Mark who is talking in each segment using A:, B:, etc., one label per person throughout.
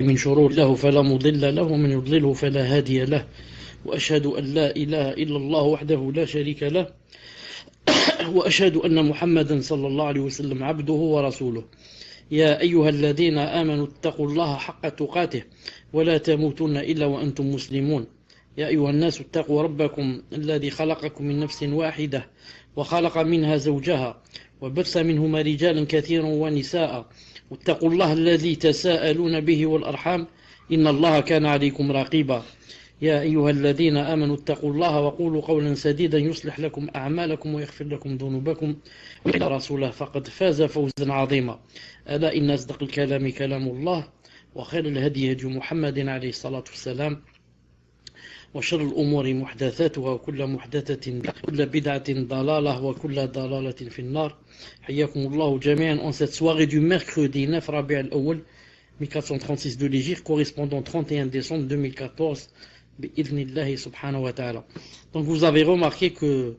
A: من شرور له فلا مضل له ومن يضلله فلا هادي له وأشهد أن لا إله إلا الله وحده لا شريك له وأشهد أن محمدا صلى الله عليه وسلم عبده ورسوله يا أيها الذين آمنوا اتقوا الله حق تقاته ولا تموتن إلا وأنتم مسلمون يا أيها الناس اتقوا ربكم الذي خلقكم من نفس واحدة وخلق منها زوجها وبث منهما رجالا كثيرا ونساء واتقوا الله الذي تساءلون به والأرحام إن الله كان عليكم رقيبا يا أيها الذين آمنوا اتقوا الله وقولوا قولا سديدا يصلح لكم أعمالكم ويغفر لكم ذنوبكم وإلى رسوله فقد فاز فوزا عظيما ألا إن أصدق الكلام كلام الله وخير الهدي هدي محمد عليه الصلاة والسلام وشر الأمور محدثاتها وكل محدثة كل بدعة ضلالة وكل ضلالة في النار حياكم الله جميعا en cette soirée du mercredi 9 Rabi' al-Awwal 1436 de l'Hégire correspondant 31 décembre 2014 bi'idhnillahi subhanahu wa ta'ala. Donc vous avez remarqué que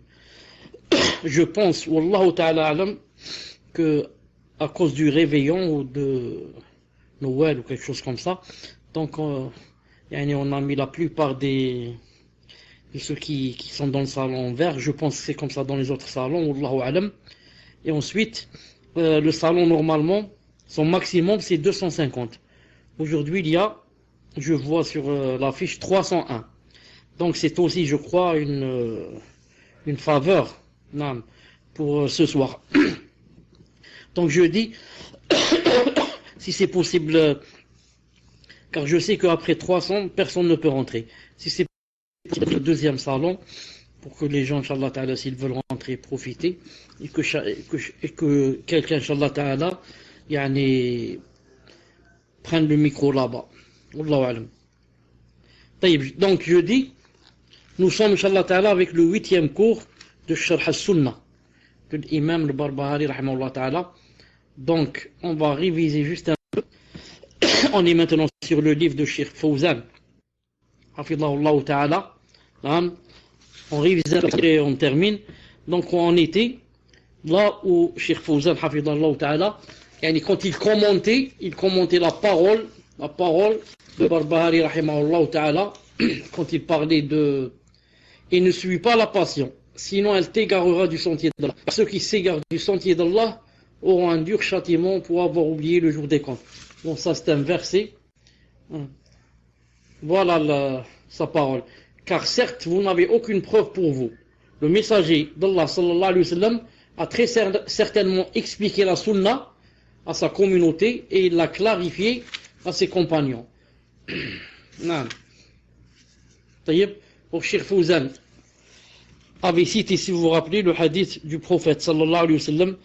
A: je pense wallahu ta'ala alam que à cause du réveillon ou de Noël ou quelque chose comme ça, donc on a mis la plupart de ceux qui sont dans le salon vert. Je pense que c'est comme ça dans les autres salons, wallahu alam. Et ensuite, le salon normalement, son maximum c'est 250. Aujourd'hui il y a, je vois sur l'affiche 301. Donc c'est aussi, je crois, une faveur pour ce soir. Donc je dis, si c'est possible, car je sais qu'après 300, personne ne peut rentrer. Si c'est le deuxième salon, pour que les gens, Inch'Allah Ta'ala, s'ils veulent rentrer, profiter, et que quelqu'un, Inch'Allah Ta'ala, prenne le micro là-bas. Wallahu alam. Donc je dis, nous sommes, Inch'Allah Ta'ala, avec le 8e cours de Sharh al-Sunnah, de l'imam al-Barbahari, rahimahullah Ta'ala. Donc, on va réviser juste un peu. On est maintenant sur le livre de Cheikh Fawzan, hafidhahullah ta'ala. On révise et on termine. Donc on était là où Cheikh Fawzan, hafidhahullah ta'ala, quand il commentait la parole de Barbahari, rahimahullah ta'ala, quand il parlait de « Et ne suis pas la passion, sinon elle t'égarera du sentier d'Allah. Ceux qui s'égarent du sentier d'Allah auront un dur châtiment pour avoir oublié le jour des comptes. » Bon, ça c'est un verset. Voilà sa parole. Car certes, vous n'avez aucune preuve pour vous. Le messager d'Allah sallallahu alayhi wa sallam a très certainement expliqué la sunna à sa communauté et il l'a clarifié à ses compagnons. Pour Cheikh Fawzan avait cité, si vous vous rappelez, le hadith du prophète sallallahu alayhi wa sallam.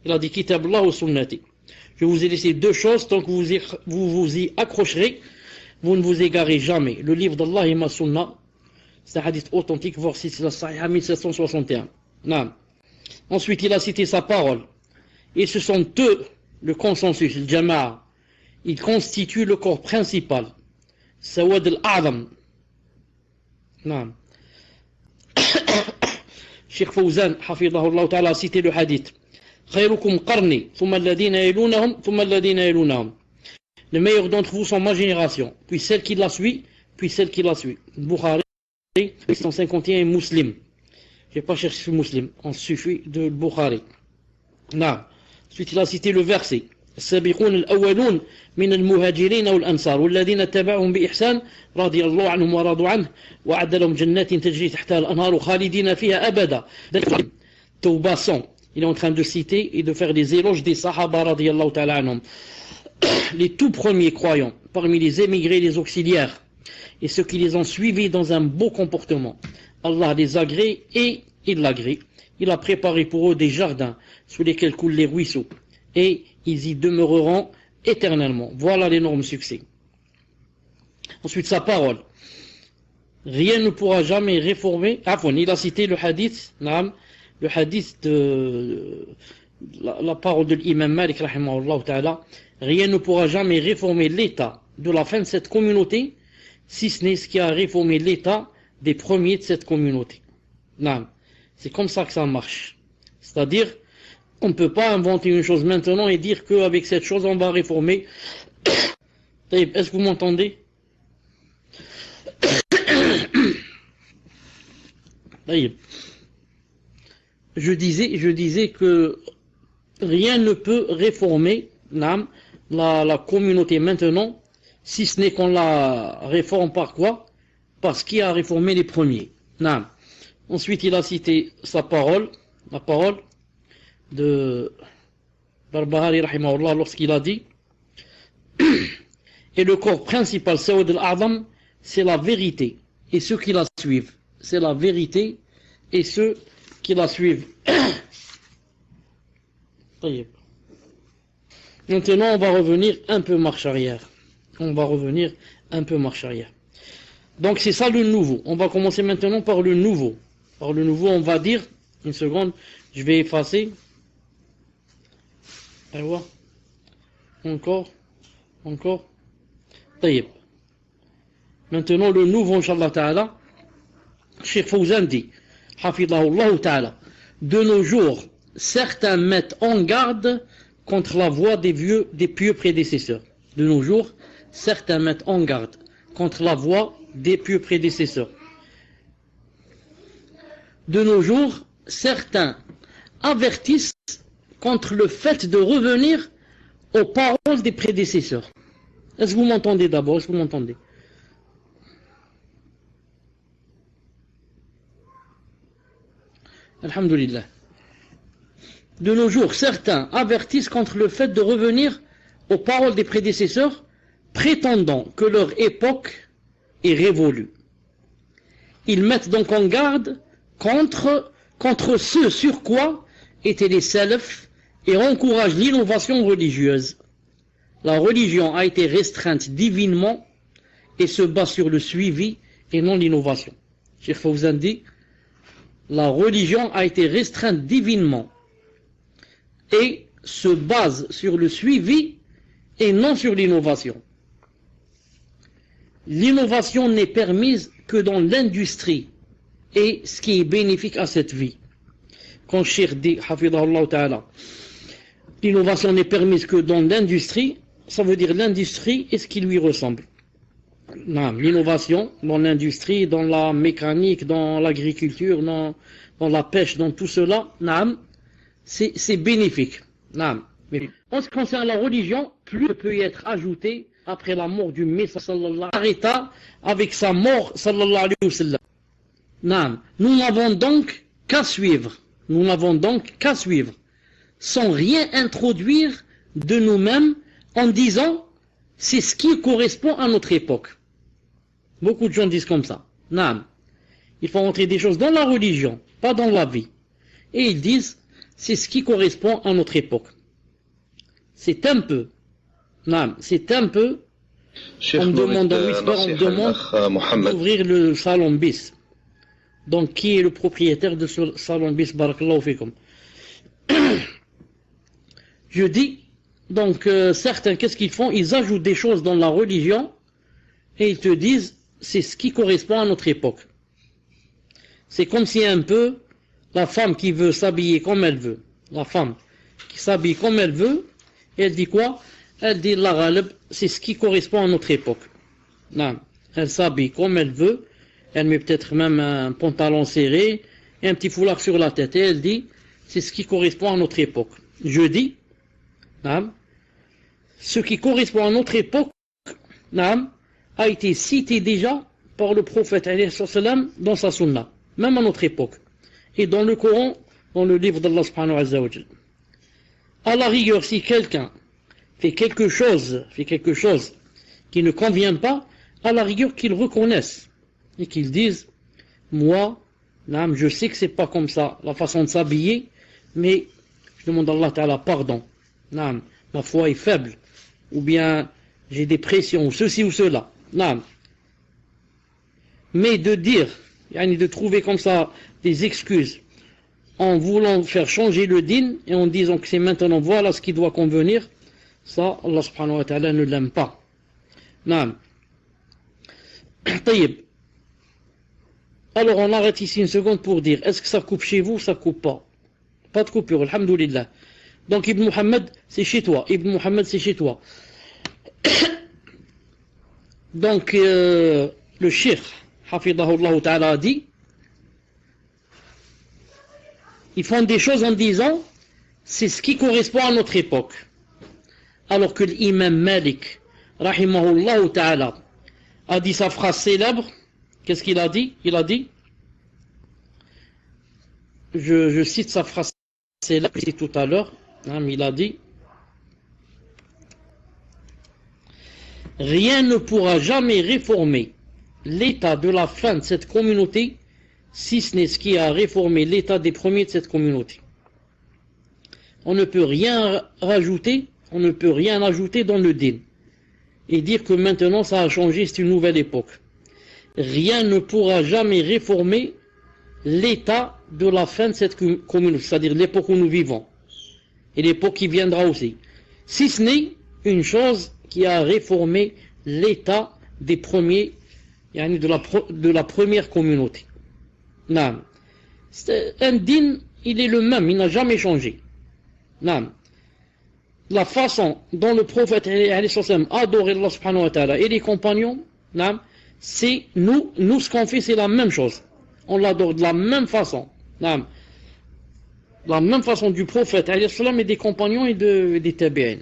A: Il a dit Kitab Allah wa sunnati. Je vous ai laissé deux choses, tant que vous vous y accrocherez, vous ne vous égarez jamais. Le livre d'Allah et ma sunna, c'est un hadith authentique, voir si c'est la Sahih 1761. Non. Ensuite, il a cité sa parole. Et ce sont eux, le consensus, le jama'a. Ils constituent le corps principal. Sawad al-A'lam. Non. Cheikh Fawzan, hafidhahullah ta'ala, a cité le hadith. خيركم قرني ثم الذين يلونهم ثم الذين يلونهم. Les meilleurs d'entre vous sont ma génération, puis celle qui la suit, puis celle qui la suit. Bukhari 151 et Muslim. Je n'ai pas cherché Muslim, on suffit de Bukhari. Non. Ensuite il a cité le verset. السابقون الأولون من المهاجرين والأنصار والذين اتبعهم بإحسان رضي الله عنهم ورضوا عنه وأعد لهم جنات تجري تحتها الأنهار خالدين فيها أبدا. توبة 100. Il est en train de citer et de faire des éloges des Sahaba radiyallahu ta'ala anhum. Les tout premiers croyants, parmi les émigrés et les auxiliaires, et ceux qui les ont suivis dans un beau comportement. Allah les agrée et il l'agrée. Il a préparé pour eux des jardins sous lesquels coulent les ruisseaux. Et ils y demeureront éternellement. Voilà l'énorme succès. Ensuite, sa parole. Rien ne pourra jamais réformer. Il a cité le hadith, le hadith de la parole de l'imam Malik, rahimahullah ta'ala. Rien ne pourra jamais réformer l'état de la fin de cette communauté, si ce n'est ce qui a réformé l'état des premiers de cette communauté. C'est comme ça que ça marche. C'est-à-dire, On ne peut pas inventer une chose maintenant et dire qu'avec cette chose on va réformer. Est-ce que vous m'entendez? Je disais que rien ne peut réformer la communauté maintenant, si ce n'est qu'on la réforme par quoi? Parce qu'il a réformé les premiers. Ensuite, il a cité sa parole, la parole de Barbahari rahimahullah lorsqu'il a dit et le corps principal, Saoud al-A'zam, c'est la vérité et ceux qui la suivent. C'est la vérité et ceux qui la suivent. Maintenant, on va revenir un peu marche arrière. Donc, c'est ça le nouveau. On va commencer maintenant par le nouveau. Par le nouveau, on va dire, une seconde, je vais effacer. Encore. Maintenant, le nouveau, Inch'Allah Ta'ala, Cheikh Fawzan dit, Hafidahullah Ta'ala, de nos jours, certains mettent en garde contre la voie des pieux prédécesseurs. De nos jours, certains mettent en garde contre la voie des pieux prédécesseurs. De nos jours, certains avertissent contre le fait de revenir aux paroles des prédécesseurs. Est-ce que vous m'entendez d'abord? Est-ce que vous m'entendez? Alhamdulillah. De nos jours, certains avertissent contre le fait de revenir aux paroles des prédécesseurs, prétendant que leur époque est révolue. Ils mettent donc en garde contre ce sur quoi étaient les salafs et encouragent l'innovation religieuse. La religion a été restreinte divinement et se base sur le suivi et non l'innovation. Cheikh Fawzan dit, la religion a été restreinte divinement et se base sur le suivi et non sur l'innovation. L'innovation n'est permise que dans l'industrie et ce qui est bénéfique à cette vie. Quand Cheikh dit, Hafidahullah Ta'ala, l'innovation n'est permise que dans l'industrie, ça veut dire l'industrie et ce qui lui ressemble. L'innovation dans l'industrie, dans la mécanique, dans l'agriculture, dans la pêche, dans tout cela, c'est bénéfique. Mais en ce qui concerne la religion, plus peut y être ajouté après la mort du Messie sallallahu alayhi wa sallam, avec sa mort sallallahu alayhi wa sallam. Nous n'avons donc qu'à suivre. Sans rien introduire de nous-mêmes en disant c'est ce qui correspond à notre époque. Beaucoup de gens disent comme ça. Il faut entrer des choses dans la religion, pas dans la vie. Et ils disent c'est ce qui correspond à notre époque. C'est un peu. On demande d'ouvrir le salon bis. Donc, qui est le propriétaire de ce salon bis? Barakallahu fikum. Je dis, donc, certains, qu'est-ce qu'ils font? Ils ajoutent des choses dans la religion et ils te disent, c'est ce qui correspond à notre époque. C'est comme si un peu, la femme qui veut s'habiller comme elle veut, la femme qui s'habille comme elle veut, et elle dit quoi? Elle dit, la ghalib, c'est ce qui correspond à notre époque. Non. Elle s'habille comme elle veut, elle met peut-être même un pantalon serré, et un petit foulard sur la tête, et elle dit, c'est ce qui correspond à notre époque. Je dis, ce qui correspond à notre époque, a été cité déjà par le prophète dans sa sunna, même à notre époque, et dans le Coran, dans le livre d'Allah subhanahu wa ta'ala. À la rigueur, si quelqu'un fait quelque chose qui ne convient pas, à la rigueur qu'il reconnaisse et qu'il dise, moi, je sais que c'est pas comme ça, la façon de s'habiller, mais je demande à Allah Ta'ala pardon. Ma foi est faible, ou bien j'ai des pressions, ceci ou cela. Mais de dire, de trouver comme ça des excuses, en voulant faire changer le din, et en disant que c'est maintenant, voilà ce qui doit convenir, ça, Allah subhanahu wa ta'ala ne l'aime pas. Alors on arrête ici une seconde pour dire, est-ce que ça coupe chez vous ou ça coupe pas? Pas de coupure, alhamdoulilah. Donc Ibn Muhammad, c'est chez toi. Ibn Muhammad, c'est chez toi. Donc le Cheikh, Hafidahullah Ta'ala, a dit, ils font des choses en disant, c'est ce qui correspond à notre époque. Alors que l'imam Malik, Rahimahullah Ta'ala, a dit sa phrase célèbre. Qu'est-ce qu'il a dit? Il a dit, je cite sa phrase célèbre tout à l'heure, il a dit, rien ne pourra jamais réformer l'état de la fin de cette communauté, si ce n'est ce qui a réformé l'état des premiers de cette communauté. On ne peut rien rajouter, on ne peut rien ajouter dans le din et dire que maintenant ça a changé, c'est une nouvelle époque. Rien ne pourra jamais réformer l'état de la fin de cette communauté, c'est-à-dire l'époque où nous vivons et l'époque qui viendra aussi, si ce n'est une chose qui a réformé l'état des premiers, de la première communauté. Non. Un din, il est le même, il n'a jamais changé. Non. La façon dont le prophète a adoré Allah subhanahu wa ta'ala et les compagnons, non, c'est nous ce qu'on fait, c'est la même chose. On l'adore de la même façon. Non. La même façon du prophète et des compagnons et des tabi'in.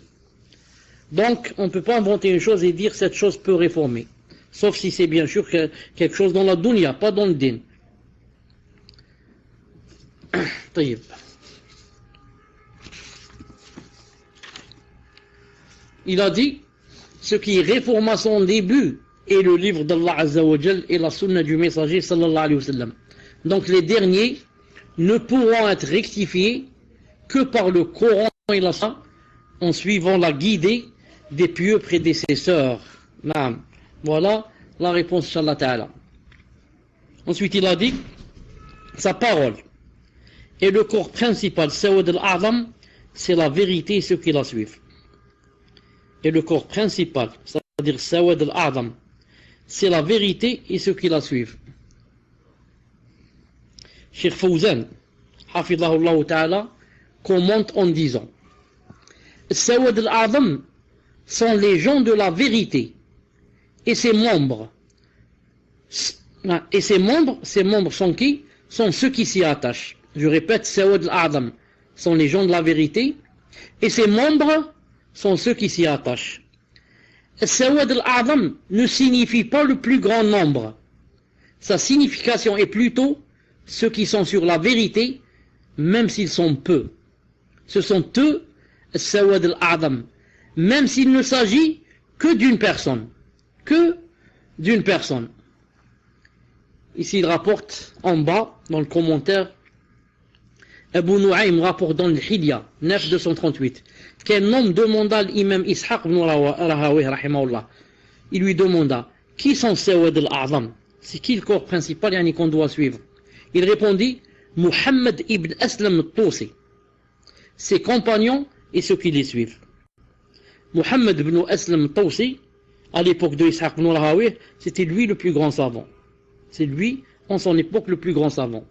A: Donc, on ne peut pas inventer une chose et dire cette chose peut réformer. Sauf si c'est bien sûr quelque chose dans la dunya, pas dans le din. Il a dit, ce qui réforma son début est le livre d'Allah Azza wa Jal et la sunna du messager sallallahu alayhi wa sallam. Donc les derniers ne pourront être rectifiés que par le Coran et la Sunna, en suivant la guidée des pieux prédécesseurs. Voilà la réponse, Inch'Allah Ta'ala. Ensuite, il a dit, sa parole et le corps principal, Sawad al-A'zam, c'est la vérité et ceux qui la suivent. Et le corps principal, c'est-à-dire Sawad al-A'zam, c'est la vérité et ceux qui la suivent. Cheikh Fawzan, Hafidahullah Ta'ala, commente en disant, Sawad al-A'zam sont les gens de la vérité et ses membres. Et ces membres sont qui? Sont ceux qui s'y attachent. Je répète, Sawad al-A'zam sont les gens de la vérité et ses membres sont ceux qui s'y attachent. Sawad al-A'zam ne signifie pas le plus grand nombre. Sa signification est plutôt ceux qui sont sur la vérité, même s'ils sont peu. Ce sont eux, Sawad al-A'zam, même s'il ne s'agit que d'une personne. Que d'une personne. Ici, il rapporte en bas, dans le commentaire, Abu Nu'aym rapporte dans le Hilya, 9-238, qu'un homme demanda à l'imam Ishaq ibn Rahawi, rahimahullah. Il lui demanda, qui sont Sawad al-A'zam? C'est qui le corps principal qu'on doit suivre? Il répondit, Muhammad ibn Aslam al-Tusi, ses compagnons et ceux qui les suivent. Muhammad ibn Aslam al-Tusi, à l'époque de Ishaq ibn Rahawi, c'était lui le plus grand savant. C'est lui, en son époque, le plus grand savant.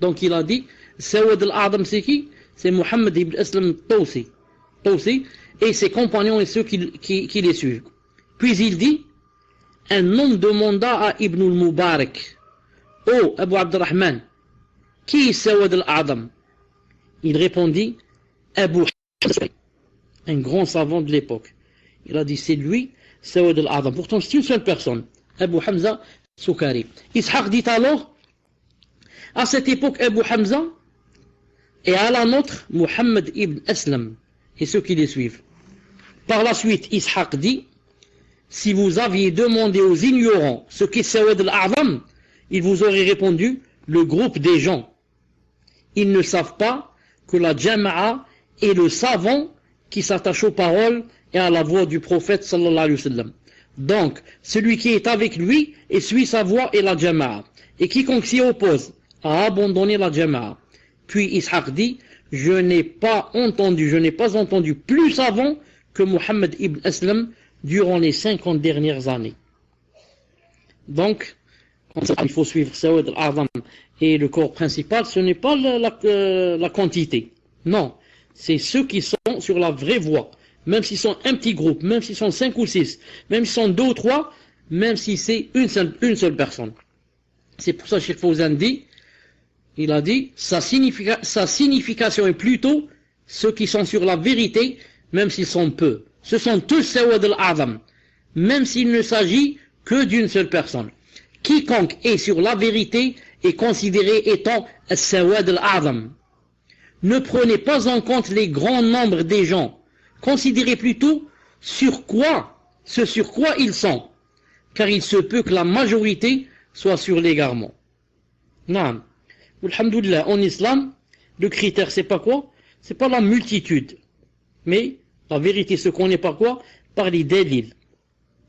A: Donc il a dit, Sawad al-A'zam c'est qui? C'est Muhammad ibn Aslam al-Tusi, et ses compagnons et ceux qui les suivent. Puis il dit, un homme demanda à Ibn al-Mubarak, oh Abu Abdurrahman, qui est Sawad al-A'zam? Il répondit, Abu Hamza, un grand savant de l'époque. Il a dit, c'est lui, Sawad al-A'zam. Pourtant, c'est une seule personne, Abu Hamza Soukari. Ishaq dit alors, à cette époque, Abu Hamza, et à la nôtre, Muhammad ibn Aslam, et ceux qui les suivent. Par la suite, Ishaq dit, si vous aviez demandé aux ignorants ce qu'est Sawad al-A'zam, ils vous auraient répondu, le groupe des gens. Ils ne savent pas que la Jama'a est le savant qui s'attache aux paroles et à la voix du prophète sallallahu alayhi wa sallam. Donc, celui qui est avec lui et suit sa voix est la Jama'a. Et quiconque s'y oppose a abandonné la Jama'a. Puis Ishaq dit, je n'ai pas entendu plus savant que Muhammad ibn Aslam durant les 50 dernières années. Donc, il faut suivre Sawad al-A'zam et le corps principal, ce n'est pas la quantité. Non, c'est ceux qui sont sur la vraie voie. Même s'ils sont un petit groupe, même s'ils sont 5 ou 6, même s'ils sont 2 ou 3, même si c'est une seule personne. C'est pour ça que Cheikh Fawzan dit, il a dit, sa signification est plutôt ceux qui sont sur la vérité, même s'ils sont peu. Ce sont tous Sawad al-Azam, même s'il ne s'agit que d'une seule personne. Quiconque est sur la vérité est considéré étant Sawad al-Azam. Ne prenez pas en compte les grands nombres des gens. Considérez plutôt ce sur quoi ils sont. Car il se peut que la majorité soit sur l'égarement. Naam. Alhamdoulilah, en islam, le critère c'est pas quoi? C'est pas la multitude. Mais la vérité se connaît par quoi? Par les délils.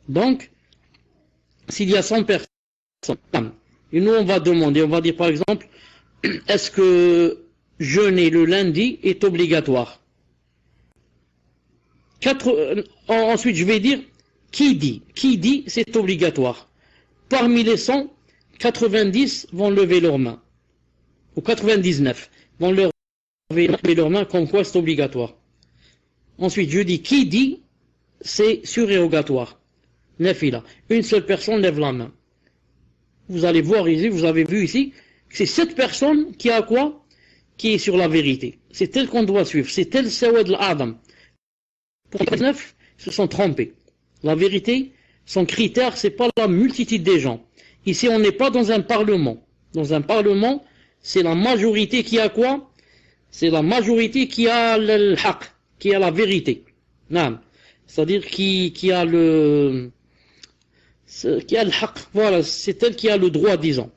A: Donc, s'il y a 100 personnes, et nous on va demander, on va dire par exemple, est-ce que jeûner le lundi est obligatoire? Ensuite, je vais dire, qui dit c'est obligatoire? Parmi les 100, 90 vont lever leurs mains. Ou 99 vont lever leurs mains comme quoi c'est obligatoire. Ensuite, je dis, qui dit c'est surérogatoire? Nafila. Une seule personne lève la main. Vous allez voir ici, vous avez vu ici, que c'est cette personne qui a quoi? Qui est sur la vérité. C'est elle qu'on doit suivre. C'est elle Sawad al-Adam. Pour les 9, ils se sont trompés. La vérité, son critère, c'est pas la multitude des gens. Ici, on n'est pas dans un parlement. Dans un parlement, c'est la majorité qui a quoi? C'est la majorité qui a le haq, qui a la vérité. C'est-à-dire qui a le haq. Voilà, c'est elle qui a le droit, disons.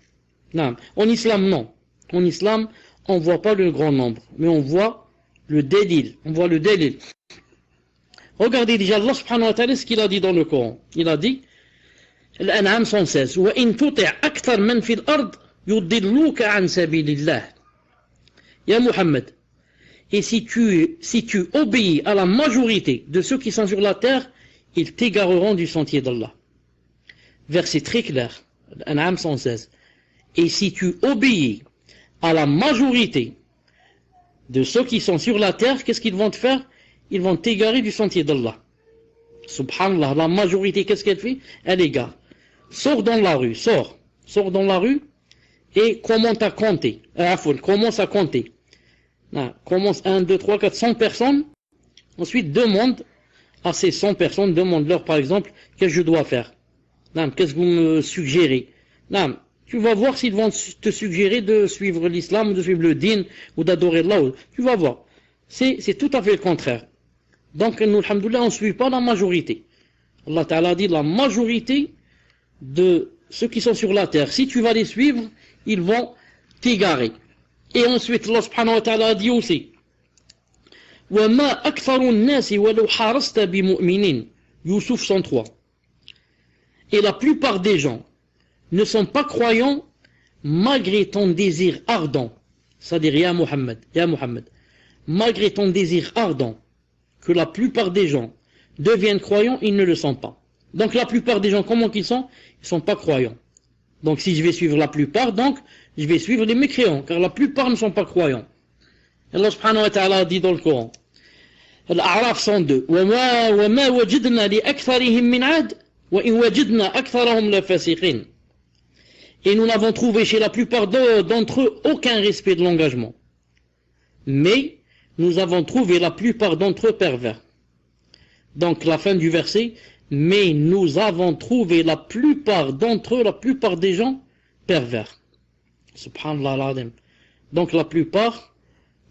A: En islam, non. En islam, on ne voit pas le grand nombre, mais on voit le délil. On voit le délil. Regardez déjà Allah subhanahu wa ta'ala ce qu'il a dit dans le Coran. Il a dit, Al-An'am 116, وَإِن تُطِعْ أَكْثَرْ مَنْ فِي الْأَرْضِ يُضِلُّوكَ عَنْ سَبِيلِ اللَّهِ. Ya Muhammad, et si tu obéis à la majorité de ceux qui sont sur la terre, ils t'égareront du sentier d'Allah. Verset très clair, Al-An'am 116. Et si tu obéis à la majorité de ceux qui sont sur la terre, qu'est-ce qu'ils vont te faire? Ils vont t'égarer du sentier d'Allah. Subhanallah, la majorité, qu'est-ce qu'elle fait? Elle égare. Sors dans la rue, sors dans la rue et commence à compter. Commence à compter. Commence 1, 2, 3, 4, 100 personnes. Ensuite, demande à ces 100 personnes, demande-leur par exemple, qu'est-ce que je dois faire? Qu'est-ce que vous me suggérez? Tu vas voir s'ils vont te suggérer de suivre l'islam, de suivre le din, ou d'adorer Allah. Tu vas voir. C'est tout à fait le contraire. Donc, nous, alhamdoulilah, on ne suit pas la majorité. Allah Ta'ala dit la majorité de ceux qui sont sur la terre. Si tu vas les suivre, ils vont t'égarer. Et ensuite, Allah subhanahu wa ta'ala dit aussi, وَمَا أَكْثَرُ النَّاسِ وَلَوْ حَرَسْتَ بِمُؤْمِنِينَ. Youssouf 103. Et la plupart des gens ne sont pas croyants malgré ton désir ardent. C'est-à-dire, Ya Muhammad, malgré ton désir ardent, que la plupart des gens deviennent croyants, ils ne le sont pas. Donc la plupart des gens, comment qu'ils sont? Ils ne sont pas croyants. Donc si je vais suivre la plupart, donc je vais suivre les mécréants, car la plupart ne sont pas croyants. Allah subhanahu wa ta'ala dit dans le Coran, Al-A'raf 102, وَمَا وَجِدْنَا لِأَكْثَرِهِمْ مِنْ عَدْ وَإِنْ وَجِدْنَا أَكْثَرَهُمْ لَفَاسِقِينَ. Et nous n'avons trouvé chez la plupart d'entre eux aucun respect de l'engagement. Mais nous avons trouvé la plupart d'entre eux pervers. Donc la fin du verset, mais nous avons trouvé la plupart d'entre eux, la plupart des gens pervers. Subhanallah al-Azim. Donc la plupart,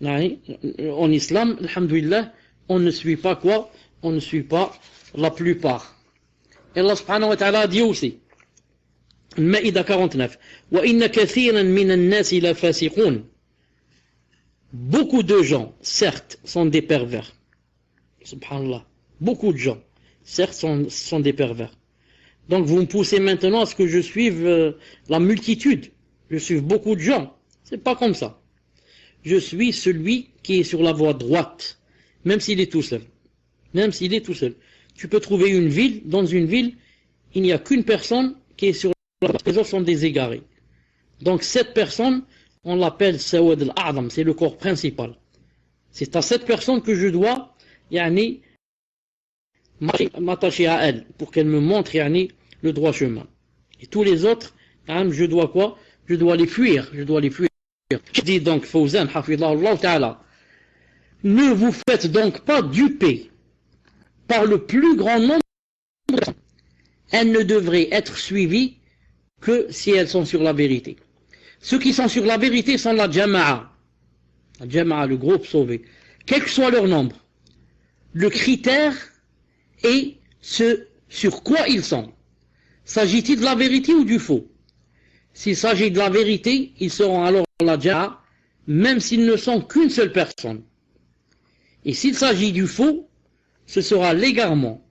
A: en islam, alhamdoulilah, on ne suit pas quoi? On ne suit pas la plupart. Et Allah subhanahu wa ta'ala dit aussi, Al-Ma'ida 49, وَإِنَّ كَثِيرًا مِنَ النَّاسِ لَفَاسِقُونَ. Beaucoup de gens, certes, sont des pervers. Subhanallah. Beaucoup de gens, certes, sont des pervers. Donc vous me poussez maintenant à ce que je suive la multitude. Je suive beaucoup de gens. C'est pas comme ça. Je suis celui qui est sur la voie droite, même s'il est tout seul. Même s'il est tout seul. Tu peux trouver une ville, dans une ville, il n'y a qu'une personne qui est sur la voie, les autres sont des égarés. Donc cette personne, on l'appelle Sawad al-A'zam, c'est le corps principal. C'est à cette personne que je dois yani, m'attacher à elle pour qu'elle me montre yani, le droit chemin. Et tous les autres, je dois quoi? Je dois les fuir. Je dois les fuir. Je dis donc, Fawzan, hafidhahullah ta'ala, ne vous faites donc pas duper par le plus grand nombre de personnes. Elles ne devraient être suivies que si elles sont sur la vérité. Ceux qui sont sur la vérité sont la jama'a. La jama'a, le groupe sauvé. Quel que soit leur nombre. Le critère est ce sur quoi ils sont. S'agit-il de la vérité ou du faux? S'il s'agit de la vérité, ils seront alors la jama'a, même s'ils ne sont qu'une seule personne. Et s'il s'agit du faux, ce sera l'égarement,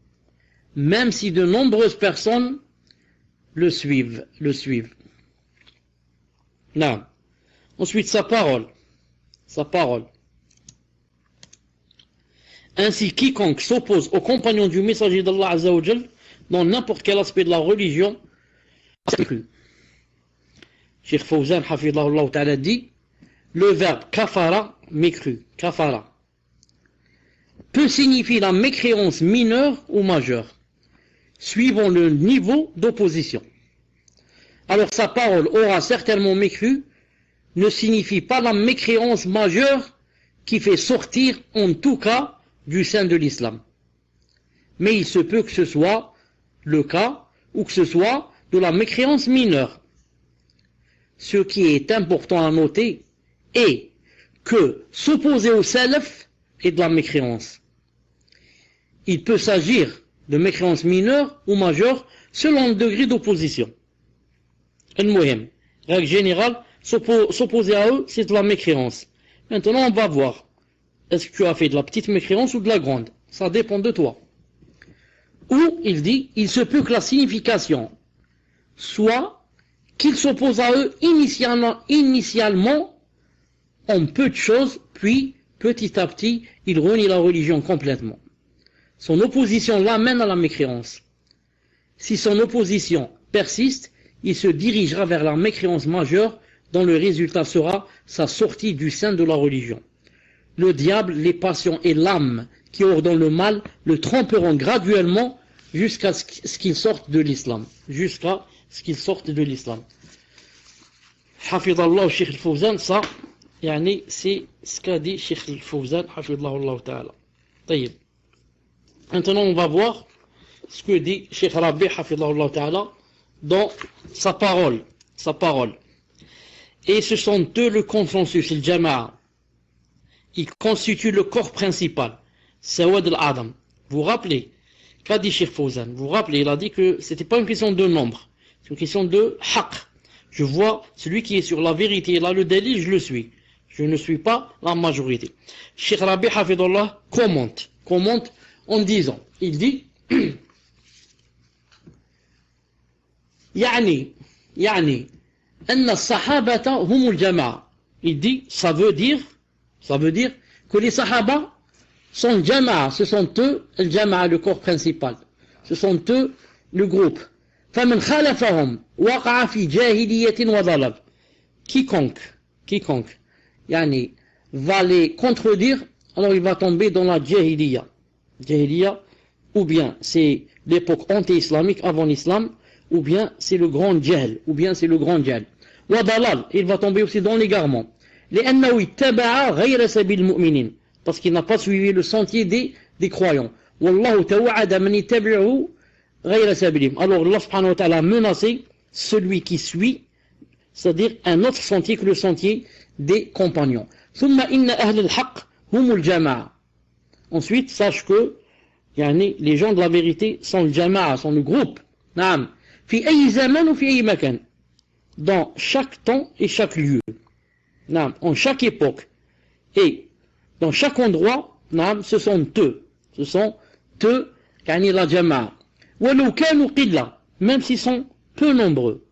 A: même si de nombreuses personnes le suivent. Non. Ensuite, sa parole. Ainsi, quiconque s'oppose aux compagnons du messager d'Allah Azza wa Jal dans n'importe quel aspect de la religion, c'est cru. Cheikh Fawzan, hafidhahullah ta'ala, dit, le verbe kafara, mécru, kafara, peut signifier la mécréance mineure ou majeure, suivant le niveau d'opposition. Alors sa parole aura certainement mécru ne signifie pas la mécréance majeure qui fait sortir en tout cas du sein de l'islam. Mais il se peut que ce soit le cas ou que ce soit de la mécréance mineure. Ce qui est important à noter est que s'opposer au salaf est de la mécréance. Il peut s'agir de mécréance mineure ou majeure selon le degré d'opposition. Al-Muhim, règle générale, s'opposer à eux, c'est de la mécréance. Maintenant, on va voir. Est-ce que tu as fait de la petite mécréance ou de la grande? Ça dépend de toi. Ou, il dit, il se peut que la signification soit qu'il s'oppose à eux initialement en peu de choses, puis, petit à petit, il renie la religion complètement. Son opposition l'amène à la mécréance. Si son opposition persiste, il se dirigera vers la mécréance majeure dont le résultat sera sa sortie du sein de la religion. Le diable, les passions et l'âme qui ordonnent le mal le tromperont graduellement jusqu'à ce qu'il sorte de l'islam. Jusqu'à ce qu'il sorte de l'islam. Hafidallah Cheikh al-Fawzan, ça, c'est ce qu'a dit Cheikh al-Fawzan, hafidallah ta'ala. Taïb. Maintenant, on va voir ce que dit Cheikh Rabi, hafidallah ta'ala, dans sa parole. Et ce sont eux le consensus, le jama'a. Ils constituent le corps principal. Sawad al-Adam. Vous vous rappelez, qu'a dit Cheikh Fawzan? Vous vous rappelez, il a dit que c'était pas une question de nombre, c'est une question de haqq. Je vois celui qui est sur la vérité, là le délit, je le suis. Je ne suis pas la majorité. Cheikh Rabi Hafidullah commente en disant, il dit يعني أن الصحابة هم الجماعة. Il dit, ça veut dire que les sahaba sont jama'a, ce sont eux le jama'a, le corps principal, ce sont eux le groupe. فمن خالفهم وقع في جاهلية وضلال. Quiconque va les contredire, alors il va tomber dans la jahiliya. Jahiliya, ou bien c'est l'époque anti-islamique avant l'islam, ou bien c'est le grand jahl, Wadalal, il va tomber aussi dans l'égarement. لأنه اتبع غير سبيل المؤمنين, parce qu'il n'a pas suivi le sentier des croyants. والله توعد من يتبعه غير سبيلهم. Alors Allah subhanahu wa ta'ala a menacé celui qui suit, c'est-à-dire un autre sentier que le sentier des compagnons. ثم إن أهل الحق هم الجماعة. Ensuite, sache que les gens de la vérité sont le jama'a, sont le groupe. نعم. في أي زمان وفي أي مكان. Dans chaque temps et chaque lieu. نعم. En chaque époque. Et dans chaque endroit, نعم, ce sont eux. La jama'a. ولو كانوا قلة. Même s'ils sont peu nombreux.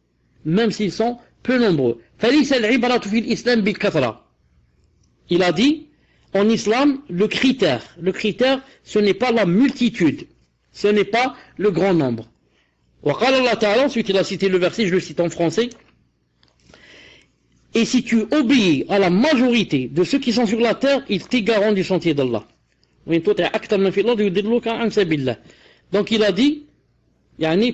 A: فليس العبرة في الإسلام بالكثرة. Il a dit, en islam, le critère, ce n'est pas la multitude, ce n'est pas le grand nombre. وقال الله تعالى, ensuite il a cité le verset, je le cite en français, Et si tu obéis à la majorité de ceux qui sont sur la terre, ils t'égareront du sentier d'Allah. Donc il a dit,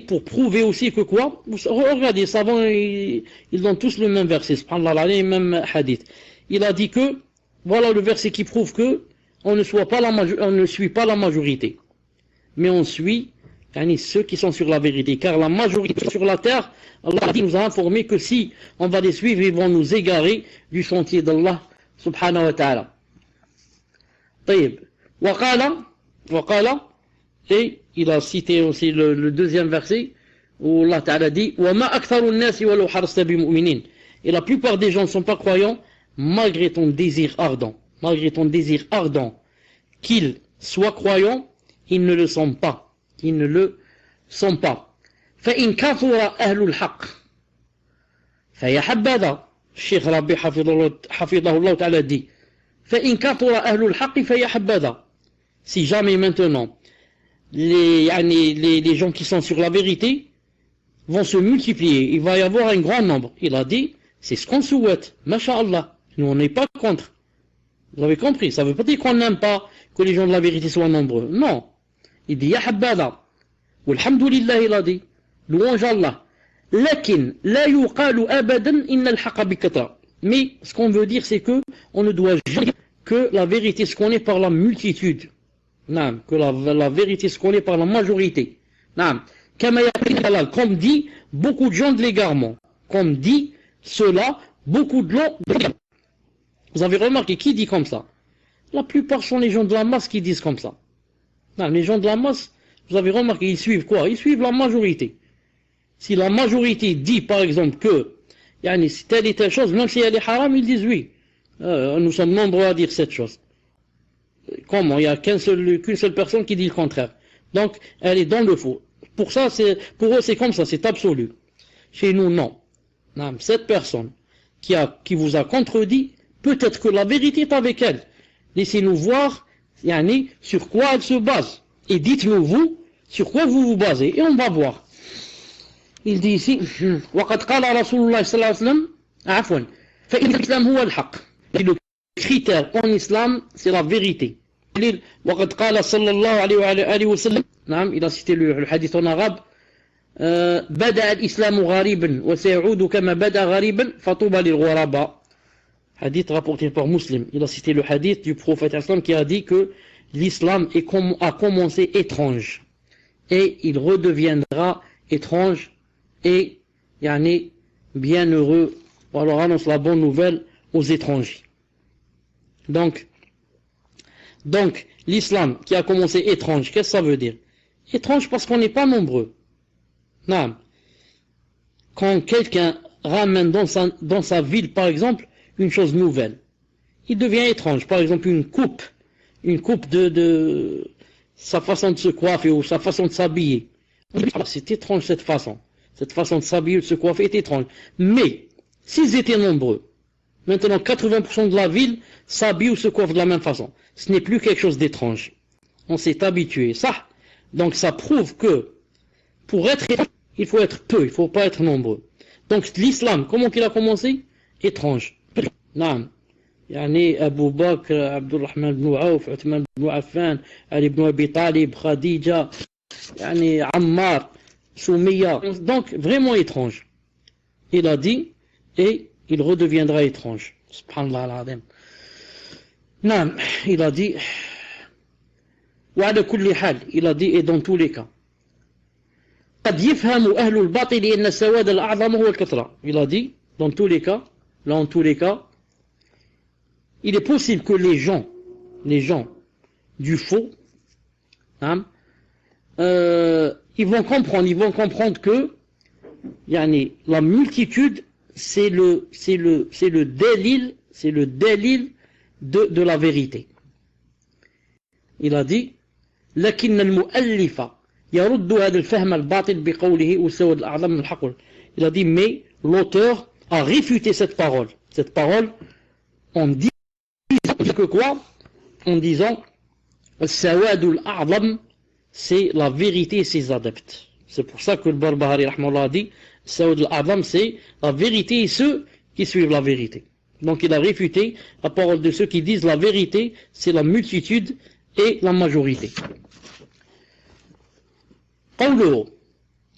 A: pour prouver aussi que quoi, regardez, les savants, ils ont tous le même verset, subhanallah, le même hadith. Il a dit que, voilà le verset qui prouve que on ne suit pas la majorité, mais on suit ceux qui sont sur la vérité, car la majorité sur la terre, Allah nous a informé que si on va les suivre, ils vont nous égarer du sentier d'Allah subhanahu wa ta'ala. طيب وقال et il a cité aussi le deuxième verset où Allah Ta'ala dit وَمَا أَكْثَرُ النَّاسِ وَلَوْ حَرَصْتَ بِمُؤْمِنِينَ. Et la plupart des gens ne sont pas croyants malgré ton désir ardent qu'ils soient croyants, ils ne le sont pas, فَإِنْ كَثُرَ أَهْلُ الْحَقِّ فَيَا حَبَّذَا. Cheikh Rabbi Hafidahullah Ta'ala dit فَإِنْ كَثُرَ أَهْلُ الْحَقِّ فَيَا حَبَّذَا. Si jamais maintenant les gens qui sont sur la vérité vont se multiplier, il va y avoir un grand nombre. Il a dit, c'est ce qu'on souhaite, masha'Allah. Nous on n'est pas contre. Vous avez compris, ça ne veut pas dire qu'on n'aime pas que les gens de la vérité soient nombreux. Non. Il dit, ya habbada. Walhamdulillah, il a dit, louange Allah. Lakin, la yuqalu abadan inna al-haqqa bikatra. Mais ce qu'on veut dire, c'est que on ne doit jamais dire que la vérité se connaît par la multitude. Que la vérité se connaît par la majorité. Comme dit beaucoup de gens de l'égarement. Comme dit cela, beaucoup de gens de l'égarement. Vous avez remarqué, qui dit comme ça? La plupart sont les gens de la masse qui disent comme ça. Les gens de la masse, vous avez remarqué, ils suivent quoi? Ils suivent la majorité. Si la majorité dit par exemple que si telle et telle chose, même si elle est haram, ils disent oui. Nous sommes nombreux à dire cette chose. Comment? Il n'y a qu'une seule personne qui dit le contraire. Donc, elle est dans le faux. Pour eux, c'est comme ça, c'est absolu. Chez nous, non. Cette personne qui vous a contredit, peut-être que la vérité est avec elle. Laissez-nous voir, sur quoi elle se base. Et dites-nous, vous, sur quoi vous vous basez. Et on va voir. Il dit ici, وَقَدْ قَالَ رَسُولُ اللَّهِ صلى الله عليه وسلم عفوا فإن الإسلام هو الحق. Le critère en islam, c'est la vérité. وقد قال صلى الله عليه وآله وسلم il a cité le hadith en arabe بدأ الإسلام غريبا وسيعود كما بدأ غريبا فطوبى للغرباء. Hadith rapporté par Muslim. Il a cité le hadith du prophète islam qui a dit que l'islam a commencé étrange et il redeviendra étrange et bienheureux. Alors annonce la bonne nouvelle aux étrangers. Donc l'islam qui a commencé étrange, qu'est-ce que ça veut dire? Étrange parce qu'on n'est pas nombreux. Non. Quand quelqu'un ramène dans sa ville, par exemple, une chose nouvelle, il devient étrange. Par exemple, une coupe de sa façon de se coiffer ou sa façon de s'habiller. C'est étrange cette façon de s'habiller ou de se coiffer est étrange. Mais, s'ils étaient nombreux, maintenant 80% de la ville s'habille ou se coiffe de la même façon. Ce n'est plus quelque chose d'étrange. On s'est habitué. Ça. Donc ça prouve que pour être étrange, il faut être peu, il ne faut pas être nombreux. Donc l'islam, comment il a commencé? Étrange. Non. Abu Bakr, Abdurrahman ibn Auf, Uthman ibn Affan, Ali ibn Abi Talib, Khadija, Ammar, Soumiya. Donc vraiment étrange. Il a dit, et il redeviendra étrange. Subhanallah al-Azim. Non, il a dit, وعلى كل حال, il a dit, et dans tous les cas. قد يفهم أهل الباطل أن السواد الأعظم هو الكثرة. Il a dit, dans tous les cas, il est possible que les gens du faux, ils vont comprendre que la multitude, c'est le délil de la vérité. Il a dit لكن المؤلف يرد هذا الفهم الباطل بقوله والسواد الأعظم من الحق. Il a dit mais l'auteur a réfuté cette parole en disant que quoi? En disant السواد الأعظم, c'est la vérité et ses adeptes. C'est pour ça que le Barbahari rahmallah a dit السواد الأعظم, c'est la vérité et ceux qui suivent la vérité. Donc il a réfuté la parole de ceux qui disent la vérité, c'est la multitude et la majorité. قوله.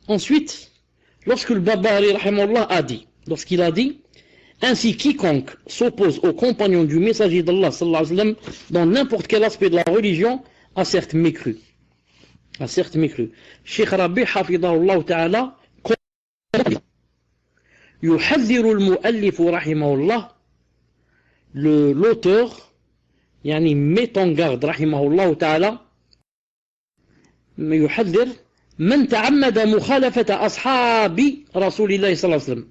A: Ensuite, lorsque le Barbahari rahimahullah a dit, lorsqu'il a dit, ainsi quiconque s'oppose aux compagnons du messager d'Allah sallallahu alayhi wa sallam dans n'importe quel aspect de la religion a certes mécru. A certes mécru. Cheikh Rabi hafidahullah ta'ala يحذر المؤلف رحمه الله, l'auteur يعني met en garde رحمه الله تعالى يحذر من تعمد مخالفة أصحاب رسول الله صلى الله عليه وسلم.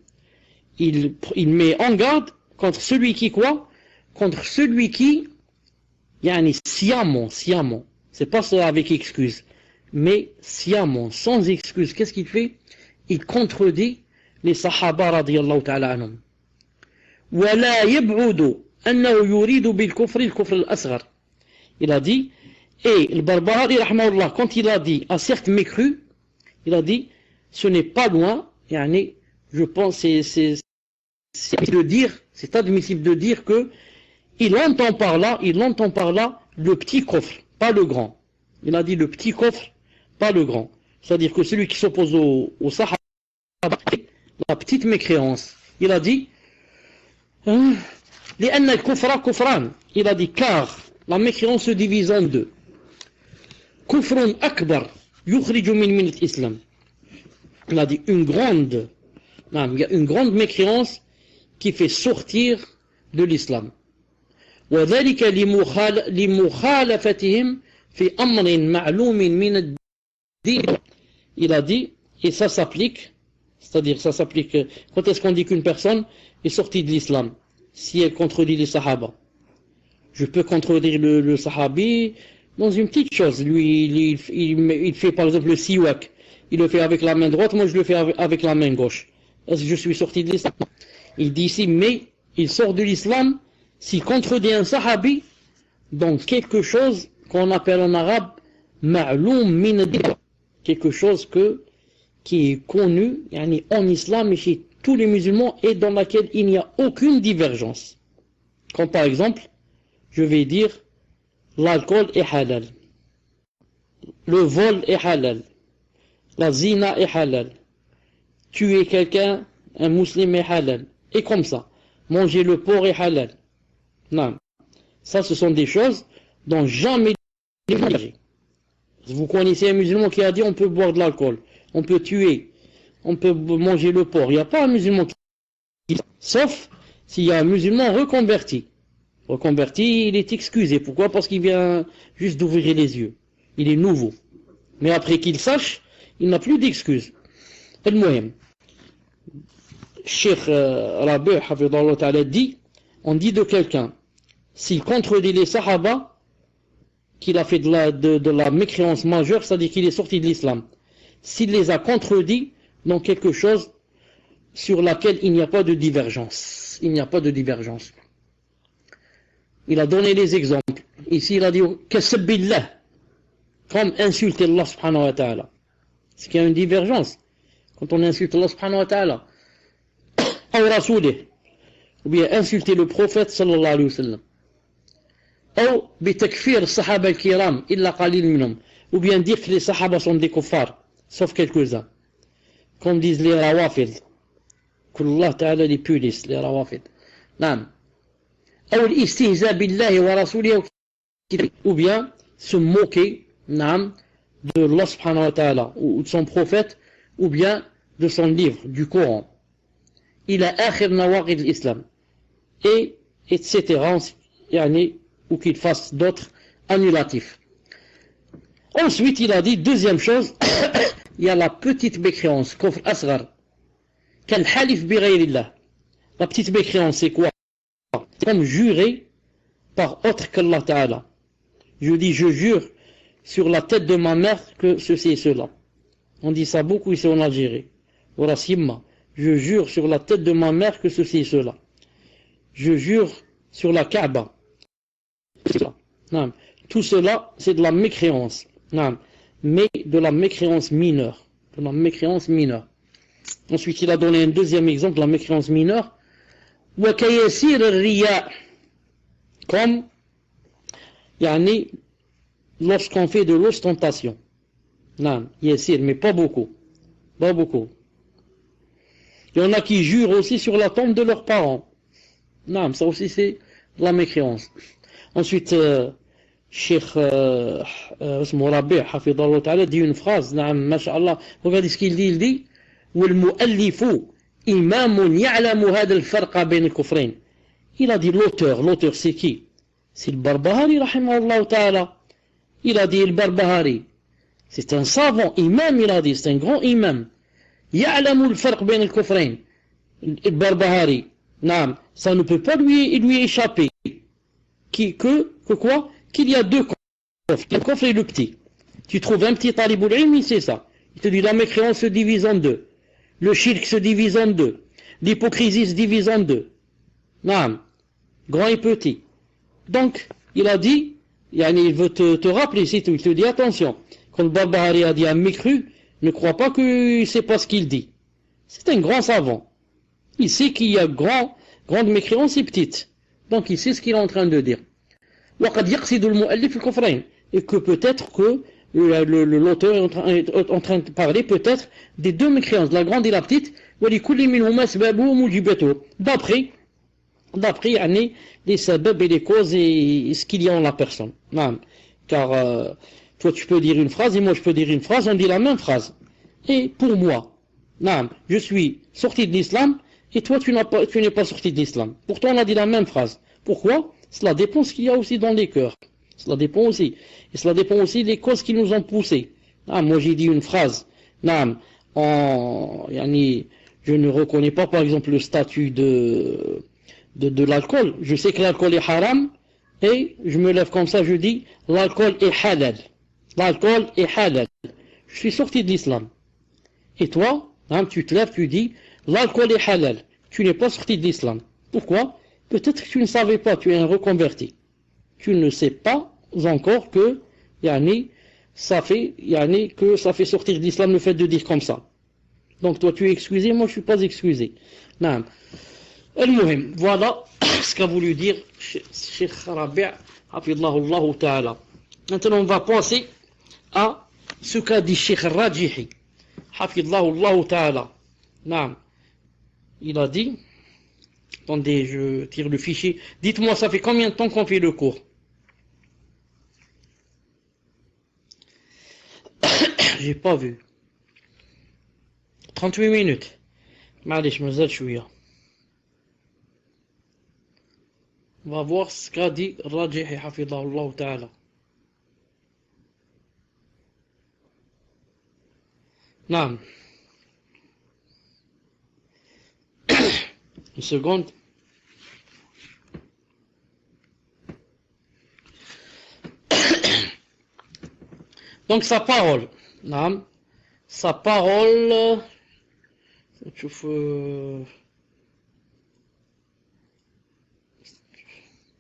A: Il met en garde contre celui qui quoi? Contre celui qui يعني sciemment, c'est pas ça avec excuse, mais sciemment, sans excuse, qu'est-ce qu'il fait? Il contredit les sahaba radiyallahu ta'ala anhum. ولا يبعد أنه يريد بالكفر الكفر الأصغر. Il a dit, et le Barbahari rahmahullah, quand il a dit, a certes mécru, il a dit, ce n'est pas loin, yani, je pense, c'est admissible de dire que il entend par là le petit coffre, pas le grand. Il a dit le petit coffre, pas le grand. C'est-à-dire que celui qui s'oppose au sahaba, la petite mécréance. Il a dit, لأن الكفر كفران. Il a dit car la mécréance se divise en deux. كفر أكبر يخرج من ملة الإسلام. Il a dit il y a une grande mécréance qui fait sortir de l'islam. وذلك لمخالفتهم في أمر معلوم من الدين. Il a dit, et ça s'applique, c'est-à-dire ça s'applique, quand est-ce qu'on dit qu'une personne est sortie de l'islam? Si elle contredit les sahaba. Je peux contredire le sahabi dans une petite chose. Lui, il fait par exemple le siwak. Il le fait avec la main droite, moi je le fais avec la main gauche. Est-ce que je suis sorti de l'islam? Il dit ici, mais il sort de l'islam s'il contredit un sahabi dans quelque chose qu'on appelle en arabe ma'loum min ad-din, quelque chose qui est connu yani, en islam et chez tous les musulmans et dans laquelle il n'y a aucune divergence. Comme par exemple, je vais dire l'alcool est halal, le vol est halal, la zina est halal, tuer quelqu'un, un musulman est halal, et comme ça, manger le porc est halal. Non, ça ce sont des choses dont jamais vous connaissez un musulman qui a dit on peut boire de l'alcool, on peut tuer, on peut manger le porc. Il n'y a pas un musulman qui dit ça, sauf s'il y a un musulman reconverti. Reconverti, il est excusé. Pourquoi? Parce qu'il vient juste d'ouvrir les yeux. Il est nouveau. Mais après qu'il sache, il n'a plus d'excuses. El-Mohem. Cheikh Rabi' hafidahullah ta'ala dit, on dit de quelqu'un, s'il contredit les sahaba, qu'il a fait de la mécréance majeure, c'est-à-dire qu'il est sorti de l'islam. S'il les a contredits dans quelque chose sur laquelle il n'y a pas de divergence. Il n'y a pas de divergence. Il a donné les exemples. Ici, il a dit kasabbillah, comme insulter Allah subhanahu wa ta'ala. Est-ce qu'il y a une divergence quand on insulte Allah subhanahu wa ta'ala? Ou rasoulih, ou bien insulter le prophète sallallahu alayhi wa sallam. Ou bitakfir sahaba al-kiram illa qalil minhum, ou bien dire que les sahaba sont des kuffars, sauf quelques-uns. Comme disent les rawafid. Qu'Allah ta'ala les punisse, les rawafid. Naam. Ou bien se moquer de Allah subhanahu wa ta'ala ou de son prophète ou bien de son livre, du Coran. Il a akhir nawaqid l'islam et etc. ou qu'il fasse d'autres annulatifs. Ensuite il a dit deuxième chose, il y a la petite mécréance, kufr asghar, kal halif bi ghayrillah. La petite mécréance c'est quoi? Comme jurer par autre qu'Allah Ta'ala. Je dis, je jure sur la tête de ma mère que ceci et cela. On dit ça beaucoup ici en Algérie. Au Rassimma. Je jure sur la tête de ma mère que ceci et cela. Je jure sur la Kaaba. Tout cela, c'est de la mécréance. Mais de la mécréance mineure. De la mécréance mineure. Ensuite, il a donné un deuxième exemple de la mécréance mineure. وكيسير الرياء comme يعني lorsqu'on fait de l'ostentation. Non, yasir, mais pas beaucoup. Pas beaucoup. Il y en a qui jurent aussi sur la tombe de leurs parents. Non, ça aussi c'est de la mécréance. Ensuite, Cheikh Rabi' Hafidallah Ta'ala dit une phrase, naam, masha'Allah, regardez ce qu'il dit, il dit وَالْمُؤَلِّفُ إِمَامٌ يَعْلَمُ هَذَا الْفَرْقَ بين الكفرين. Il a dit l'auteur c'est qui? C'est le Barbahari, rahimahullah ta'ala. Il a dit le Barbahari. C'est un savant imam, il a dit, c'est un grand imam. يَعْلَمُ الْفَرْقَ بين الكفرين. Le Barbahari, naam, ça ne peut pas lui échapper. Que quoi? Qu'il y a deux coffres, le coffre et le petit. Tu trouves un petit talibul ilm, c'est ça. Il te dit la mécréance se divise en deux. Le shirk se divise en deux. L'hypocrisie se divise en deux. Naam, grand et petit. Donc, il a dit, il veut te rappeler, c'est tout. Il te dit attention, quand le Barbahari a dit un mécru, ne crois pas qu'il ne sait pas ce qu'il dit. C'est un grand savant. Il sait qu'il y a grande mécréance et petite. Donc il sait ce qu'il est en train de dire. Et que peut-être que l'auteur est en train de parler peut-être des deux mécréances, la grande et la petite, d'après les sabab et les causes et ce qu'il y a en la personne. Car toi tu peux dire une phrase et moi je peux dire une phrase, on dit la même phrase. Et pour moi, je suis sorti de l'islam et toi tu n'es pas sorti de l'islam. Pourtant on a dit la même phrase. Pourquoi? Cela dépend de ce qu'il y a aussi dans les cœurs. Cela dépend aussi. Et cela dépend aussi des causes qui nous ont poussés. Moi j'ai dit une phrase. Je ne reconnais pas par exemple le statut de l'alcool. Je sais que l'alcool est haram. Et je me lève comme ça, je dis l'alcool est halal. L'alcool est halal. Je suis sorti de l'islam. Et toi, tu te lèves, tu dis l'alcool est halal. Tu n'es pas sorti de l'islam. Pourquoi? Peut-être que tu ne savais pas, tu es un reconverti. Tu ne sais pas encore que ça fait sortir de l'islam le fait de dire comme ça. Donc toi tu es excusé, moi je ne suis pas excusé. Non. Voilà ce qu'a voulu dire Cheikh Rabi' Hafidhahullah Ta'ala. Maintenant on va passer à ce qu'a dit Cheikh Rajihi Hafidhahullah Ta'ala. Non. Il a dit, attendez, je tire le fichier. Dites-moi, ça fait combien de temps qu'on fait le cours? J'ai pas vu. 38 minutes. معلش مازال شوية. On va voir ce qu'a dit Rajihi Hafidhahullah Ta'ala. Non. Une seconde. Donc sa parole. Non. Sa parole.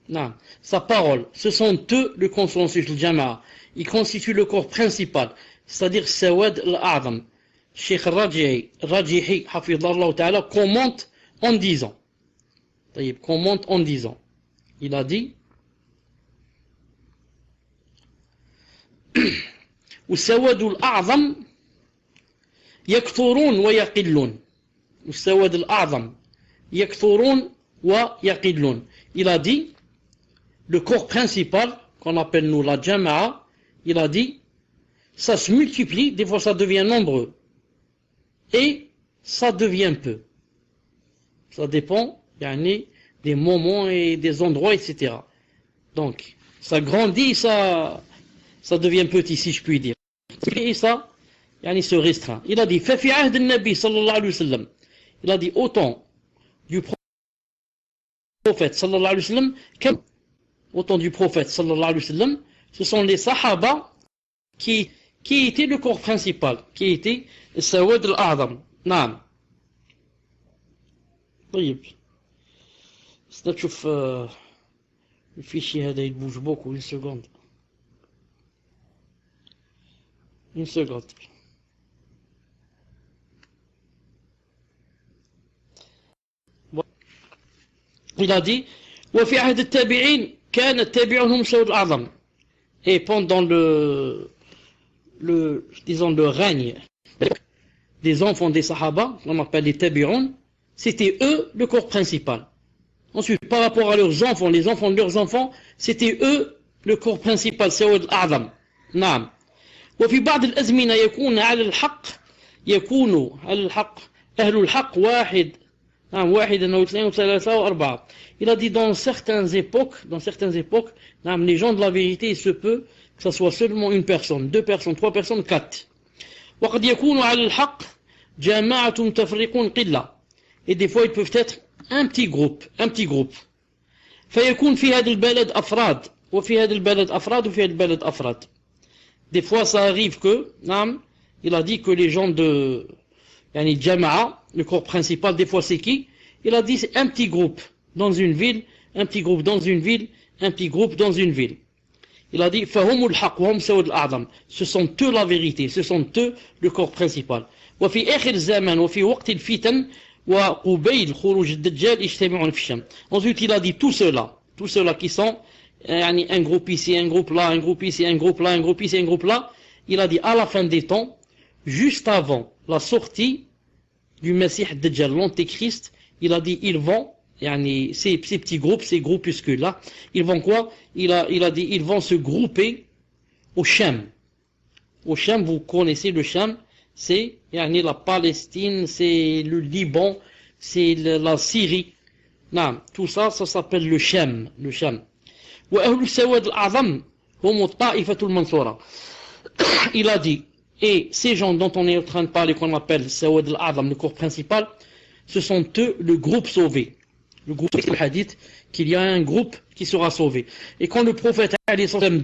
A: Non. Sa parole. Ce sont eux le consensus, le jama'a. Ils constituent le corps principal. C'est-à-dire Sawad al-A'zam. Cheikh Rajihi Hafidhahullah Ta'ala commente en disant. Commente en disant. Il a dit والسواد الأعظم يكثرون ويقلون والسواد الأعظم يكثرون ويقلون. Il a dit le corps principal qu'on appelle nous la jama'a, il a dit ça se multiplie, des fois ça devient nombreux et ça devient peu. Ça dépend des moments et des endroits, etc. Donc ça grandit, ça devient petit, si je puis dire. Et ça, se restreint. Il a dit, فَفِي عَهْدِ النَّبِي صلى الله عليه وسلم. Il a dit, autant du prophète sallallahu alayhi wa sallam, autant du prophète sallallahu alayhi wa sallam, ce sont les sahaba qui étaient le corps principal, qui étaient le sawad al-a'zam. Naam. طيب. نشوف الفيشي هذا يبوج beaucoup, une seconde. Une seconde. il a dit وفي عهد التابعين كان التابعون هم السواد الأعظم. Et pendant disons le règne des enfants des Sahaba, on appelle les tabi'un, c'était eux le corps principal. Ensuite, par rapport à leurs enfants, les enfants de leurs enfants, c'était eux le corps principal, سواد الأعظم. نعم. وفي بعض الأزمنة يكون على الحق أهل الحق واحد أو اثنين وثلاثة وأربعة. Il a dit dans certaines époques, les gens de la vérité, il se peut que ce soit seulement une personne, deux personnes, trois personnes, quatre. وقد يكون على الحق جماعة متفرقون قلة. Et des fois ils peuvent être un petit groupe. فيكون في هذا البلد أفراد وفي هذا البلد أفراد وفي هذا البلد أفراد. Des fois ça arrive que, il a dit que les gens de Jama'a, le corps principal, des fois c'est qui? Il a dit c'est un petit groupe dans une ville, un petit groupe dans une ville, un petit groupe dans une ville. Il a dit فهم الحق وهم سواد الأعظم. Ce sont eux la vérité, ce sont eux le corps principal. وفي آخر الزمان وفي وقت الفتن وقبيل خروج الدجال يجتمعون في الشام. Ensuite il a dit tous ceux-là qui sont un groupe ici, un groupe là, un groupe ici, un groupe là, un groupe ici, un groupe là. Il a dit à la fin des temps, juste avant la sortie du Messie Dajjal, l'Antéchrist, il a dit ils vont, ces petits groupes, ces groupuscules là, ils vont quoi? Il a dit ils vont se grouper au Sham. Au Sham, vous connaissez le Sham, c'est la Palestine, c'est le Liban, c'est la Syrie. Non, tout ça s'appelle le Sham. وأهل السواد الأعظم هم الطائفة المنصورة. Il a dit, et ces gens dont on est en train de parler, qu'on appelle Sawad al-A'zam, le corps principal, ce sont eux le groupe sauvé. Le groupe, c'est le hadith, qu'il y a un groupe qui sera sauvé. Et quand le prophète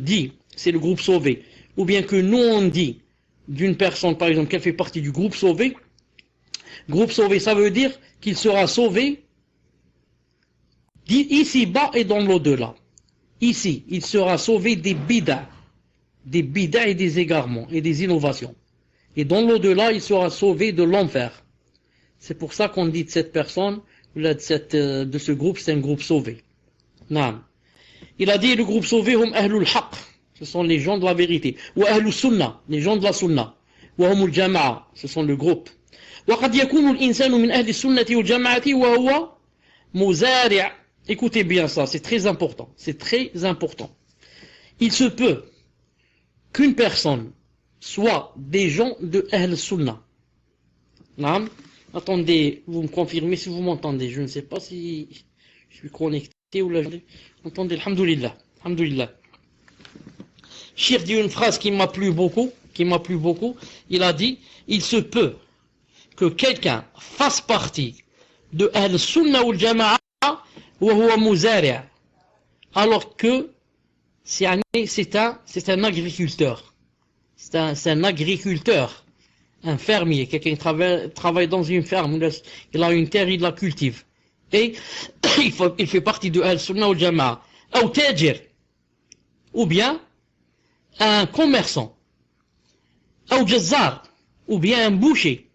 A: dit, c'est le groupe sauvé, ou bien que nous on dit d'une personne, par exemple, qu'elle fait partie du groupe sauvé, ça veut dire qu'il sera sauvé ici-bas et dans l'au-delà. Ici, il sera sauvé des bid'ah et des égarements et des innovations. Et dans l'au-delà, il sera sauvé de l'enfer. C'est pour ça qu'on dit de cette personne, de ce groupe, c'est un groupe sauvé. Naam. Il a dit le groupe sauvé, hum ahlul haqq, ce sont les gens de la vérité. Wa ahlus sunnah, les gens de la sunna. Wa humul jama'a, ce sont le groupe. Wa qad yakunu al-insanu min ahli sunnati wal jama'ati wa huwa muzari'. Écoutez bien ça, c'est très important. Il se peut qu'une personne soit des gens de Ahl Sunnah. Attendez, vous me confirmez si vous m'entendez. Je ne sais pas si je suis connecté ou là. Entendez, alhamdoulilah. Cheikh dit une phrase qui m'a plu beaucoup. Il a dit, il se peut que quelqu'un fasse partie de Ahl Sunnah ou Jama'a alors que c'est un agriculteur. C'est un agriculteur, un fermier, quelqu'un qui travaille dans une ferme, il a une terre, il la cultive. Et il fait partie de Al-Sunnah ou Jama'a. Ou tajir, ou bien un commerçant. Ou jazzar, ou bien un boucher.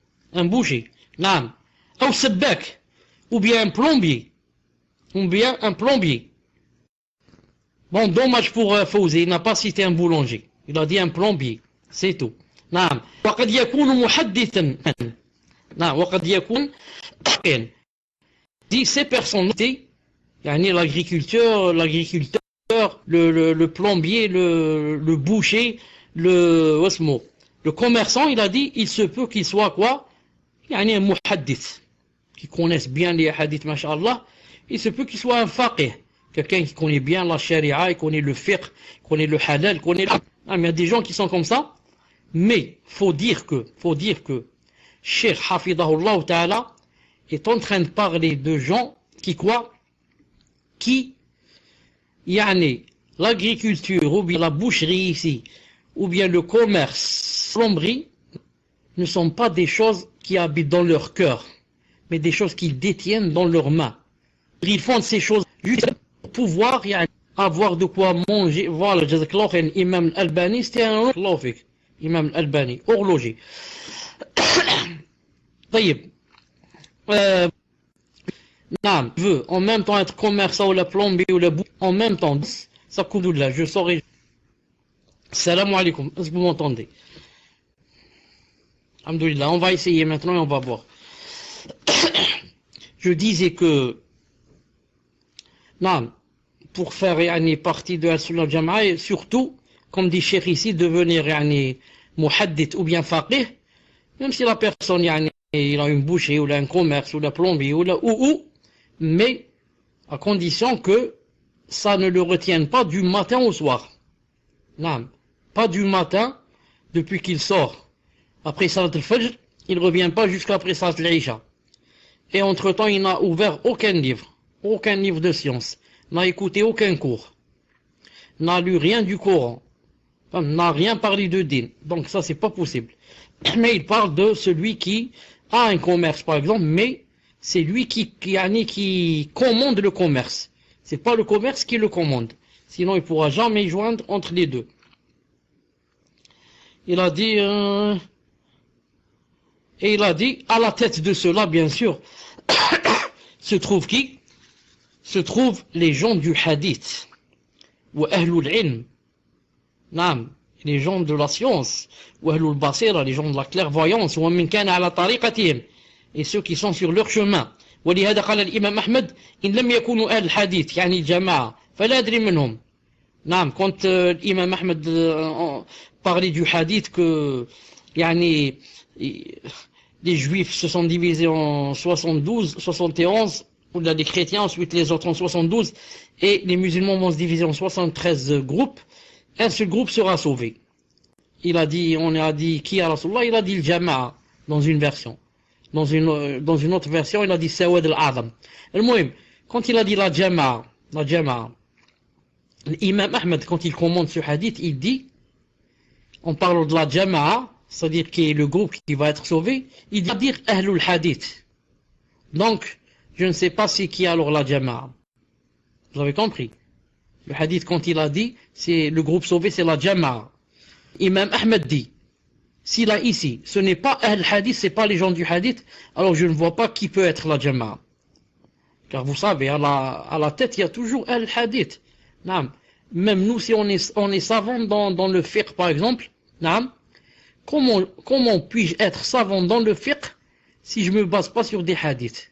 A: Naam. Ou sabbak, ou bien un plombier. Bon, dommage pour Fawzi, il n'a pas cité un boulanger. Il a dit un plombier. C'est tout. نعم. وقد يكون محدثا. نعم. وقد يكون. Dit ces personnes, l'agriculteur, le plombier, le boucher, le commerçant, il a dit, il se peut qu'il soit quoi? Un muhaddith, qui connaissent bien les hadiths, masha'Allah. Il se peut qu'il soit un faqih, quelqu'un qui connaît bien la sharia, il connaît le fiqh, il connaît le halal, il y a des gens qui sont comme ça, mais faut dire que Cheikh Hafidahullah Ta'ala est en train de parler de gens qui l'agriculture, ou bien la boucherie ici, ou bien le commerce, plomberie, ne sont pas des choses qui habitent dans leur cœur, mais des choses qu'ils détiennent dans leurs mains. Ils font ces choses juste pour pouvoir avoir de quoi manger. Voilà, Jazakallah khair, Imam Al-Albani, c'était un Imam Al-Albani, horloger. Non, je veux en même temps être commerçant ou la plomberie ou la boue, en même temps, ça coûte de là, je saurai. Salam alaikum, est-ce que vous m'entendez? Alhamdoulilah, on va essayer maintenant et on va voir. Je disais que, non, pour faire yani, partie de Al-Sunnah al-Jama'a, et surtout, comme dit Cheikh ici, devenir yani, muhaddith ou bien faqih, même si la personne yani, il a une boucherie ou un commerce ou la plomberie ou, mais à condition que ça ne le retienne pas du matin au soir. Non, pas du matin, depuis qu'il sort. Après Salat al-Fajr, il ne revient pas jusqu'après Salat al-Isha. Et entre-temps, il n'a ouvert aucun livre de science, n'a écouté aucun cours, n'a lu rien du Coran, n'a rien parlé de din. Donc ça, c'est pas possible. Mais il parle de celui qui a un commerce, par exemple, mais c'est lui qui commande le commerce. C'est pas le commerce qui le commande. Sinon, il ne pourra jamais joindre entre les deux. Il a dit, et il a dit, à la tête de cela, bien sûr, se trouve qui? Se trouvent les gens du hadith. Ou ahlul ilm. Naam, les gens de la science. Ou ahlul basira, les gens de la clairvoyance. Ou min kana ala tariqatihim. Et ceux qui sont sur leur chemin. ولهذا قال الإمام أحمد إن لم يكونوا أهل الحديث يعني الجماعة فلا أدري منهم. نعم, quand l'imam Ahmed parlait du hadith que يعني, les juifs se sont divisés en 72, 71, ou là les chrétiens, ensuite les autres en 72, et les musulmans vont se diviser en 73 groupes, un seul groupe sera sauvé. Il a dit, on a dit qui à Rasulullah, il a dit le Jama'a dans une version. Dans une autre version, il a dit Sawad al-Adam. Quand il a dit la Jama'a, l'imam Ahmed, quand il commente ce hadith, il dit, on parle de la Jama'a, c'est-à-dire qui est le groupe qui va être sauvé, il dit dire Ahlul Hadith. Donc, je ne sais pas c'est qui alors la Jama'a. Vous avez compris? Le hadith, quand il a dit, c'est le groupe sauvé, c'est la Jama'a. Imam Ahmed dit, si là ici, ce n'est pas Ahl Hadith, c'est pas les gens du hadith, alors je ne vois pas qui peut être la Jama'a. Car vous savez, à la tête, il y a toujours Ahl Hadith. Même nous, si on est savant dans le fiqh, par exemple, comment puis-je être savant dans le fiqh si je ne me base pas sur des hadiths?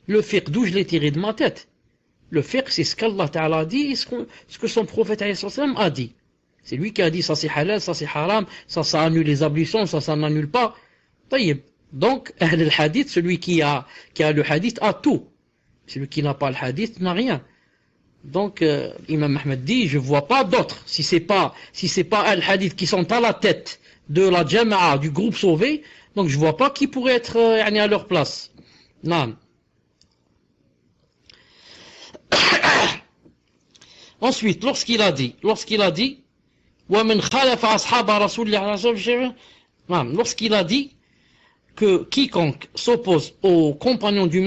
A: Le fiqh, d'où je l'ai tiré de ma tête? Le fiqh, c'est ce qu'Allah Ta'ala a dit et ce que son prophète a dit. C'est lui qui a dit ça c'est halal, ça c'est haram, ça annule les ablutions, ça n'annule pas. Donc, le hadith, celui qui a le hadith a tout. Celui qui n'a pas le hadith n'a rien. Donc, Imam Ahmed dit, je vois pas d'autres. Si c'est pas al-hadith qui sont à la tête de la Jama'a, du groupe sauvé, donc je vois pas qui pourrait être à leur place. Non. Ensuite, lorsqu'il a dit, lorsqu'il a dit que quiconque s'oppose aux compagnons du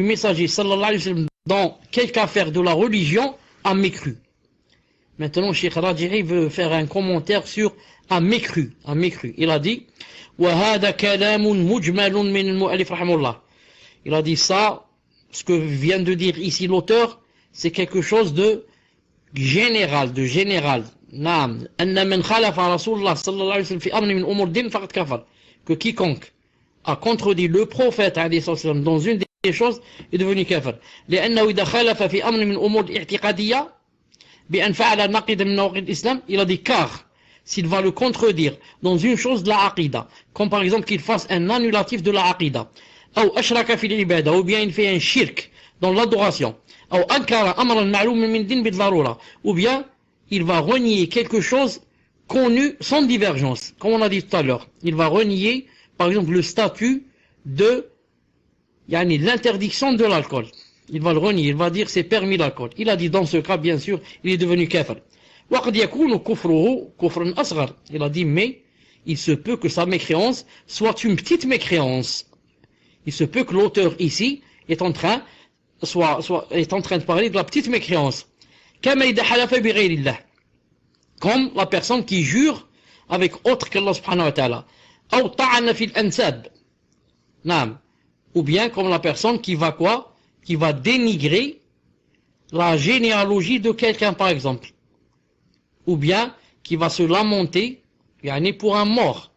A: messager sallallahu alayhi wa sallam dans quelque affaire de la religion a mécru. Maintenant, Cheikh Raji'i veut faire un commentaire sur a mécru. Il a dit وَهَذَا كَلَامٌ مُجْمَلٌ مِنَ الْمُؤَلِفِ رحمه الله. Il a dit ça, ce que vient de dire ici l'auteur, c'est quelque chose de général. نعم أن من خالف رسول الله صلى الله عليه وسلم في أمر من أمور الدين فقد كفر. Que quiconque a contredit le prophète dans une des choses est devenu kafir. لأنه إذا خالف في أمر من أمور الاعتقادية بأن فعل نقيض من نواقض الإسلام, il a dit car s'il va le contredire dans une chose de la aqida, comme par exemple qu'il fasse un annulatif de la aqida, أو أشرك في العبادة, ou bien il fait un shirk dans l'adoration, أو أنكر أمرا معلوما من الدين بالضرورة, ou bien il va renier quelque chose connu sans divergence, comme on a dit tout à l'heure. Il va renier, par exemple, le statut de l'interdiction de l'alcool. Il va le renier, il va dire c'est permis l'alcool. Il a dit dans ce cas, bien sûr, il est devenu kafir. Il a dit, mais il se peut que sa mécréance soit une petite mécréance. Il se peut que l'auteur ici est en train de parler de la petite mécréance. Comme la personne qui jure avec autre qu'Allah subhanahu wa ta'ala. Ou bien comme la personne qui va quoi? qui va dénigrer la généalogie de quelqu'un par exemple, ou bien qui va se lamenter pour un mort.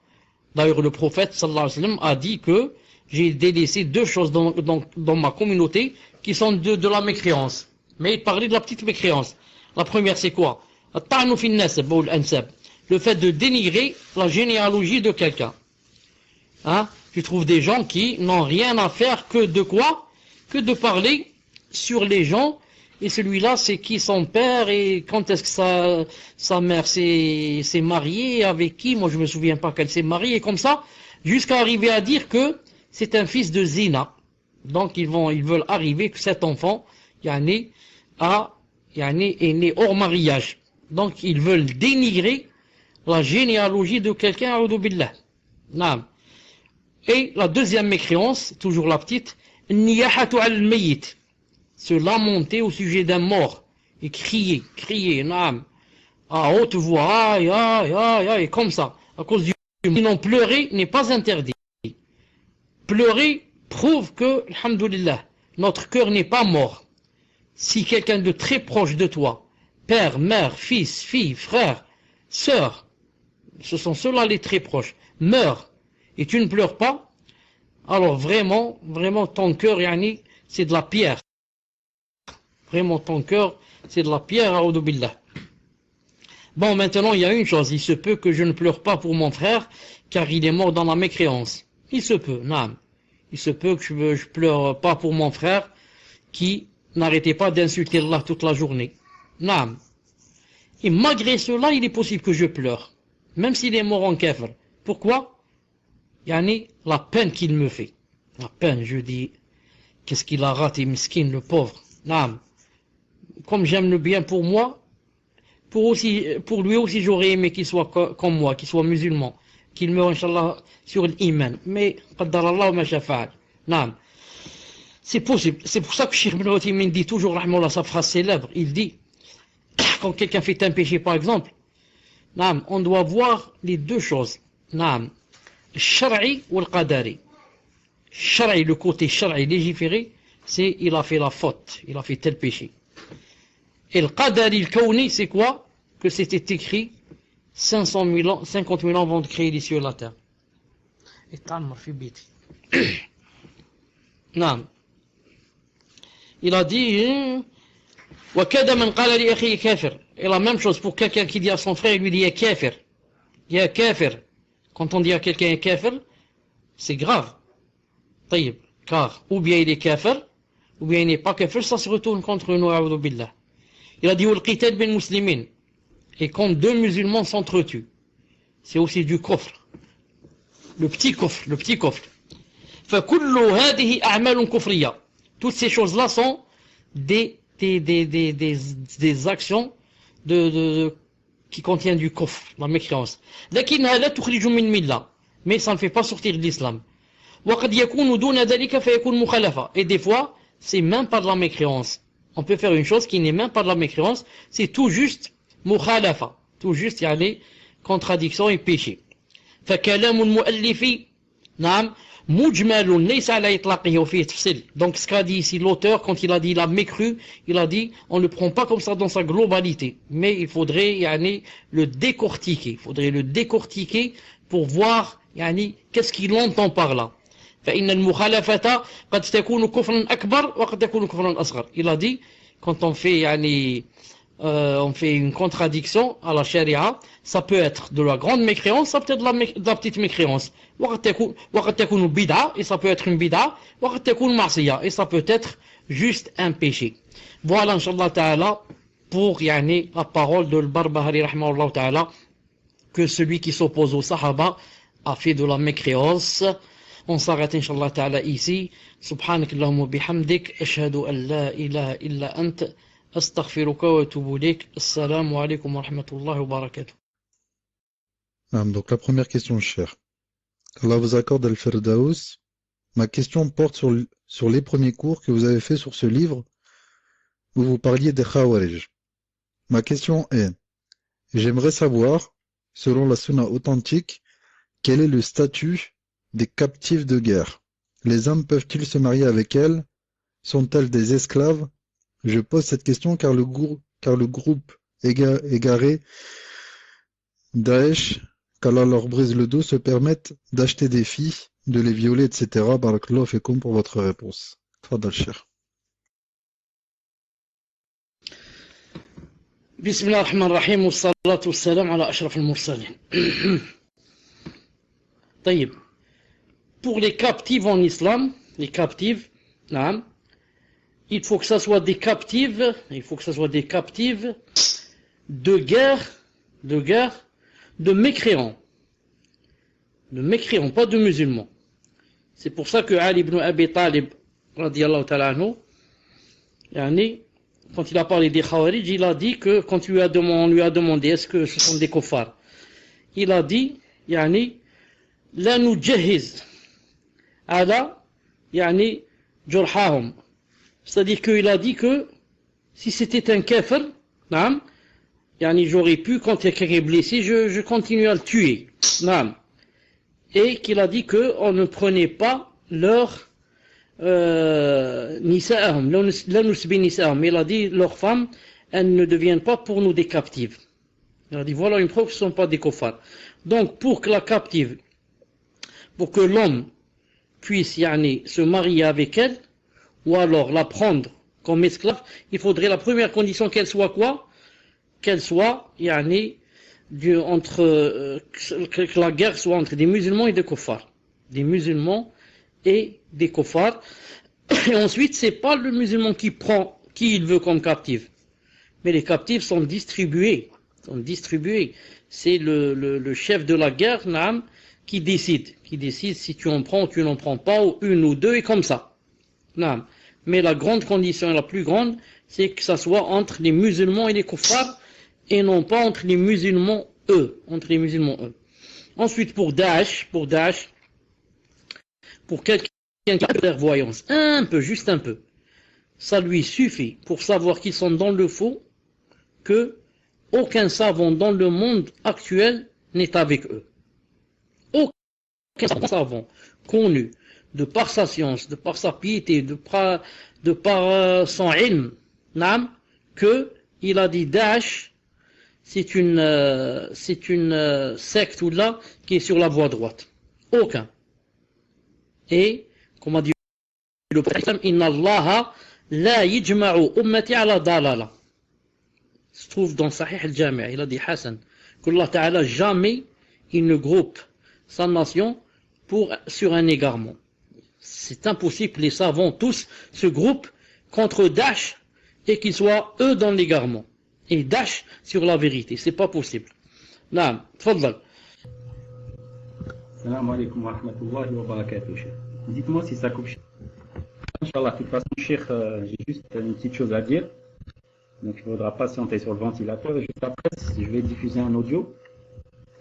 A: D'ailleurs le prophète sallallahu alayhi wa sallam a dit que j'ai délaissé deux choses dans ma communauté qui sont de la mécréance. Mais il parlait de la petite mécréance. La première c'est quoi? Le fait de dénigrer la généalogie de quelqu'un. Hein? Tu trouves des gens qui n'ont rien à faire que de quoi? Que de parler sur les gens. Et celui-là, c'est qui son père et quand est-ce que sa mère s'est mariée, avec qui? Moi, je me souviens pas qu'elle s'est mariée, comme ça, jusqu'à arriver à dire que c'est un fils de zina. Donc, ils veulent arriver que cet enfant, est né hors mariage. Donc, ils veulent dénigrer la généalogie de quelqu'un, a'udhu billah. Naam. Et la deuxième mécréance, toujours la petite, niyahatu al-mayyit. Se lamenter au sujet d'un mort et crier, naam, à haute voix, aïe, aïe, aïe, aïe, comme ça, à cause du sinon pleurer n'est pas interdit. Pleurer prouve que, alhamdoulilah, notre cœur n'est pas mort. Si quelqu'un de très proche de toi, père, mère, fils, fille, frère, sœur, ce sont ceux-là les très proches, meurt et tu ne pleures pas, alors vraiment, ton cœur, c'est de la pierre. Vraiment, ton cœur, c'est de la pierre, a'udhu billah. Bon, maintenant, il y a une chose. Il se peut que je ne pleure pas pour mon frère, car il est mort dans la mécréance. Il se peut, naam. Il se peut que je pleure pas pour mon frère, qui n'arrêtait pas d'insulter Allah toute la journée. Naam. Et malgré cela, il est possible que je pleure. Même s'il est mort en kafir. Pourquoi? La peine qu'il me fait. La peine, je dis, qu'est-ce qu'il a raté, miskin, le pauvre. Naam. Comme j'aime le bien pour moi, pour lui aussi j'aurais aimé qu'il soit comme moi, qu'il soit musulman, qu'il meure, Inch'Allah, sur l'iman. Mais, qaddarallah ma shafa'al. Naam. C'est possible. C'est pour ça que Cheikh Ibn Uthaymin dit toujours, rahmallah, sa phrase célèbre. Il dit, quand quelqu'un fait un péché, par exemple, naam, on doit voir les deux choses. Naam. Shar'i ou le qadari. Shar'i, le côté shar'i, légiféré, c'est il a fait la faute, il a fait tel péché. Et le qadari, le kawni, c'est quoi? Que c'était écrit 50 000 ans avant de créer les cieux et la terre. Et non. Il a dit, et la même chose pour quelqu'un qui dit à son frère, il lui dit, il y a kafir. Quand on dit à quelqu'un est kafir, c'est grave. Car ou bien il est kafir, ou bien il n'est pas kafir, ça se retourne contre nous, a'udhu billah. Il a dit al-qital bin muslimin. Et quand deux musulmans s'entretuent, c'est aussi du kufr. Le petit kufr. فَكُلُّ هَذِهِ أَعْمَالٌ كُفْرِيَّةٌ. Toutes ces choses-là sont des actions qui contiennent du kufr, la mécréance. لكنها لا تخرج من ملة. Mais ça ne fait pas sortir de l'islam. وقد يكون دون ذلك فيكون مخالفة. Et des fois, c'est même pas de la mécréance. On peut faire une chose qui n'est même pas de la mécréance, c'est tout juste mukhalafa, tout juste contradiction et péché. فكلام المؤلف نعم مجمل ليس على إطلاقه وفيه تفصيل. Donc ce qu'a dit ici l'auteur quand il a dit la mécru, il a dit on ne le prend pas comme ça dans sa globalité, mais il faudrait le décortiquer pour voir qu'est-ce qu'il entend par là. فإن المخالفة قد تكون كفرا أكبر وقد تكون كفرا أصغر. Il a dit quand on fait une contradiction à la charia, ça peut être de la grande mécréance, ça peut être de la petite mécréance. وقد تكون بدعة, et ça peut être une bid'a, وقد تكون معصية, et ça peut être juste un péché. Voilà, Inch'Allah Ta'ala, pour la parole de Al-Barbahari rahimahullah Ta'ala, que celui qui s'oppose aux Sahaba a fait de la mécréance. On s'arrête, Inch'Allah Ta'ala, ici. Subhanak Allahumma bihamdik. Ashhadu an la ilaha illa ant. Astaghfiruka wa atubu ilayk. Assalamu alaikum wa rahmatullahi wa barakatuh.
B: Donc, la première question, cher. Allah vous accorde Al-Firdaus. Ma question porte sur les premiers cours que vous avez fait sur ce livre où vous parliez des Khawarij. Ma question est, j'aimerais savoir, selon la sunna authentique, quel est le statut des captifs de guerre. Les hommes peuvent-ils se marier avec elles sont-elles des esclaves? Je pose cette question car le groupe égaré Daesh, qu'Allah leur brise le dos, se permettent d'acheter des filles, de les violer, etc. Barakallahu fikum pour votre réponse. Tfadal, Cheikh.
A: Bismillah ar-Rahman ar-Rahim, wa salatu wa salam ala ashraf al-mursalin. Taïb. Pour les captives en islam, les captives, naam, il faut que ça soit des captives, de guerre, de mécréants, pas de musulmans. C'est pour ça que Ali ibn Abi Talib, radiyallahu ta'ala anhu, yani, quand il a parlé des Khawarij, il a dit que quand on lui a demandé est-ce que ce sont des kuffars, il a dit, yani, la nujahiz ala, yani, jurhahum. C'est-à-dire qu'il a dit que si c'était un kafir, naam, yani, j'aurais pu, quand il y a quelqu'un blessé, je continue à le tuer. Naam. Et qu'il a dit qu'on ne prenait pas leur nisa'ahum, la nusbi nisa'ahum. Il a dit leurs femmes, elles ne deviennent pas pour nous des captives. Il a dit voilà une preuve, ce ne sont pas des kuffars. Donc pour que la captive, pour que l'homme puisse yani, se marier avec elle, ou alors la prendre comme esclave, il faudrait la première condition qu'elle soit quoi? Qu'elle soit yani, que la guerre soit entre des musulmans et des kuffars. Des musulmans et des kuffars. Et ensuite, c'est pas le musulman qui prend qui il veut comme captive. Mais les captifs sont distribués. C'est le chef de la guerre, naam, qui décide si tu en prends ou tu n'en prends pas, ou une ou deux, et comme ça. Naam. Mais la grande condition, la plus grande, c'est que ça soit entre les musulmans et les kuffars, et non pas entre les musulmans eux. Ensuite, pour Daesh, pour quelqu'un qui a de clairvoyance, juste un peu, ça lui suffit pour savoir qu'ils sont dans le faux, que aucun savant dans le monde actuel n'est avec eux. Aucun savant connu, de par sa science, de par sa piété, de par son ilm, que il a dit Daesh, c'est une secte ou là qui est sur la voie droite. Aucun. Et, comme a dit le prophète, Inna Allaha la yijma'u ummati ala dalala. Se trouve dans Sahih al-Jami', il a dit Hassan, qu'Allah Ta'ala jamais il ne groupe sa nation sur un égarement. C'est impossible que les savants tous se groupent contre Daesh et qu'ils soient eux dans l'égarement. Et Daesh sur la vérité, c'est pas possible. Naam, tfaddal.
C: Salam alaikum wa rahmatullahi wa barakatuh. Dites-moi si ça coupe. Inch'Allah, de toute façon, Cheikh, j'ai juste une petite chose à dire. Donc il faudra patienter sur le ventilateur et juste après, je vais diffuser un audio.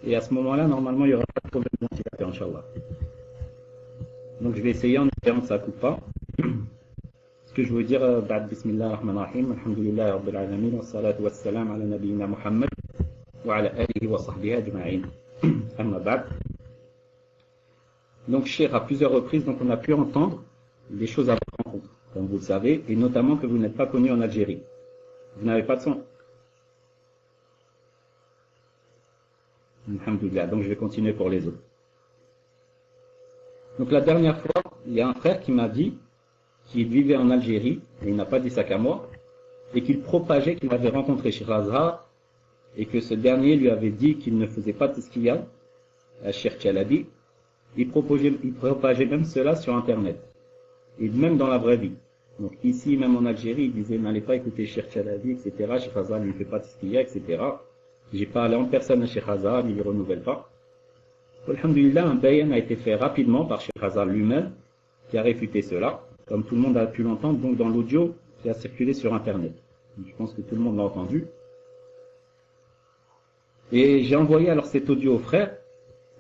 C: Et à ce moment-là, normalement, il n'y aura pas de problème de ventilateur, Inch'Allah. Donc je vais essayer en espérant que ça ne coupe pas. Ce que je veux dire, Bismillah ar-Rahman ar-Rahim, Alhamdulillah Rabbil Alamin, wa salatu wa salam ala nabiyyina Muhammad, wa ala alihi wa sahbihi ajma'in. Amma ba'd. Donc Cheikh, à plusieurs reprises, donc on a pu entendre des choses à votre rencontre, comme vous le savez, et notamment que vous n'êtes pas connu en Algérie. Vous n'avez pas de son. Alhamdulillah, donc je vais continuer pour les autres. Donc la dernière fois, il y a un frère qui m'a dit qu'il vivait en Algérie, et il n'a pas dit ça qu'à moi, et qu'il propageait qu'il avait rencontré Cheikh Azhar, et que ce dernier lui avait dit qu'il ne faisait pas Tazkiya à Cheikh Chalabi. Il propageait même cela sur Internet, et même dans la vraie vie. Donc ici, même en Algérie, il disait n'allez pas écouter Cheikh Chalabi, etc. Cheikh Azhar ne fait pas Tazkiya, etc. J'ai parlé en personne à Cheikh Azhar, il ne le renouvelle pas. Alhamdulillah, un bayan a été fait rapidement par Cheikh Azhar lui-même, qui a réfuté cela, comme tout le monde a pu l'entendre, donc dans l'audio qui a circulé sur Internet. Donc, je pense que tout le monde l'a entendu. Et j'ai envoyé alors cet audio au frère,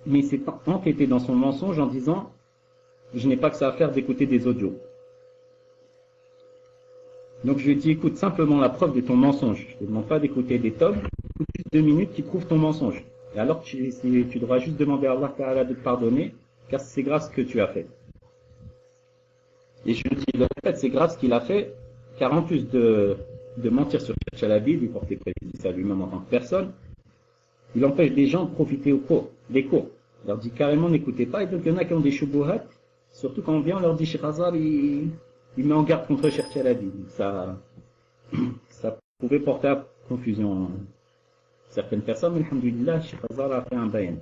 C: mais il s'est entêté dans son mensonge en disant « Je n'ai pas que ça à faire d'écouter des audios ». Donc je lui ai dit « Écoute simplement la preuve de ton mensonge. Je ne te demande pas d'écouter des tomes, écoute juste 2 minutes qui prouvent ton mensonge. Et alors tu devras juste demander à Allah Ta'ala de te pardonner, car c'est grave ce que tu as fait. » Et je dis, en fait, c'est grave ce qu'il a fait, car en plus de mentir sur Cheikh Chalabi, lui porter préjudice à lui-même en tant que personne, il empêche des gens de profiter des cours. Il leur dit carrément, n'écoutez pas. Et donc, il y en a qui ont des shubuhat, surtout quand on vient, on leur dit, Cheikh Azhar, il met en garde contre Cheikh Chalabi. Ça pouvait porter à confusion certaines personnes, mais alhamdoulilah, Cheikh Azhar a fait un bayan.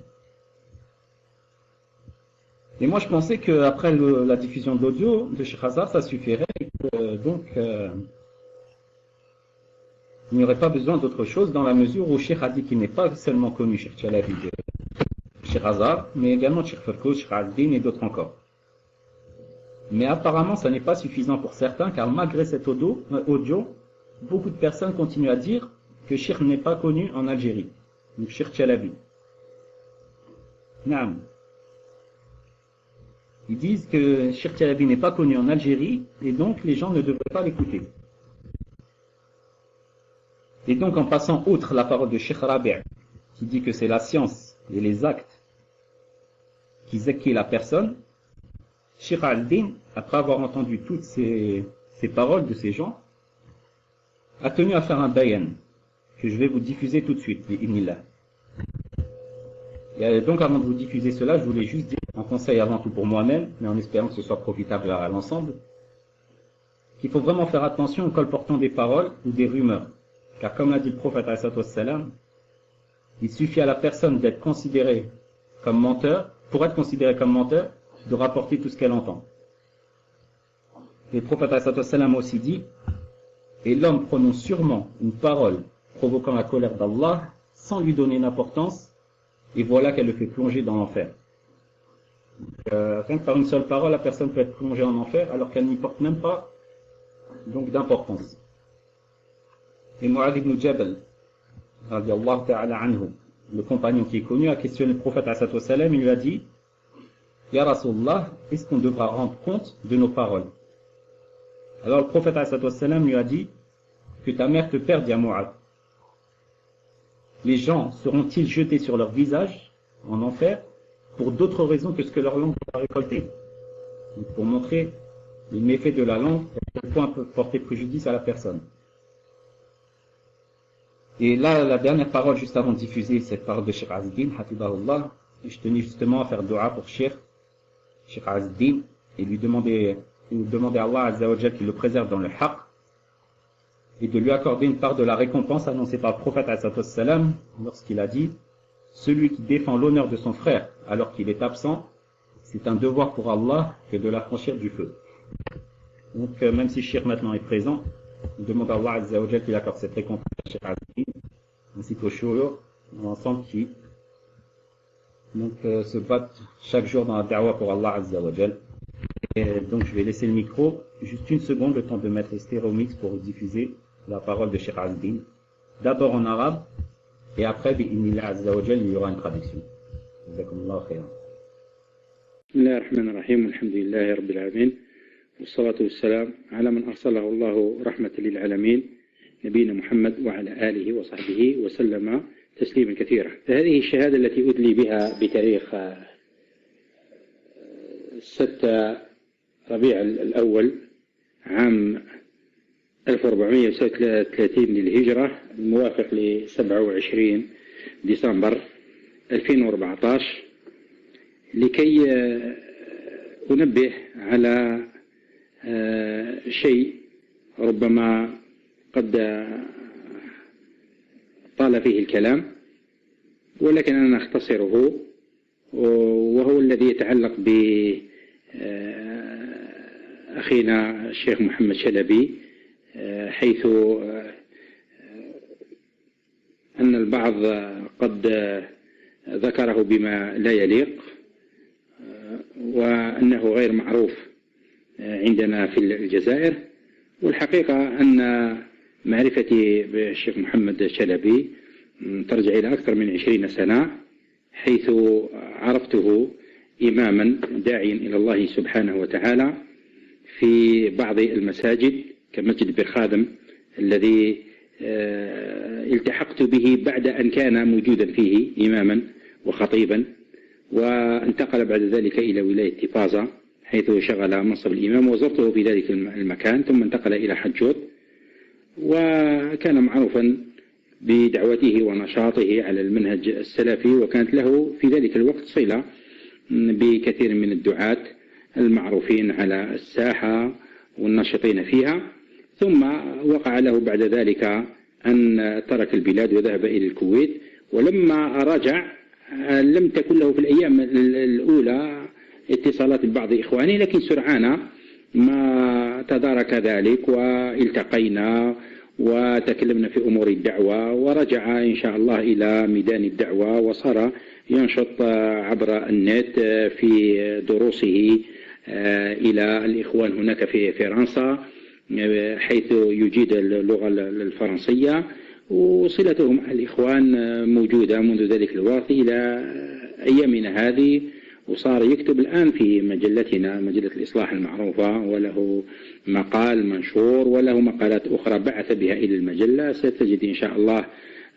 C: Et moi, je pensais qu'après la diffusion de l'audio de Cheikh Azhar, ça suffirait, et que donc il n'y aurait pas besoin d'autre chose dans la mesure où Cheikh a dit qu'il n'est pas seulement connu Cheikh Chalabi de Cheikh Azhar, mais également Cheikh Farkouz, Cheikh Al-Din et d'autres encore. Mais apparemment, ça n'est pas suffisant pour certains, car malgré cet audio, beaucoup de personnes continuent à dire que Cheikh n'est pas connu en Algérie, donc Cheikh Chalabi. Naam. Ils disent que Cheikh Chalabi n'est pas connu en Algérie, et donc les gens ne devraient pas l'écouter. Et donc en passant outre la parole de Cheikh Rabi', qui dit que c'est la science et les actes qui zakient la personne, Cheikh Al-Din, après avoir entendu toutes ces paroles de ces gens, a tenu à faire un bayan, que je vais vous diffuser tout de suite, bi'idhnillah. Et donc avant de vous diffuser cela, je voulais juste dire un conseil avant tout pour moi-même, mais en espérant que ce soit profitable à l'ensemble, qu'il faut vraiment faire attention aux colportants des paroles ou des rumeurs. Car comme l'a dit le prophète ﷺ, il suffit à la personne d'être considérée comme menteur, pour être considérée comme menteur, de rapporter tout ce qu'elle entend. Et le prophète ﷺ a aussi dit, et l'homme prononce sûrement une parole provoquant la colère d'Allah sans lui donner une importance, et voilà qu'elle le fait plonger dans l'enfer. Rien que par une seule parole, la personne peut être plongée en enfer alors qu'elle n'y porte même pas donc d'importance. Et Mu'adh ibn Jabal, radiallahu ta'ala anhu, le compagnon qui est connu, a questionné le prophète sallallahu alayhi wa sallam, il lui a dit, Ya Rasulallah, est-ce qu'on devra rendre compte de nos paroles? Alors le prophète sallallahu alayhi wa sallam lui a dit, que ta mère te perde, ya Mu'adh. Les gens seront-ils jetés sur leur visage en enfer pour d'autres raisons que ce que leur langue va récolter? Donc, pour montrer les méfaits de la langue, à quel point peut porter préjudice à la personne. Et là, la dernière parole, juste avant de diffuser cette parole de Cheikh Azz-Din, Hafidahullah, je tenais justement à faire dua pour Cheikh Azz-Din et lui demander à Allah Azza wa Jal qu'il le préserve dans le haqq et de lui accorder une part de la récompense annoncée par le prophète ﷺ lorsqu'il a dit « Celui qui défend l'honneur de son frère alors qu'il est absent, c'est un devoir pour Allah que de l'affranchir du feu. » Donc même si Cheikh maintenant est présent, on demande à Allah Azza wa Jal qu'il accorde cette récompense à Cheikh Azz-Din ainsi qu'aux shuyukh ensemble qui se battent chaque jour dans la da'wa pour Allah Azza wa Jal. Et donc je vais laisser le micro juste une seconde, le temps de mettre les stéréomix pour diffuser la parole de Cheikh Azz-Din, d'abord en arabe et après bi'idhnillah Azza wa Jal il y aura une traduction. Jazakumullahu khairan.
D: Bismillahir Rahmanir Rahim, alhamdulillahi rabbil alamin, wassalatu wassalam ala man arsalahu Allahu rahmatan lil alamin, نبينا محمد وعلى آله وصحبه وسلم تسليما كثيرا. فهذه الشهادة التي أدلي بها بتاريخ 6 ربيع الأول عام 1439 للهجرة الموافق ل 27 ديسمبر 2014 لكي أنبه على شيء ربما قد طال فيه الكلام ولكن أنا أختصره وهو الذي يتعلق بأخينا الشيخ محمد شلبي حيث أن البعض قد ذكره بما لا يليق وأنه غير معروف عندنا في الجزائر. والحقيقة أن معرفتي بالشيخ محمد شلبي ترجع إلى أكثر من 20 سنة حيث عرفته إماما داعيا إلى الله سبحانه وتعالى في بعض المساجد كمسجد بير خادم الذي التحقت به بعد أن كان موجودا فيه إماما وخطيبا، وانتقل بعد ذلك إلى ولاية تيفازا حيث شغل منصب الإمام، وزرته في ذلك المكان، ثم انتقل إلى حجوط، وكان معروفا بدعوته ونشاطه على المنهج السلفي، وكانت له في ذلك الوقت صلة بكثير من الدعاة المعروفين على الساحة والناشطين فيها. ثم وقع له بعد ذلك أن ترك البلاد وذهب إلى الكويت، ولما رجع لم تكن له في الأيام الأولى اتصالات ببعض إخوانه، لكن سرعان ما تدارك ذلك والتقينا وتكلمنا في أمور الدعوة، ورجع إن شاء الله إلى ميدان الدعوة، وصار ينشط عبر النت في دروسه إلى الإخوان هناك في فرنسا، حيث يجيد اللغة الفرنسية، وصلته مع الإخوان موجودة منذ ذلك الوقت إلى أيامنا هذه. وصار يكتب الآن في مجلتنا، مجلة الإصلاح المعروفة، وله مقال منشور، وله مقالات أخرى بعث بها إلى المجلة. ستجد إن شاء الله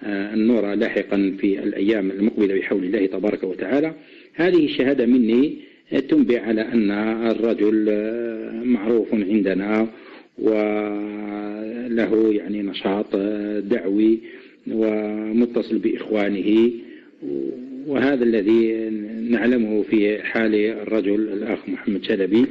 D: النور لاحقا في الأيام المقبلة بحول الله تبارك وتعالى. هذه الشهادة مني تنبئ على أن الرجل معروف عندنا، وله يعني نشاط دعوي ومتصل بإخوانه، وهذا الذي نعلمه في حال الرجل الأخ محمد شلبي،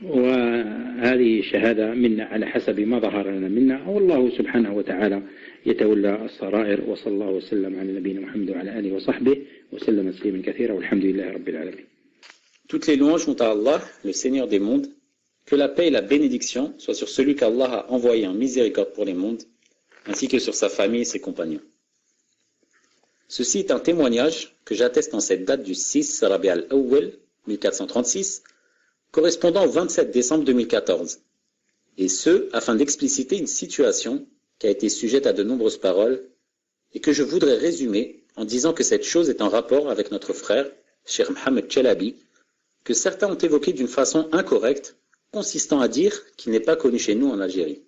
D: وهذه شهادة منا على حسب ما ظهر لنا منا، والله سبحانه وتعالى يتولى السرائر. وصلى الله وسلم على نبينا محمد وعلى آله وصحبه وسلم تسليما كثيرا، والحمد لله رب العالمين.
E: Toutes les louanges sont à Allah, le Seigneur des mondes. Que la paix et la bénédiction soient sur celui qu'Allah a envoyé en miséricorde pour les mondes, ainsi que sur sa famille et ses compagnons. Ceci est un témoignage que j'atteste en cette date du 6 Rabi' al-Awwal 1436, correspondant au 27 décembre 2014, et ce, afin d'expliciter une situation qui a été sujette à de nombreuses paroles, et que je voudrais résumer en disant que cette chose est en rapport avec notre frère, Cheikh Mohamed Chalabi, que certains ont évoqué d'une façon incorrecte, consistant à dire qu'il n'est pas connu chez nous en Algérie.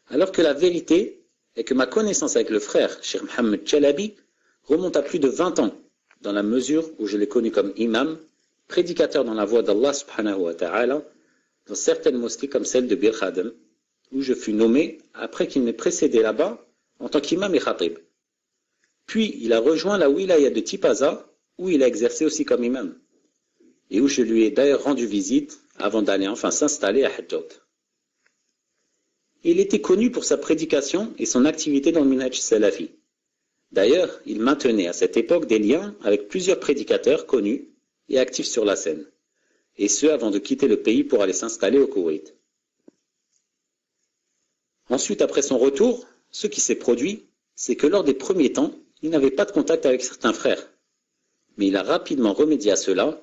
E: Alors que la vérité est que ma connaissance avec le frère, Cheikh Mohamed Chalabi, remonte à plus de 20 ans, dans la mesure où je l'ai connu comme imam, prédicateur dans la voie d'Allah subhanahu wa ta'ala, dans certaines mosquées comme celle de Bir Khadem, où je fus nommé après qu'il m'ait précédé là-bas en tant qu'imam et khatib. Puis il a rejoint la wilaya de Tipaza, où il a exercé aussi comme imam, et où je lui ai d'ailleurs rendu visite avant d'aller enfin s'installer à Hadjot. Il était connu pour sa prédication et son activité dans le minhaj salafi. D'ailleurs, il maintenait à cette époque des liens avec plusieurs prédicateurs connus et actifs sur la scène, et ce avant de quitter le pays pour aller s'installer au Koweït. Ensuite, après son retour, ce qui s'est produit, c'est que lors des premiers temps, il n'avait pas de contact avec certains frères, mais il a rapidement remédié à cela,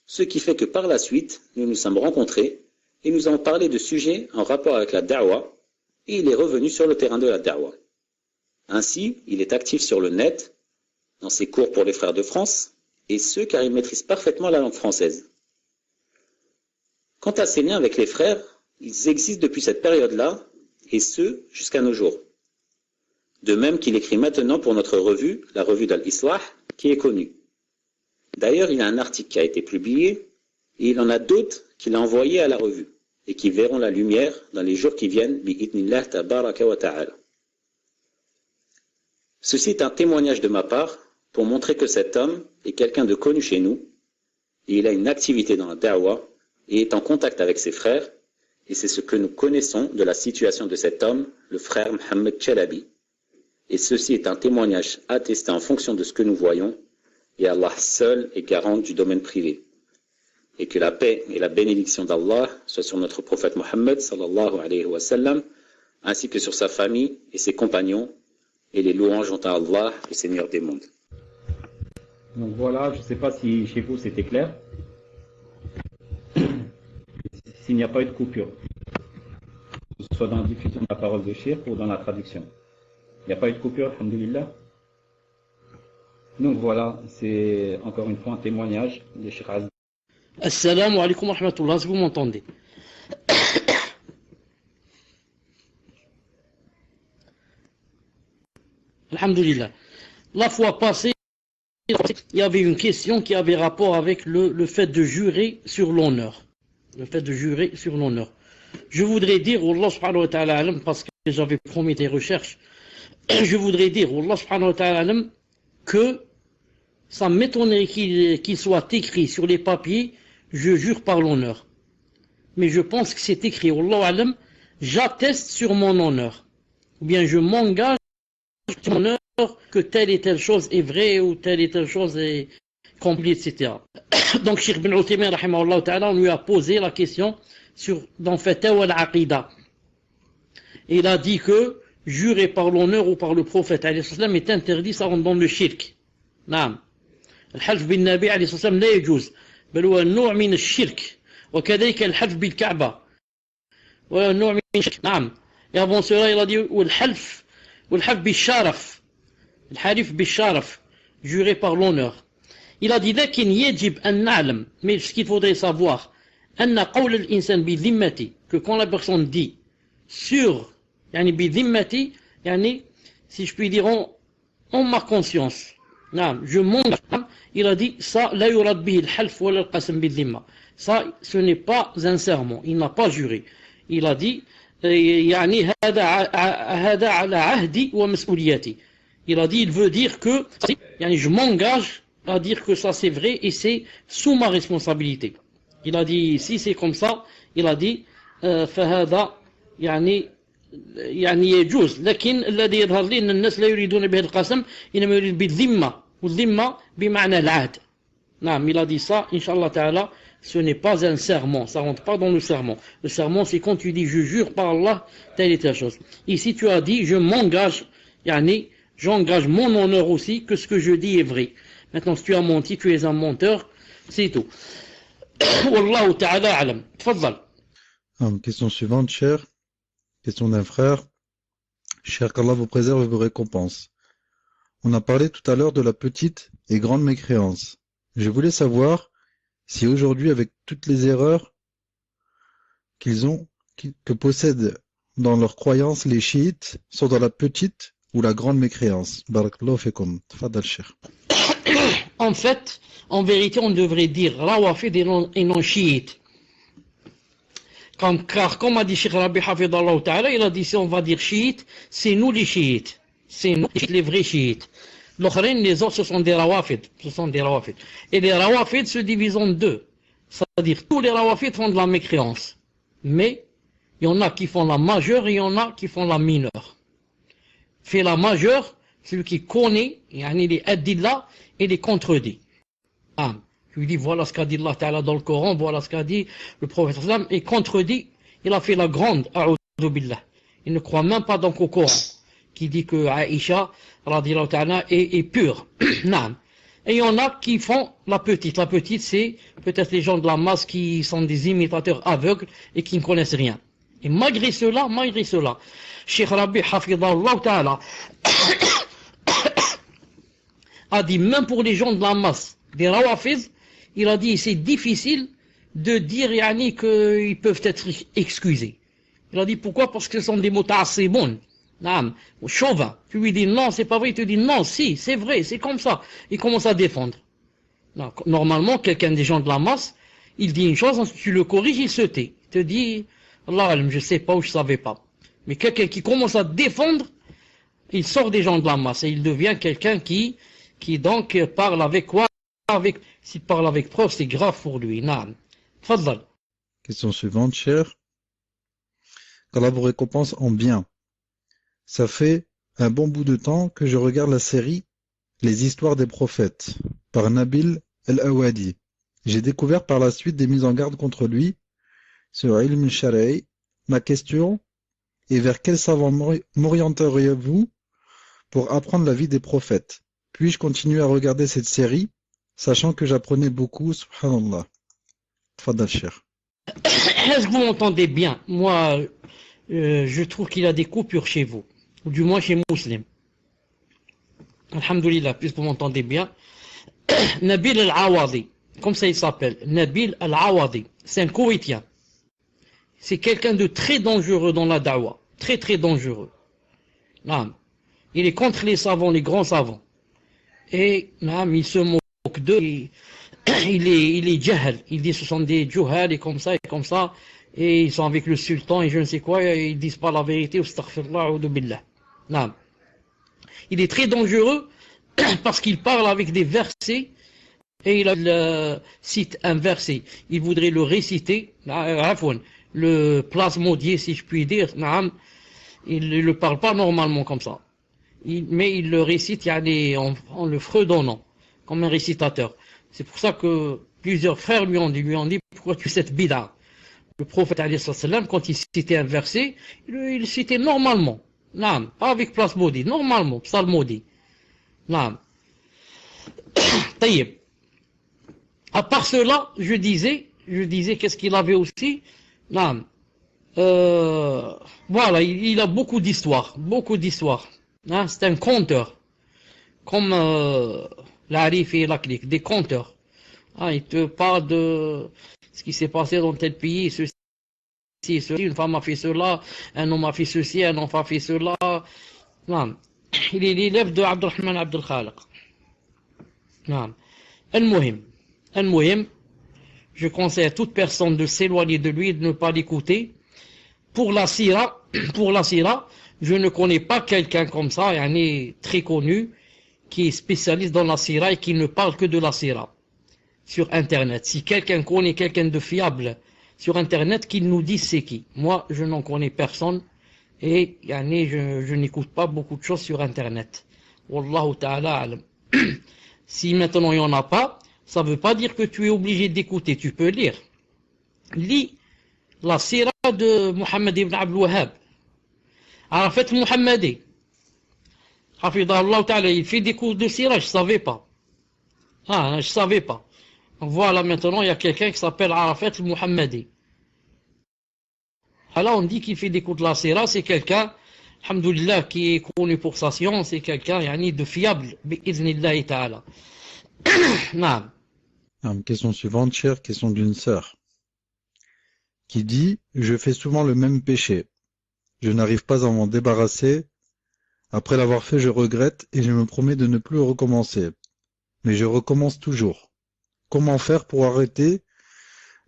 E: ce qui fait que par la suite, nous nous sommes rencontrés et nous avons parlé de sujets en rapport avec la da'wa, et il est revenu sur le terrain de la da'wa. Ainsi, il est actif sur le net, dans ses cours pour les frères de France, et ce car il maîtrise parfaitement la langue française. Quant à ses liens avec les frères, ils existent depuis cette période-là, et ce, jusqu'à nos jours. De même qu'il écrit maintenant pour notre revue, la revue d'Al-Islah, qui est connue. D'ailleurs, il a un article qui a été publié, et il en a d'autres qu'il a envoyés à la revue, et qui verront la lumière dans les jours qui viennent, bi'idnillah tabaraka wa ta'ala. Ceci est un témoignage de ma part, pour montrer que cet homme est quelqu'un de connu chez nous, et il a une activité dans la da'wa, et est en contact avec ses frères, et c'est ce que nous connaissons de la situation de cet homme, le frère Mohamed Chalabi. Et ceci est un témoignage attesté en fonction de ce que nous voyons, et Allah seul est garant du domaine privé. Et que la paix et la bénédiction d'Allah soient sur notre prophète Mohammed sallallahu alayhi wa sallam, ainsi que sur sa famille et ses compagnons, et les louanges ont à Allah, le Seigneur des mondes.
C: Donc voilà, je ne sais pas si chez vous c'était clair. S'il n'y a pas eu de coupure, que ce soit dans la diffusion de la parole de Cheikh ou dans la traduction. Il n'y a pas eu de coupure, alhamdulillah. Donc voilà, c'est encore une fois un témoignage de Cheikh Aziz.
A: Assalamu alaikum wa rahmatullah, est-ce que vous m'entendez? Alhamdulillah. La fois passée, il y avait une question qui avait rapport avec le fait de jurer sur l'honneur. Le fait de jurer sur l'honneur. Je voudrais dire, Allah subhanahu wa ta'ala alam, parce que j'avais promis des recherches, je voudrais dire, Allah subhanahu wa ta'ala alam, que ça m'étonnerait qu'il soit écrit sur les papiers, je jure par l'honneur. Mais je pense que c'est écrit, Allah alam, j'atteste sur mon honneur. Ou bien je m'engage sur mon honneur que telle et telle chose est vraie ou telle et telle chose est complète, etc. Donc, Cheikh Ibn Uthaymin, rahimahullah ta'ala, on lui a posé la question dans Fatawa al-Aqida. Il a dit que jurer par l'honneur ou par le prophète est interdit, ça rentre dans le shirk. نعم. الحلف بالنبي عليه الصلاة والسلام لا يجوز بل هو نوع من الشرك وكذلك الحلف بالكعبة وهو نوع من الشرك. نعم. Et avant cela, il a dit والحلف بالشرف. الحلف بالشرف, jurer par l'honneur. Il a dit لكن يجب أن نعلم, mais ce qu'il faudrait savoir, أن قول الإنسان بذمتي, que quand la personne dit sur, يعني بذمتي, يعني si je puis dire en ma conscience, نعم, je m'engage, il a dit ça لا يراد به الحلف ولا القسم بالذمة, ça ce n'est pas un serment, il n'a pas juré, il a dit يعني هذا على عهدي ومسؤوليتي, il a dit, il veut dire que يعني je m'engage à dire que ça c'est vrai et c'est sous ma responsabilité. Il a dit, si c'est comme ça, il a dit فهذا يعني يجوز, لكن الذي يظهر لي أن الناس لا يريدون به القسم إنما يريد بالذمة, والذمة بمعنى العهد. نعم, il a dit ça, Inch'Allah Ta'ala, ce n'est pas un serment, ça rentre pas dans le serment. Le serment, c'est quand tu dis, je jure par Allah, telle et telle chose. Ici, tu as dit, je m'engage, يعني, j'engage mon honneur aussi, que ce que je dis est vrai. Maintenant, si tu as menti, tu es un menteur, c'est tout. Wallahu ta'ala alam. Tfaddal.
B: Question suivante, cher. Question d'un frère. Cher qu'Allah vous préserve et vous récompense. On a parlé tout à l'heure de la petite et grande mécréance. Je voulais savoir si aujourd'hui, avec toutes les erreurs que possèdent dans leurs croyances les chiites, sont dans la petite ou la grande mécréance. Barakallahu fikum. Tfaddal, cher.
A: En fait, en vérité, on devrait dire Rawafid et non chiite. Car comme a dit Cheikh Rabi Hafidallah Ta'ala, il a dit si on va dire chiite, c'est nous les chiites. C'est nous les vrais chiites. Les autres, ce sont des Rawafid. Et les Rawafid se divisent en deux. C'est-à-dire tous les Rawafid font de la mécréance. Mais il y en a qui font la majeure et il y en a qui font la mineure. Fait la majeure, celui qui connaît, les adillah et les contredit. Je lui dis, voilà ce qu'a dit Allah Ta'ala dans le Coran, voilà ce qu'a dit le prophète sallam, et contredit, il a fait la grande, a'udhu billah. Il ne croit même pas donc au Coran, qui dit que Aïcha, radiyallahu ta'ala, est pure. Et il y en a qui font la petite. La petite, c'est peut-être les gens de la masse qui sont des imitateurs aveugles et qui ne connaissent rien. Et malgré cela, Cheikh Rabi Hafidallah Ta'ala a dit, même pour les gens de la masse, des Rawafiz, il a dit, c'est difficile de dire qu'ils peuvent être excusés. Il a dit, pourquoi? Parce que ce sont des muta'assibun, chauvin. Tu lui dis, non, c'est pas vrai, tu dis, non, si, c'est vrai, c'est comme ça. Il commence à défendre. Donc, normalement, quelqu'un des gens de la masse, il dit une chose, ensuite tu le corriges, il se tait. Il te dit, Allah, je sais pas ou je savais pas. Mais quelqu'un qui commence à défendre, il sort des gens de la masse et il devient quelqu'un qui donc parle avec quoi? S'il parle avec preuve, c'est grave pour lui. Naam. Tfaddal.
B: Question suivante, cher. qu'Allah vous récompense en bien. Ça fait un bon bout de temps que je regarde la série Les histoires des prophètes par Nabil El-Awadi. J'ai découvert par la suite des mises en garde contre lui sur Ilm al-Shara'i. Ma question est: vers quel savant m'orienteriez-vous pour apprendre la vie des prophètes? Puis-je continuer à regarder cette série, sachant que j'apprenais beaucoup, subhanallah. Tfaddal, cher.
A: Est-ce que vous m'entendez bien? Moi, je trouve qu'il y a des coupures chez vous, ou du moins chez Muslim. Alhamdulillah, puisque vous m'entendez bien. Nabil Al-Awadi, comme ça il s'appelle, Nabil Al-Awadi, c'est un Koweïtien. C'est quelqu'un de très dangereux dans la da'wah, très dangereux. Il est contre les savants, les grands savants. et il se moque d'eux, il est jahl, il dit ce sont des juhal et comme ça, et ils sont avec le sultan et je ne sais quoi, et ils disent pas la vérité, astaghfirullah, a'udhu billah. Non. Il est très dangereux parce qu'il parle avec des versets et il cite un verset. Il voudrait le réciter, le plasmodier si je puis dire, il ne le parle pas normalement comme ça. Mais il le récite en le fredonnant, comme un récitateur. C'est pour ça que plusieurs frères lui ont dit pourquoi tu sais cette bid'a. Le prophète, quand il citait un verset, il citait normalement. Non, pas avec plasmodie, normalement, psalmodie. Non. Taïeb. À part cela, je disais, qu'est-ce qu'il avait aussi? Non. Voilà, il a beaucoup d'histoires. Hein, c'est un conteur. Comme l'Arif et la clique, des conteurs. Hein, il te parle de ce qui s'est passé dans tel pays, ceci, une femme a fait cela, un homme a fait ceci, un enfant a fait cela. Non. Il est l'élève de Abdurrahman Abdel Khaliq. Non. Al-Muhim, je conseille à toute personne de s'éloigner de lui et de ne pas l'écouter. Pour la sira, je ne connais pas quelqu'un comme ça, très connu, qui est spécialiste dans la sira et qui ne parle que de la sira sur Internet. Si quelqu'un connaît quelqu'un de fiable sur Internet, qu'il nous dise c'est qui. Moi, je n'en connais personne et je n'écoute pas beaucoup de choses sur Internet. Wallahu ta'ala alam. Si maintenant il n'y en a pas, ça ne veut pas dire que tu es obligé d'écouter, tu peux lire. Lis la sira de Mohammed ibn Abdul Wahhab. Arafat Mohammadi. Hafidahullah ta'ala, il fait des cours de sira, je ne savais pas. Je savais pas. Voilà, maintenant il y a quelqu'un qui s'appelle Arafat Mohammadi. Alors on dit qu'il fait des cours de la sira, c'est quelqu'un, alhamdoulilah, qui est connu pour sa science, c'est quelqu'un de fiable, bi'iznillahi ta'ala. Non.
B: Question suivante, chère, question d'une sœur, qui dit « Je fais souvent le même péché. Je n'arrive pas à m'en débarrasser. Après l'avoir fait, je regrette et je me promets de ne plus recommencer. Mais je recommence toujours. Comment faire pour arrêter?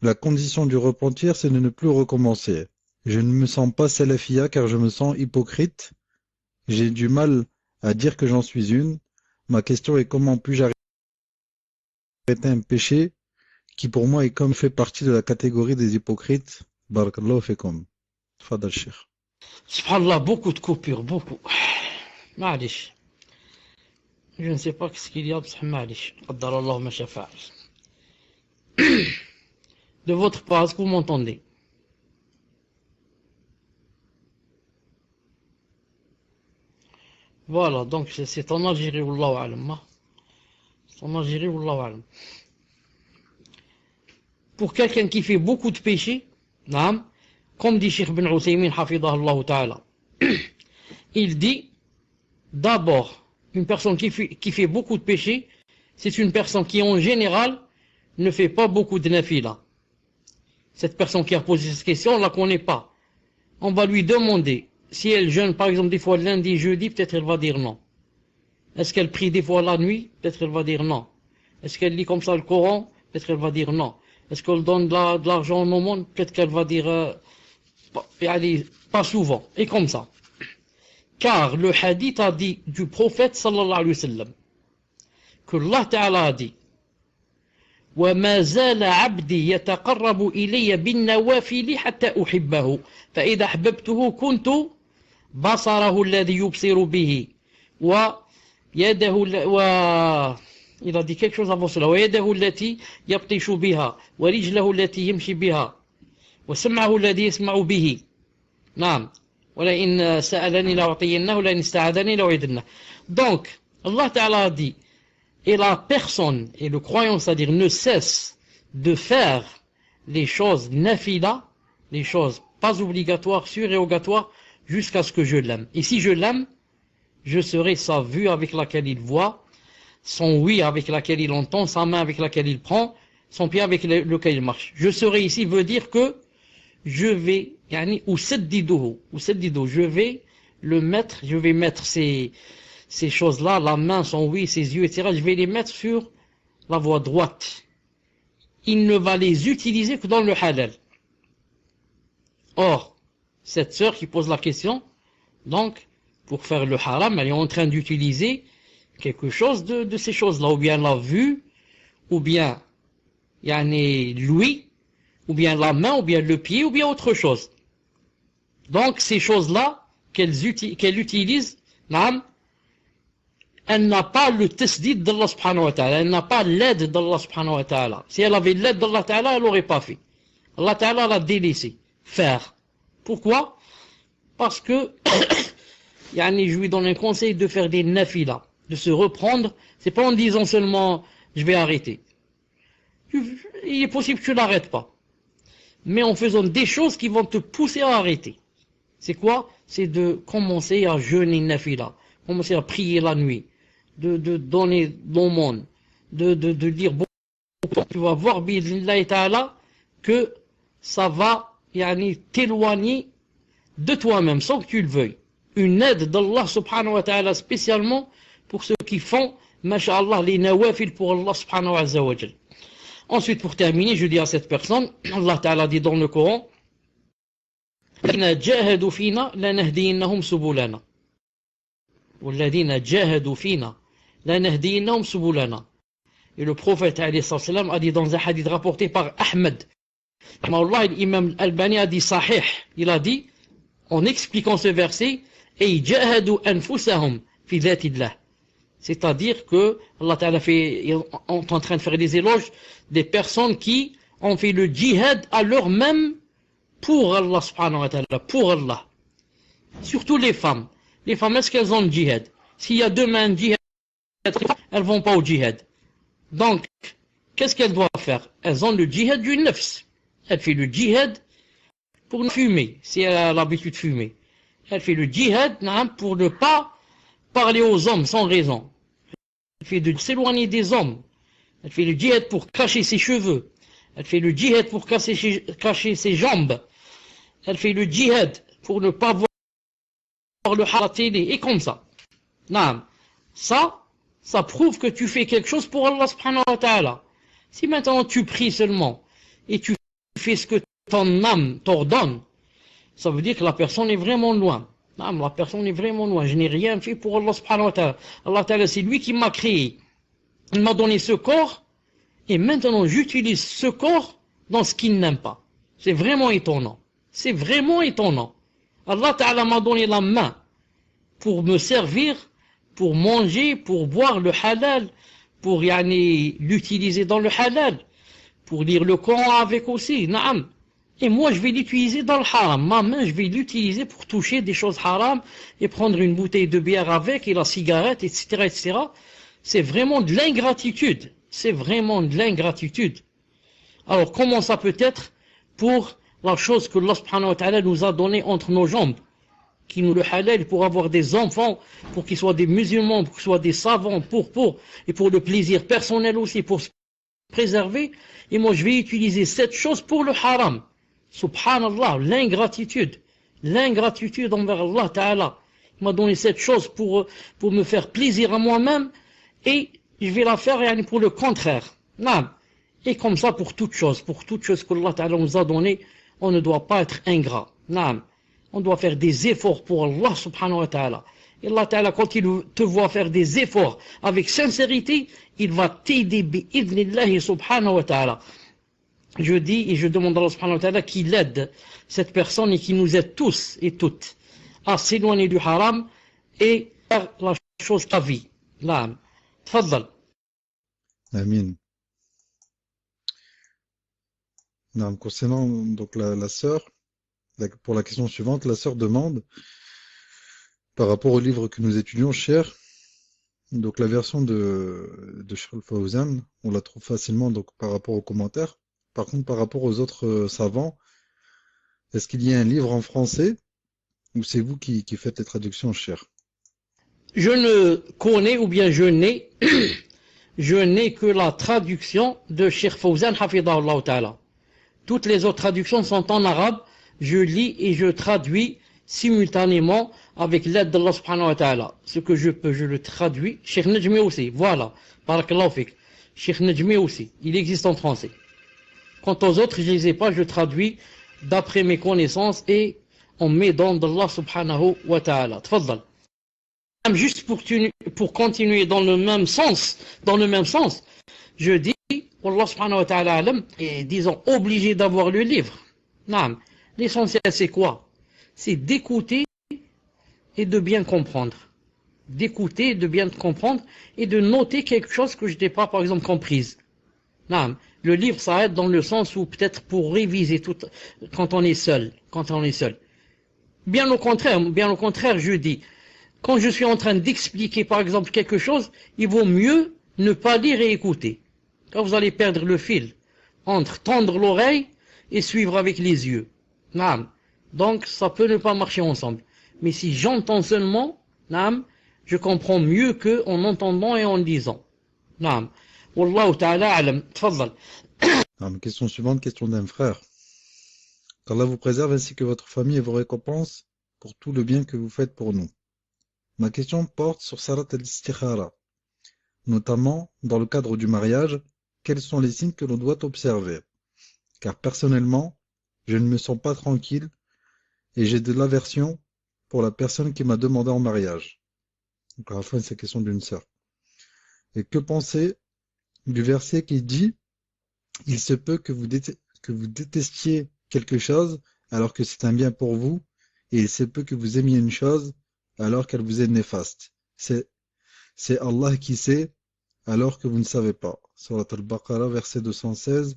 B: La condition du repentir, c'est de ne plus recommencer. Je ne me sens pas salafia car je me sens hypocrite. J'ai du mal à dire que j'en suis une. Ma question est comment puis-je arrêter un péché qui pour moi est comme fait partie de la catégorie des hypocrites. Barakallahu fikum. Tfadal Cheikh.
A: Subhanallah, beaucoup de coupures, beaucoup. Ma'alish. Je ne sais pas ce qu'il y a, ma'alish. Qaddarallahu ma shafa'a. De votre part, est-ce que vous m'entendez? Voilà, donc c'est en Algérie, Wallahu alam. C'est en Algérie, Wallahu alam. Pour quelqu'un qui fait beaucoup de péchés, comme dit Cheikh Ben Uthaymin, hafidahullah ta'ala, il dit, d'abord, une personne qui fait beaucoup de péchés, c'est une personne qui en général ne fait pas beaucoup de nafila. Cette personne qui a posé cette question, on ne la connaît pas. On va lui demander, si elle jeûne par exemple des fois lundi, jeudi, peut-être elle va dire non. Est-ce qu'elle prie des fois la nuit? Peut-être elle va dire non. Est-ce qu'elle lit comme ça le Coran? Peut-être elle va dire non. Est-ce qu'elle donne de l'argent au monde? Peut-être qu'elle va dire pas souvent. Et comme ça. Car le hadith a dit du prophète sallallahu alayhi wa sallam que Allah Ta'ala a dit وَمَا زَالَ عَبْدِي يَتَقَرَّبُ إِلَيَّ بِالنَّوَافِلِ حَتَّى أُحِبَّهُ فَإِذَا أَحْبَبْتُهُ كُنْتُ بَصَرَهُ الَّذِي يُبْصِرُ بِهِ وَيَدَهُ il a dit quelque chose avant cela وَيَدَهُ الَّتِي يَبْطِشُ بِهَا وَرِجْلَهُ الَّتِي يَمْشِي بِهَا وَسَمْعَهُ الَّذِي يَسْمَعُ بِهِ نعم وَلَئِنْ سَأَلَنِي لَأُعْطِيَنَّهُ وَلَئِنْ اسْتَعَاذَنِي لَأُعِيذَنَّهُ. Donc Allah Ta'ala a dit, et la personne et le croyant, c'est-à-dire ne cesse de faire les choses nafila, les choses pas obligatoires, surérogatoires, jusqu'à ce que je l'aime. Et si je l'aime, je serai sa vue avec laquelle il voit, son oui avec laquelle il entend, sa main avec laquelle il prend, son pied avec lequel il marche. Je serai ici veut dire que je vais, ou seddido, je vais le mettre, je vais mettre ces choses-là, la main, son oui, ses yeux, etc., je vais les mettre sur la voie droite. Il ne va les utiliser que dans le halal. Or, cette sœur qui pose la question, donc, pour faire le haram, elle est en train d'utiliser quelque chose de ces choses-là, ou bien la vue, ou bien l'ouïe, ou bien la main, ou bien le pied, ou bien autre chose. Donc, ces choses-là qu'elle utilise, elle n'a pas le tasdid d'Allah subhanahu wa ta'ala, elle n'a pas l'aide d'Allah subhanahu wa ta'ala. Si elle avait l'aide d'Allah ta'ala, elle n'aurait pas fait. Allah ta'ala l'a délaissé faire. Pourquoi? Parce que je lui donne un conseil de faire des nafilas, de se reprendre. C'est pas en disant seulement je vais arrêter. Il est possible que tu n'arrêtes pas, mais en faisant des choses qui vont te pousser à arrêter. C'est quoi? C'est de commencer à jeûner nafila, commencer à prier la nuit, de donner l'aumône, de dire bon, tu vas voir bi'idhnillahi ta'ala que ça va t'éloigner de toi-même sans que tu le veuilles. Une aide d'Allah subhanahu wa ta'ala spécialement pour ceux qui font, masha'Allah, les nawafil pour Allah subhanahu wa ta'ala. Ensuite, pour terminer, je dis à cette personne, Allah ta'ala dit dans le Coran, الذين جاهدوا فينا لنهدينهم سبلنا والذين جاهدوا فينا لنهدينهم سبلنا. Et le prophète alayhi salam a dit dans un hadith rapporté par Ahmed, l'imam Al-Albani a dit sahih, il a dit en expliquant ce verset, et jahadu anfusahum fi dhatillah, c'est-à-dire que Allah Ta'ala est en train de faire des éloges des personnes qui ont fait le djihad à leur même pour Allah subhanahu wa ta'ala, pour Allah. Surtout les femmes. Les femmes, est-ce qu'elles ont le djihad? S'il y a demain un djihad, elles vont pas au djihad. Donc, qu'est-ce qu'elles doivent faire? Elles ont le djihad du nafs. Elle fait le djihad pour ne fumer, si elle a l'habitude de fumer. Elle fait le djihad pour ne pas parler aux hommes sans raison. Elle fait de s'éloigner des hommes. Elle fait le djihad pour cacher ses cheveux. Elle fait le djihad pour cacher ses jambes. Elle fait le djihad pour ne pas voir le haram à la télé. Et comme ça. Non. Ça prouve que tu fais quelque chose pour Allah subhanahu wa ta'ala. Si maintenant tu pries seulement et tu fais ce que ton âme t'ordonne, ça veut dire que la personne est vraiment loin. Non, la personne est vraiment loin. Je n'ai rien fait pour Allah subhanahu wa ta'ala. Allah ta'ala, c'est lui qui m'a créé. Il m'a donné ce corps. Et maintenant, j'utilise ce corps dans ce qu'il n'aime pas. C'est vraiment étonnant. C'est vraiment étonnant. Allah Ta'ala m'a donné la main pour me servir, pour manger, pour boire le halal, pour l'utiliser dans le halal, pour lire le Coran avec aussi. Naam. Et moi, je vais l'utiliser dans le haram. Ma main, je vais l'utiliser pour toucher des choses haram et prendre une bouteille de bière avec et la cigarette, etc., etc. C'est vraiment de l'ingratitude. C'est vraiment de l'ingratitude. Alors, comment ça peut être pour la chose que Allah subhanahu wa ta'ala nous a donnée entre nos jambes, qui nous le halal pour avoir des enfants, pour qu'ils soient des musulmans, pour qu'ils soient des savants, et pour le plaisir personnel aussi, pour se préserver. Et moi, je vais utiliser cette chose pour le haram. Subhanallah, l'ingratitude envers Allah ta'ala. Il m'a donné cette chose pour me faire plaisir à moi-même, et je vais la faire pour le contraire. Non. Et comme ça pour toute chose que Allah Ta'ala nous a donné, on ne doit pas être ingrat. Non. On doit faire des efforts pour Allah subhanahu wa ta'ala. Et Allah Ta'ala, quand il te voit faire des efforts avec sincérité, il va t'aider bi'idhnillahi subhanahu wa ta'ala. Je dis et je demande à Allah subhanahu wa ta'ala qu'il aide cette personne et qu'il nous aide tous et toutes à s'éloigner du haram et faire la chose de la vie. Non. تفضل.
B: Amin. Non, concernant donc la sœur, pour la question suivante, la sœur demande, par rapport au livre que nous étudions, cher, donc la version de Cheikh Al-Fawzan, on la trouve facilement donc par rapport aux commentaires. Par contre, par rapport aux autres savants, est-ce qu'il y a un livre en français ou c'est vous qui faites les traductions, cher?
A: Je ne connais ou bien je n'ai que la traduction de Cheikh Fawzan Hafidahullah Ta'ala. Toutes les autres traductions sont en arabe. Je lis et je traduis simultanément avec l'aide d'Allah subhanahu wa ta'ala. Ce que je peux, je le traduis. Cheikh Najmi aussi, voilà. Barakallahu fik. Cheikh Najmi aussi, il existe en français. Quant aux autres, je ne les ai pas, je traduis d'après mes connaissances et on met dans d'Allah subhanahu wa ta'ala. Tfaddal. Juste pour continuer dans le même sens, je dis, Allah subhanahu wa ta'ala alam, et disons obligé d'avoir le livre. Non. L'essentiel c'est quoi? C'est d'écouter et de bien comprendre. D'écouter, de bien comprendre et de noter quelque chose que je n'ai pas par exemple comprise. Non. Le livre ça aide dans le sens où peut-être pour réviser tout quand on est seul. Bien au contraire, je dis, quand je suis en train d'expliquer par exemple quelque chose, il vaut mieux ne pas lire et écouter. Quand vous allez perdre le fil entre tendre l'oreille et suivre avec les yeux. Naam. Donc ça peut ne pas marcher ensemble. Mais si j'entends seulement, naam, je comprends mieux que en entendant et en lisant. Naam. Wallahu ta'ala alam. Tfaddal.
B: Question suivante, question d'un frère. Qu'Allah vous préserve ainsi que votre famille et vos récompenses pour tout le bien que vous faites pour nous. Ma question porte sur Salat al-Istikhara, notamment dans le cadre du mariage. Quels sont les signes que l'on doit observer? Car personnellement, je ne me sens pas tranquille et j'ai de l'aversion pour la personne qui m'a demandé en mariage. Donc à la fin, c'est la question d'une sœur. Et que penser du verset qui dit « Il se peut que vous détestiez quelque chose alors que c'est un bien pour vous, et il se peut que vous aimiez une chose alors qu'elle vous est néfaste. C'est Allah qui sait alors que vous ne savez pas. » Surat al-Baqarah, verset 216.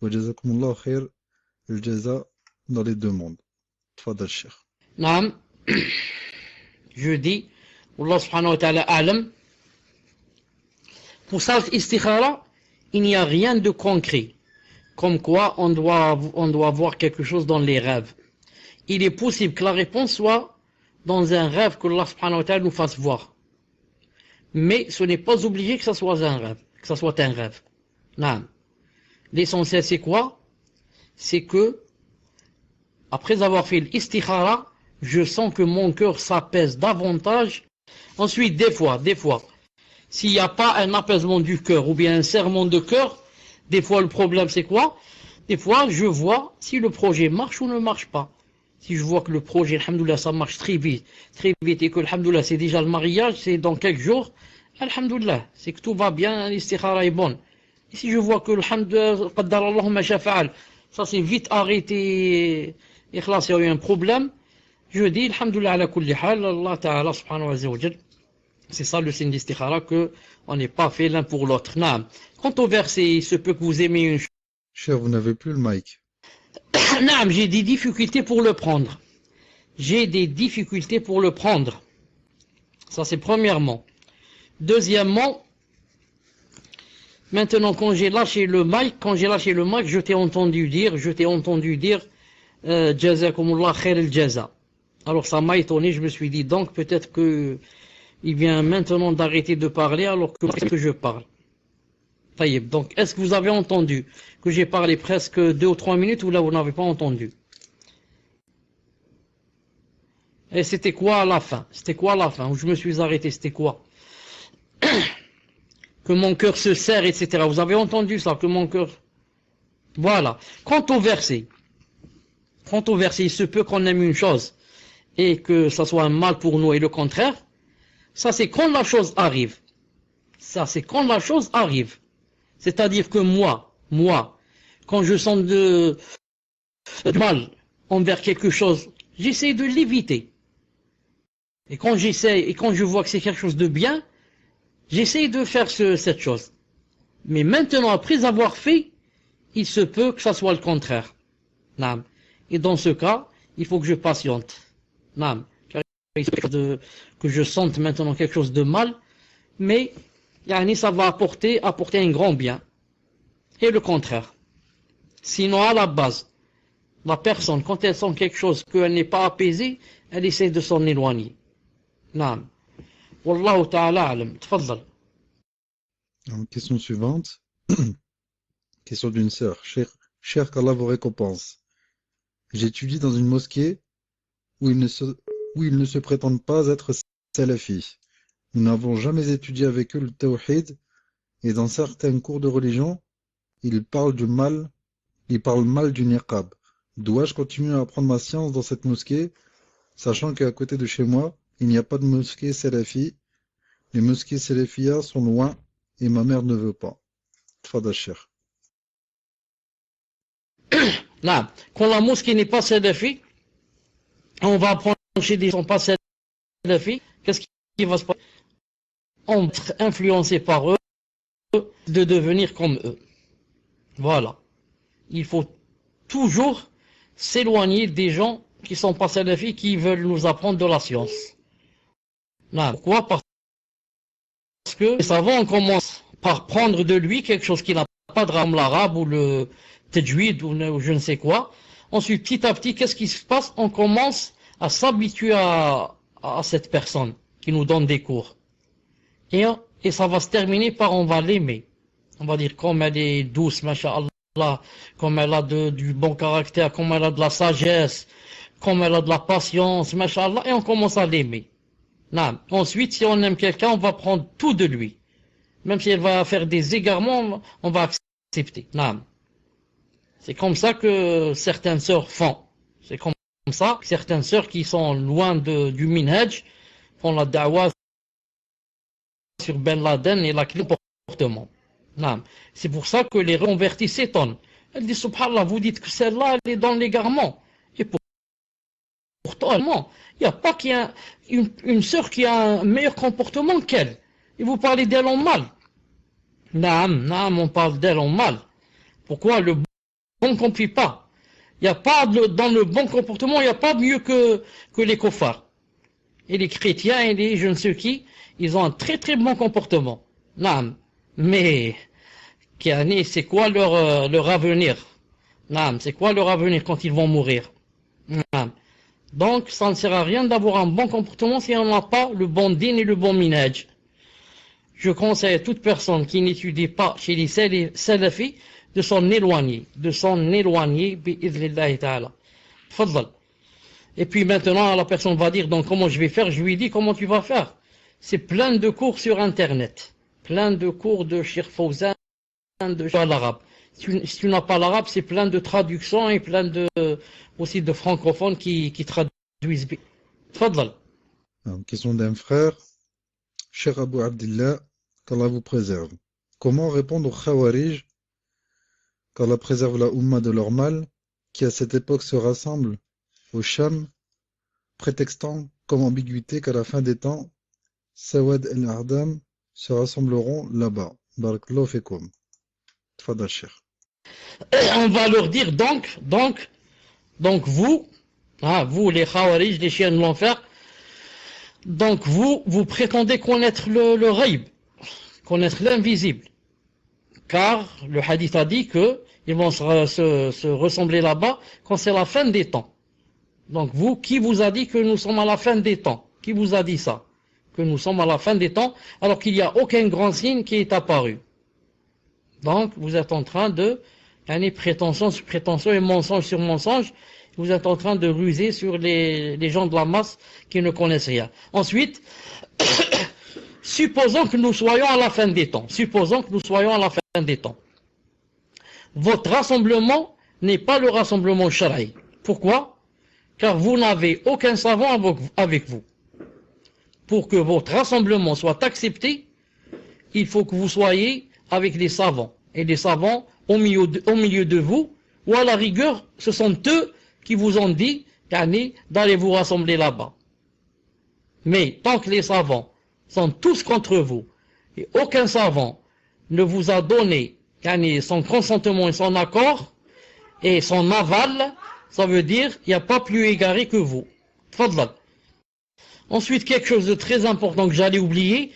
B: Wa jazakumullahu khair al-jaza dans les deux mondes. Tfadal Cheikh.
A: Naam. Je dis, Allah subhanahu wa ta'ala alam, pour Salat Istikhara, il n'y a rien de concret. Comme quoi, on doit voir quelque chose dans les rêves. Il est possible que la réponse soit dans un rêve que Allah subhanahu wa ta'ala nous fasse voir. Mais ce n'est pas obligé que ça soit un rêve. Non. L'essentiel c'est quoi? C'est que, après avoir fait l'istikhara, je sens que mon cœur s'apaise davantage. Ensuite, des fois, s'il n'y a pas un apaisement du cœur ou bien un serrement de cœur, des fois le problème c'est quoi? Des fois je vois si le projet marche ou ne marche pas. Si je vois que le projet, alhamdoulilah, ça marche très vite et que alhamdoulilah, c'est déjà le mariage, c'est dans quelques jours, alhamdoulilah, c'est que tout va bien, l'istikhara est bonne. Et si je vois que alhamdoulilah, qaddar Allahumma shafa'al, ça c'est vite arrêté, et là il y a eu un problème, je dis alhamdoulilah ala kulli hal, Allah ta'ala subhanahu wa ta'ala. C'est ça le signe d'istikhara, que on n'est pas fait l'un pour l'autre. Naam. Quant au verset, il se peut que vous aimez une chose.
B: Cher, vous n'avez plus le mic.
A: Naam, j'ai des difficultés pour le prendre. Ça c'est premièrement. Deuxièmement, maintenant quand j'ai lâché le mic, je t'ai entendu dire, Jazakumullah khair al-jaza. Alors ça m'a étonné, je me suis dit donc peut-être que il vient maintenant d'arrêter de parler alors que je parle. Taïeb. Donc, est-ce que vous avez entendu que j'ai parlé presque 2 ou 3 minutes ou là vous n'avez pas entendu? Et c'était quoi à la fin? Où je me suis arrêté, c'était quoi? Que mon cœur se serre, etc. Vous avez entendu ça, que mon cœur... Voilà. Quant au verset, il se peut qu'on aime une chose et que ça soit un mal pour nous et le contraire. Ça, c'est quand la chose arrive. C'est-à-dire que moi, quand je sens de mal envers quelque chose, j'essaie de l'éviter. Et quand je vois que c'est quelque chose de bien, j'essaie de faire cette chose. Mais maintenant, après avoir fait, il se peut que ça soit le contraire. Naam. Et dans ce cas, il faut que je patiente. Naam. Que je sente maintenant quelque chose de mal, mais ça va apporter un grand bien. Et le contraire. Sinon, à la base, la personne, quand elle sent quelque chose qu'elle n'est pas apaisée, elle essaie de s'en éloigner. Naam. Wallahu ta'ala alam. Tfaddal.
B: Question suivante. Question d'une sœur. Cher qu'Allah vous récompense. J'étudie dans une mosquée où ils ne se prétendent pas être salafis. Nous n'avons jamais étudié avec eux le tawhid, et dans certains cours de religion, ils parlent mal du niqab. Dois-je continuer à apprendre ma science dans cette mosquée, sachant qu'à côté de chez moi, il n'y a pas de mosquée salafi. Les mosquées salafiyas sont loin, et ma mère ne veut pas. Tfadal Cheikh.
A: Là, quand la mosquée n'est pas salafi, on va apprendre chez des gens pas salafis, qu'est-ce qui va se passer? On va être influencé par eux de devenir comme eux. Voilà. Il faut toujours s'éloigner des gens qui sont pas salafis, qui veulent nous apprendre de la science. Là, pourquoi? Parce que les savants commencent par prendre de lui quelque chose qui n'a pas de rame l'arabe ou le tajwid ou je ne sais quoi. Ensuite, petit à petit, qu'est-ce qui se passe? On commence à s'habituer à cette personne qui nous donne des cours. Et ça va se terminer par on va l'aimer. On va dire comme elle est douce, masha'Allah, comme elle a du bon caractère, comme elle a de la sagesse, comme elle a de la patience, masha'Allah, et on commence à l'aimer. Ensuite, si on aime quelqu'un, on va prendre tout de lui. Même si elle va faire des égarements, on va accepter. C'est comme ça que certaines sœurs font. C'est comme ça que certaines sœurs qui sont loin du minhaj font la da'wa sur Ben Laden et la clé du comportement. C'est pour ça que les reconvertis s'étonnent. Elle dit, subhanallah, vous dites que celle-là, elle est dans l'égarement. Et pourtant, il n'y a pas qu'il y a une sœur qui a un meilleur comportement qu'elle. Et vous parlez d'elle en mal. On parle d'elle en mal. Pourquoi? Le bon compris pas. Il n'y a pas dans le bon comportement, il n'y a pas mieux que les kofars. Et les chrétiens et les je ne sais qui, ils ont un très très bon comportement. Mais c'est quoi leur avenir? C'est quoi leur avenir quand ils vont mourir? Donc ça ne sert à rien d'avoir un bon comportement si on n'a pas le bon din et le bon minhaj. Je conseille à toute personne qui n'étudie pas chez les salafis de s'en éloigner, bi'idhnillahi ta'ala. Fadal. Et puis maintenant, la personne va dire, donc comment je vais faire? Je lui dis, comment tu vas faire? C'est plein de cours sur Internet. Plein de cours de Cheikh Fawzan, de l'arabe. Si tu n'as pas l'arabe, c'est plein de traductions et plein aussi de francophones qui traduisent bien. Fadal.
B: Question d'un frère. Cheikh Abu Abdillah, qu'Allah vous préserve. Comment répondre aux Khawarij, qu'Allah préserve la Ummah de leur mal, qui à cette époque se rassemblent au Sham, prétextant comme ambiguïté qu'à la fin des temps, Sawad el-Ardam se rassembleront là-bas. Barakallahu fikum. Tfadal Cheikh.
A: On va leur dire donc vous, vous les Khawarij, les chiens de l'enfer, donc vous prétendez connaître le ghaib, connaître l'invisible. Car le hadith a dit que ils vont se ressembler là-bas quand c'est la fin des temps. Donc vous, qui vous a dit que nous sommes à la fin des temps? Qui vous a dit ça? Que nous sommes à la fin des temps, alors qu'il n'y a aucun grand signe qui est apparu. Donc vous êtes en train de prétention sur prétention et mensonge sur mensonge. Vous êtes en train de ruser sur les gens de la masse qui ne connaissent rien. Ensuite, supposons que nous soyons à la fin des temps. Votre rassemblement n'est pas le rassemblement sharaï. Pourquoi? Car vous n'avez aucun savant avec vous. Pour que votre rassemblement soit accepté, il faut que vous soyez avec des savants. Et des savants au milieu de vous, ou à la rigueur, ce sont eux qui vous ont dit d'aller vous rassembler là-bas. Mais tant que les savants sont tous contre vous, et aucun savant ne vous a donné son consentement et son accord, et son aval, ça veut dire qu'il n'y a pas plus égaré que vous. Fadlal. Ensuite, quelque chose de très important que j'allais oublier,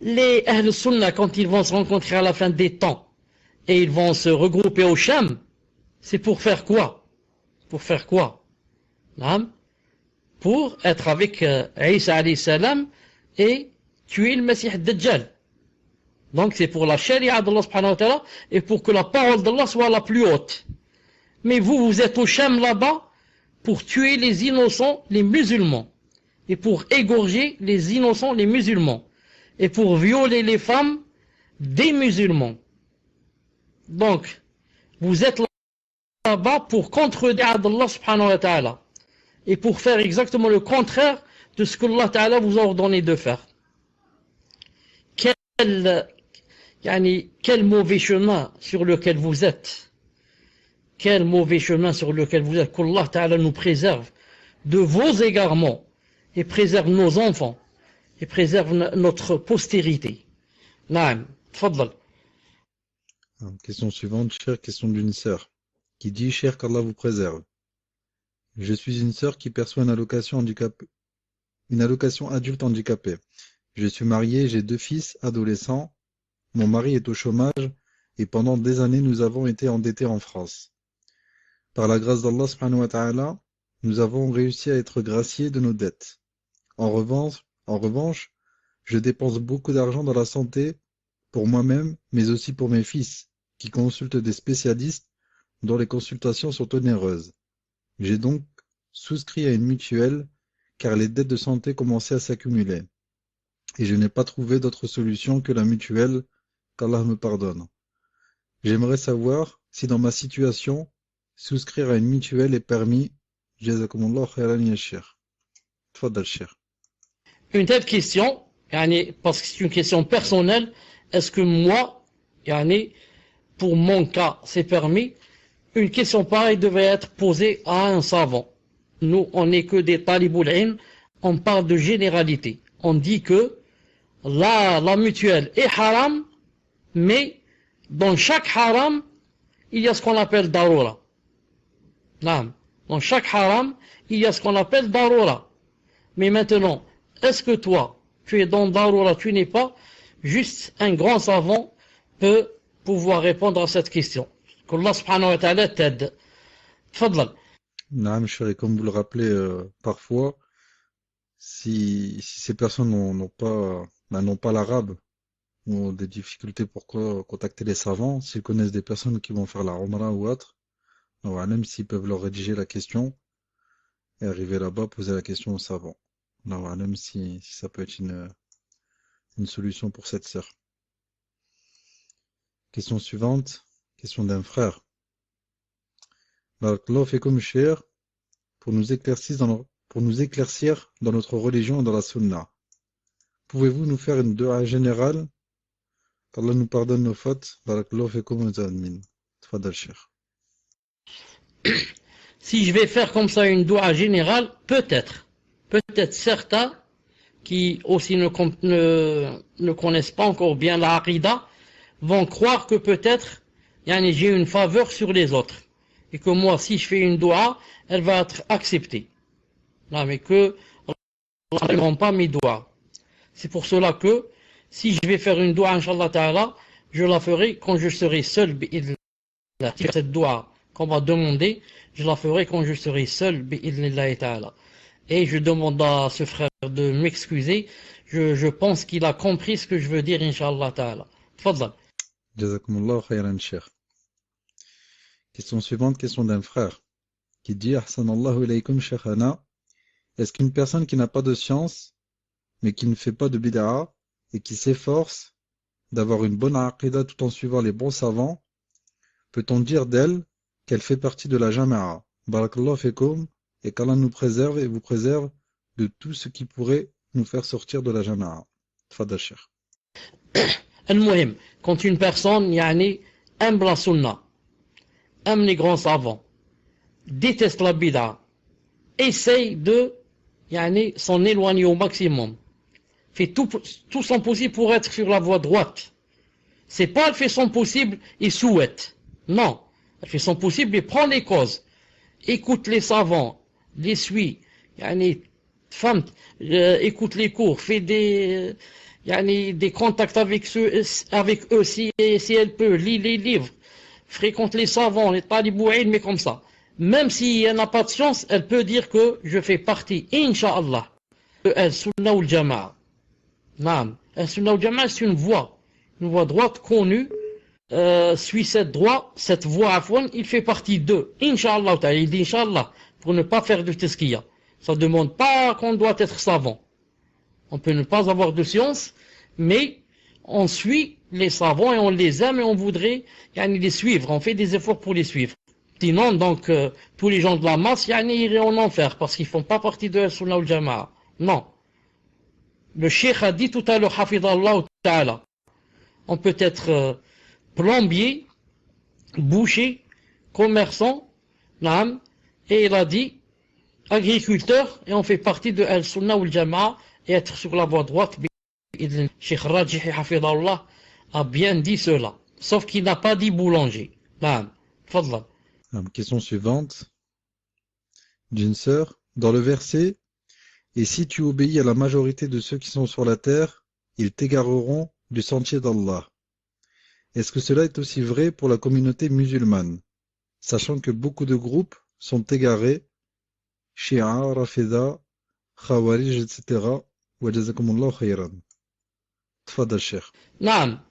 A: les Ahl Sunnah, quand ils vont se rencontrer à la fin des temps, et ils vont se regrouper au Sham, c'est pour faire quoi? Pour être avec Isa alayhi salam et tuer le Messie Dajjal. Donc c'est pour la charia d'Allah subhanahu wa ta'ala et pour que la parole d'Allah soit la plus haute. mais vous êtes au Cham là-bas pour tuer les innocents, les musulmans, et pour égorger les innocents, les musulmans, et pour violer les femmes des musulmans. Donc, vous êtes là-bas pour contredire Allah subhanahu wa ta'ala, et pour faire exactement le contraire de ce que Allah ta'ala vous a ordonné de faire. Quel mauvais chemin sur lequel vous êtes. Quel mauvais chemin sur lequel vous êtes. Qu'Allah ta'ala nous préserve de vos égarements et préserve nos enfants et préserve notre postérité. Naam, tfaddal.
B: Question suivante, chère, question d'une sœur qui dit: cher qu'Allah vous préserve. Je suis une sœur qui perçoit une allocation adulte handicapée. Je suis marié, j'ai 2 fils adolescents. Mon mari est au chômage et pendant des années nous avons été endettés en France. Par la grâce d'Allah subhanahu wa ta'ala, nous avons réussi à être graciés de nos dettes. En revanche, je dépense beaucoup d'argent dans la santé pour moi-même, mais aussi pour mes fils, qui consultent des spécialistes dont les consultations sont onéreuses. J'ai donc souscrit à une mutuelle car les dettes de santé commençaient à s'accumuler. Et je n'ai pas trouvé d'autre solution que la mutuelle, qu'Allah me pardonne. J'aimerais savoir si dans ma situation, souscrire à une mutuelle est permis. Jazakumullah khairan ya cheikh. Tfaddal cheikh.
A: Une telle question, parce que c'est une question personnelle, est-ce que moi, pour mon cas, c'est permis? Une question pareille devait être posée à un savant. Nous, on n'est que des taliboul ilm, on parle de généralité. On dit que la mutuelle est haram, mais dans chaque haram, il y a ce qu'on appelle darura. Dans chaque haram, il y a ce qu'on appelle darura. Mais maintenant, est-ce que toi, tu es dans darura, tu n'es pas? Juste un grand savant peut pouvoir répondre à cette question. Qu'Allah subhanahu wa ta'ala t'aide. Tfaddal.
B: Naam, chérie, comme vous le rappelez parfois, si ces personnes n'ont pas l'arabe ou ont des difficultés pour contacter les savants, s'ils connaissent des personnes qui vont faire la Umrah ou autre, alors même s'ils peuvent leur rédiger la question et arriver là-bas, poser la question aux savants. Alors même si ça peut être une solution pour cette sœur. Question suivante, question d'un frère. Barakallahu fikum cher, pour nous éclaircir dans notre religion et dans la sunna. Pouvez-vous nous faire une dua générale? Qu'Allah nous pardonne nos fautes. Barakallahu fikum wa zalmin. Tfadal cher.
A: Si je vais faire comme ça une dua générale, peut-être certains qui aussi ne connaissent pas encore bien la aqida vont croire que peut-être j'ai une faveur sur les autres et que moi si je fais une dua elle va être acceptée. Non, mais que Allah ne rend pas mes doigts. C'est pour cela que si je vais faire une dua inshallah ta'ala, je la ferai quand je serai seul bi'idhnillah. Cette dua qu'on va demander, je la ferai quand je serai seul bi'idhnillah ta'ala. Et je demande à ce frère de m'excuser. Je pense qu'il a compris ce que je veux dire, inshallah ta'ala. Tfadlal.
B: Jazakumullah khayran cheikh. Question suivante, question d'un frère qui dit: Ahsanallahu ilaykum sheikhana. Est-ce qu'une personne qui n'a pas de science, mais qui ne fait pas de bid'a, et qui s'efforce d'avoir une bonne aqida tout en suivant les bons savants, peut-on dire d'elle qu'elle fait partie de la jama'a? Barakallahu fikum, et qu'Allah nous préserve et vous préserve de tout ce qui pourrait nous faire sortir de la jama'a. Tfadal cheikh.
A: Al-Muhim, quand une personne aime la sunna, aime les grands savants, déteste la bid'a, essaye de s'en éloigner au maximum, fait tout son possible pour être sur la voie droite. C'est pas elle fait son possible et souhaite. Non, elle fait son possible et prend les causes. Écoute les savants, les suit, écoute les cours, fait des contacts avec eux si elle peut, lit les livres, fréquente les savants, les talibouïn, mais comme ça. Même si elle n'a pas de chance, elle peut dire que je fais partie, Inch'Allah, de Al-Sunnah ou Al-Jama'a. Naam. Al-Sunnah ou Al-Jama'a, c'est une voie droite connue suit cette voie afwan, il fait partie d'eux. Inch'Allah, il dit Inch'Allah, pour ne pas faire de tazkiya. Ça ne demande pas qu'on doit être savant. On peut ne pas avoir de science, mais on suit les savants et on les aime et on voudrait les suivre. On fait des efforts pour les suivre. Sinon, donc, tous les gens de la masse iraient en enfer parce qu'ils ne font pas partie de Al-Sunnah al-Jama'a. Non. Le cheikh a dit tout à l'heure, Hafidallah ta'ala, on peut être plombier, boucher, commerçant, et il a dit agriculteur, et on fait partie de Al-Sunnah al-Jama'a et être sur la voie droite. Cheikh Rajihi Hafidallah a bien dit cela, sauf qu'il n'a pas dit boulanger. Fadlan.
B: Question suivante d'une sœur. Dans le verset « Et si tu obéis à la majorité de ceux qui sont sur la terre, ils t'égareront du sentier d'Allah. » Est-ce que cela est aussi vrai pour la communauté musulmane, sachant que beaucoup de groupes sont égarés, Shia, Rafida, Khawarij, etc. Wa jazakumullahu khayran. Tfadal Cheikh.
A: Naam.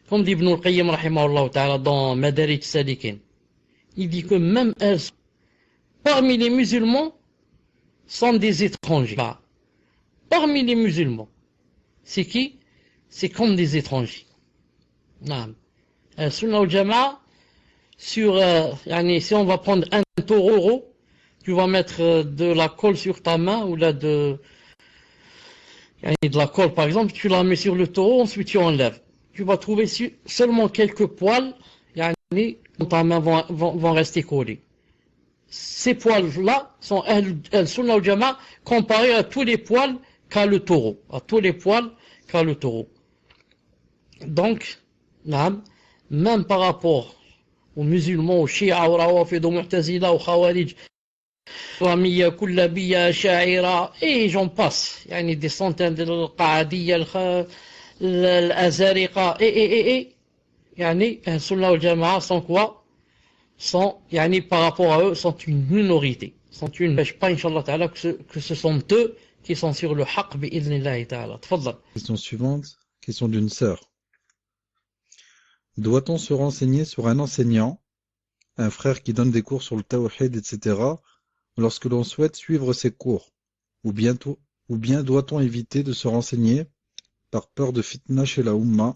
A: Comme dit Ibn al-Qayyim rahimahullah ta'ala dans Madarij Salikin, il dit que même elles, parmi les musulmans, sont des étrangers. Parmi les musulmans, c'est qui? C'est comme des étrangers. Sunnah al-Jama'a, si on va prendre un taureau, tu vas mettre de la colle sur ta main, ou là de la colle par exemple, tu la mets sur le taureau, ensuite tu enlèves. Tu vas trouver seulement quelques poils, dans ta main vont rester collés. Ces poils-là sont Sunnah al-Jama'a comparés à tous les poils qu'a le taureau. Donc, même par rapport aux musulmans, aux chiites, aux rawafid, aux mu'tazila, aux khawarij, Ramiya, Kullabiya, Sha'ira, et j'en passe. Des centaines de Qa'adiyya, l'Azariqa, Sunnah al-Jama'a sont quoi? Par rapport à eux, sont une minorité. Je ne pas, Inch'Allah ta'ala, que ce sont eux qui sont sur le haqq bi'idhnillahi ta'ala. Tfadal.
B: Question suivante, question d'une sœur. Doit-on se renseigner sur un enseignant, un frère qui donne des cours sur le tawhid, etc., lorsque l'on souhaite suivre ses cours? Ou bien doit-on éviter de se renseigner par peur de fitna chez la Ummah,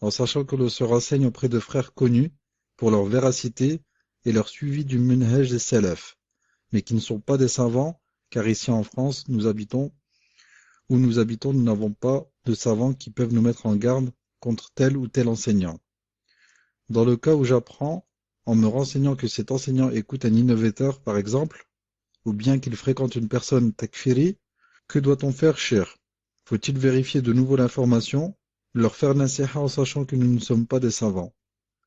B: en sachant que l'on se renseigne auprès de frères connus pour leur véracité et leur suivi du minhaj des salaf, mais qui ne sont pas des savants, car ici en France, nous n'avons pas de savants qui peuvent nous mettre en garde contre tel ou tel enseignant. Dans le cas où j'apprends, en me renseignant que cet enseignant écoute un innovateur, par exemple, ou bien qu'il fréquente une personne takfiri, que doit-on faire, cher? Faut-il vérifier de nouveau l'information, leur faire nasiha en sachant que nous ne sommes pas des savants?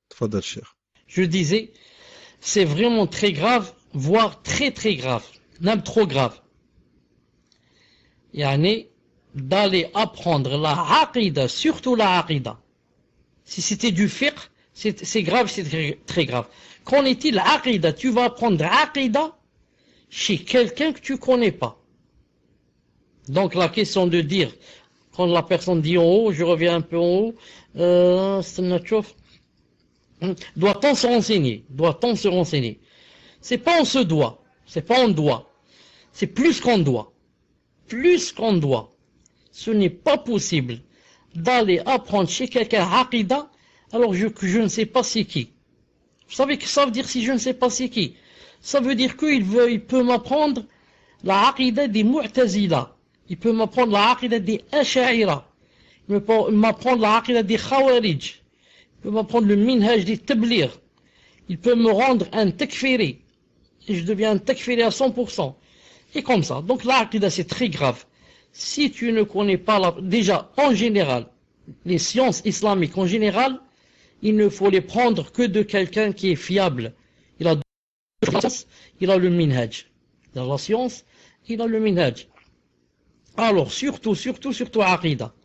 B: Tfadal, cher.
A: Je disais, c'est vraiment très grave, voire très très grave, même trop grave. D'aller apprendre la aqida, surtout la aqida. Si c'était du fiqh, c'est grave, c'est très grave. Qu'en est-il l'aqida? Tu vas apprendre l'aqida chez quelqu'un que tu ne connais pas. Donc la question de dire, quand la personne dit en haut, je reviens un peu en haut, doit-on se renseigner? Doit-on se renseigner? C'est pas on se doit, c'est pas on doit, c'est plus qu'on doit. Plus qu'on doit. Ce n'est pas possible d'aller apprendre chez quelqu'un aqida alors que je ne sais pas c'est qui. Vous savez que ça veut dire si je ne sais pas c'est qui? Ça veut dire qu'il peut m'apprendre la aqida des mu'tazila. Il peut m'apprendre la aqida des asha'ira. Il peut m'apprendre la aqida des khawarij. Il peut m'apprendre le minhaj des tablir. Il peut me rendre un takfiri. Et je deviens un takfiri à 100%. Et comme ça. Donc l'aqida c'est très grave. Si tu ne connais pas déjà en général, les sciences islamiques en général, il ne faut les prendre que de quelqu'un qui est fiable. Il a le minhaj. Il a la science, il a le minhaj. Alors surtout aqida.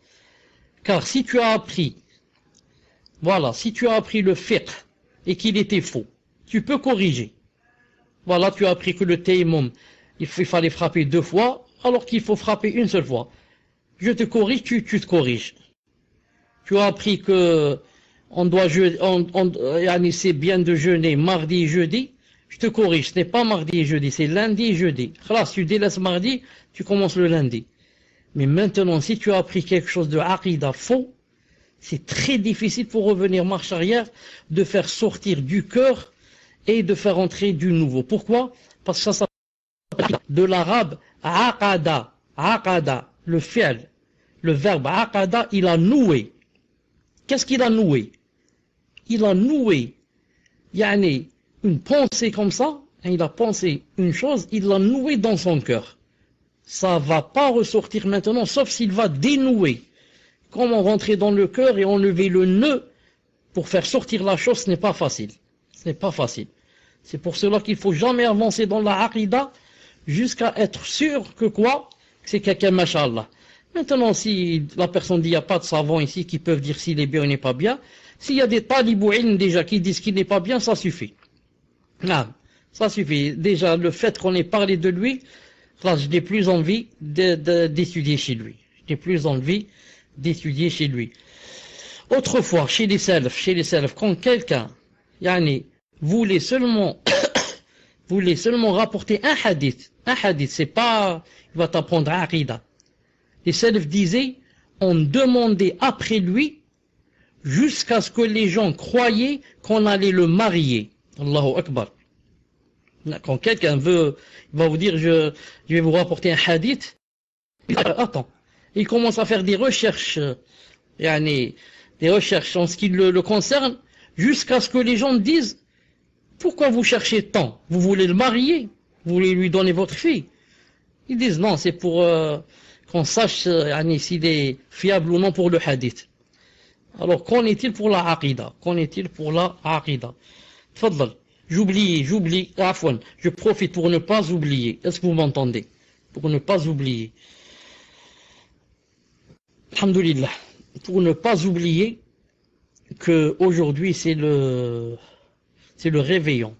A: Car si tu as appris, si tu as appris le fiqh et qu'il était faux, tu peux corriger. Voilà, tu as appris que le tayammum, il fallait frapper 2 fois, alors qu'il faut frapper une seule fois. Je te corrige, tu te corriges. tu as appris que on doit c'est bien de jeûner mardi et jeudi, je te corrige, ce n'est pas mardi et jeudi, c'est lundi et jeudi. Khalas, tu délaisses mardi, tu commences le lundi. Mais maintenant, si tu as appris quelque chose de aqida faux, c'est très difficile pour revenir marche arrière, de faire sortir du cœur et de faire entrer du nouveau. Pourquoi? Parce que ça s'appelle de l'arabe aqada, aqada, le fi'l, le verbe aqada, il a noué. Qu'est-ce qu'il a noué? Il a noué, yani, une pensée comme ça, il a pensé une chose, il l'a noué dans son cœur. Ça va pas ressortir maintenant, sauf s'il va dénouer. Comment rentrer dans le cœur et enlever le nœud pour faire sortir la chose, ce n'est pas facile. Ce n'est pas facile. C'est pour cela qu'il faut jamais avancer dans la aqida jusqu'à être sûr que quoi? Que c'est quelqu'un, machallah. Maintenant, si la personne dit il n'y a pas de savants ici qui peuvent dire s'il est bien ou n'est pas bien, s'il y a des talibouines déjà qui disent qu'il n'est pas bien, ça suffit. Non, ça suffit. Déjà, le fait qu'on ait parlé de lui, là, je n'ai plus envie d'étudier chez lui. Je n'ai plus envie d'étudier chez lui. Autrefois, chez les salafs, quand quelqu'un, yani, voulait seulement rapporter un hadith, c'est pas, il va t'apprendre aqida. Les salafs disaient, on demandait après lui, jusqu'à ce que les gens croyaient qu'on allait le marier. Allahu Akbar. Quand quelqu'un veut, il va vous dire, je vais vous rapporter un hadith, attends. Il commence à faire des recherches, des recherches en ce qui le concerne, jusqu'à ce que les gens disent, pourquoi vous cherchez tant? Vous voulez le marier? Vous voulez lui donner votre fille? Ils disent non, c'est pour qu'on sache s'il est fiable ou non pour le hadith. Alors, qu'en est-il pour la aqida? Qu'en est-il pour la aqida? Tfaddal. J'oublie, afwan, je profite pour ne pas oublier. Est-ce que vous m'entendez? Pour ne pas oublier. Alhamdulillah. Pour ne pas oublier que aujourd'hui c'est le réveillon.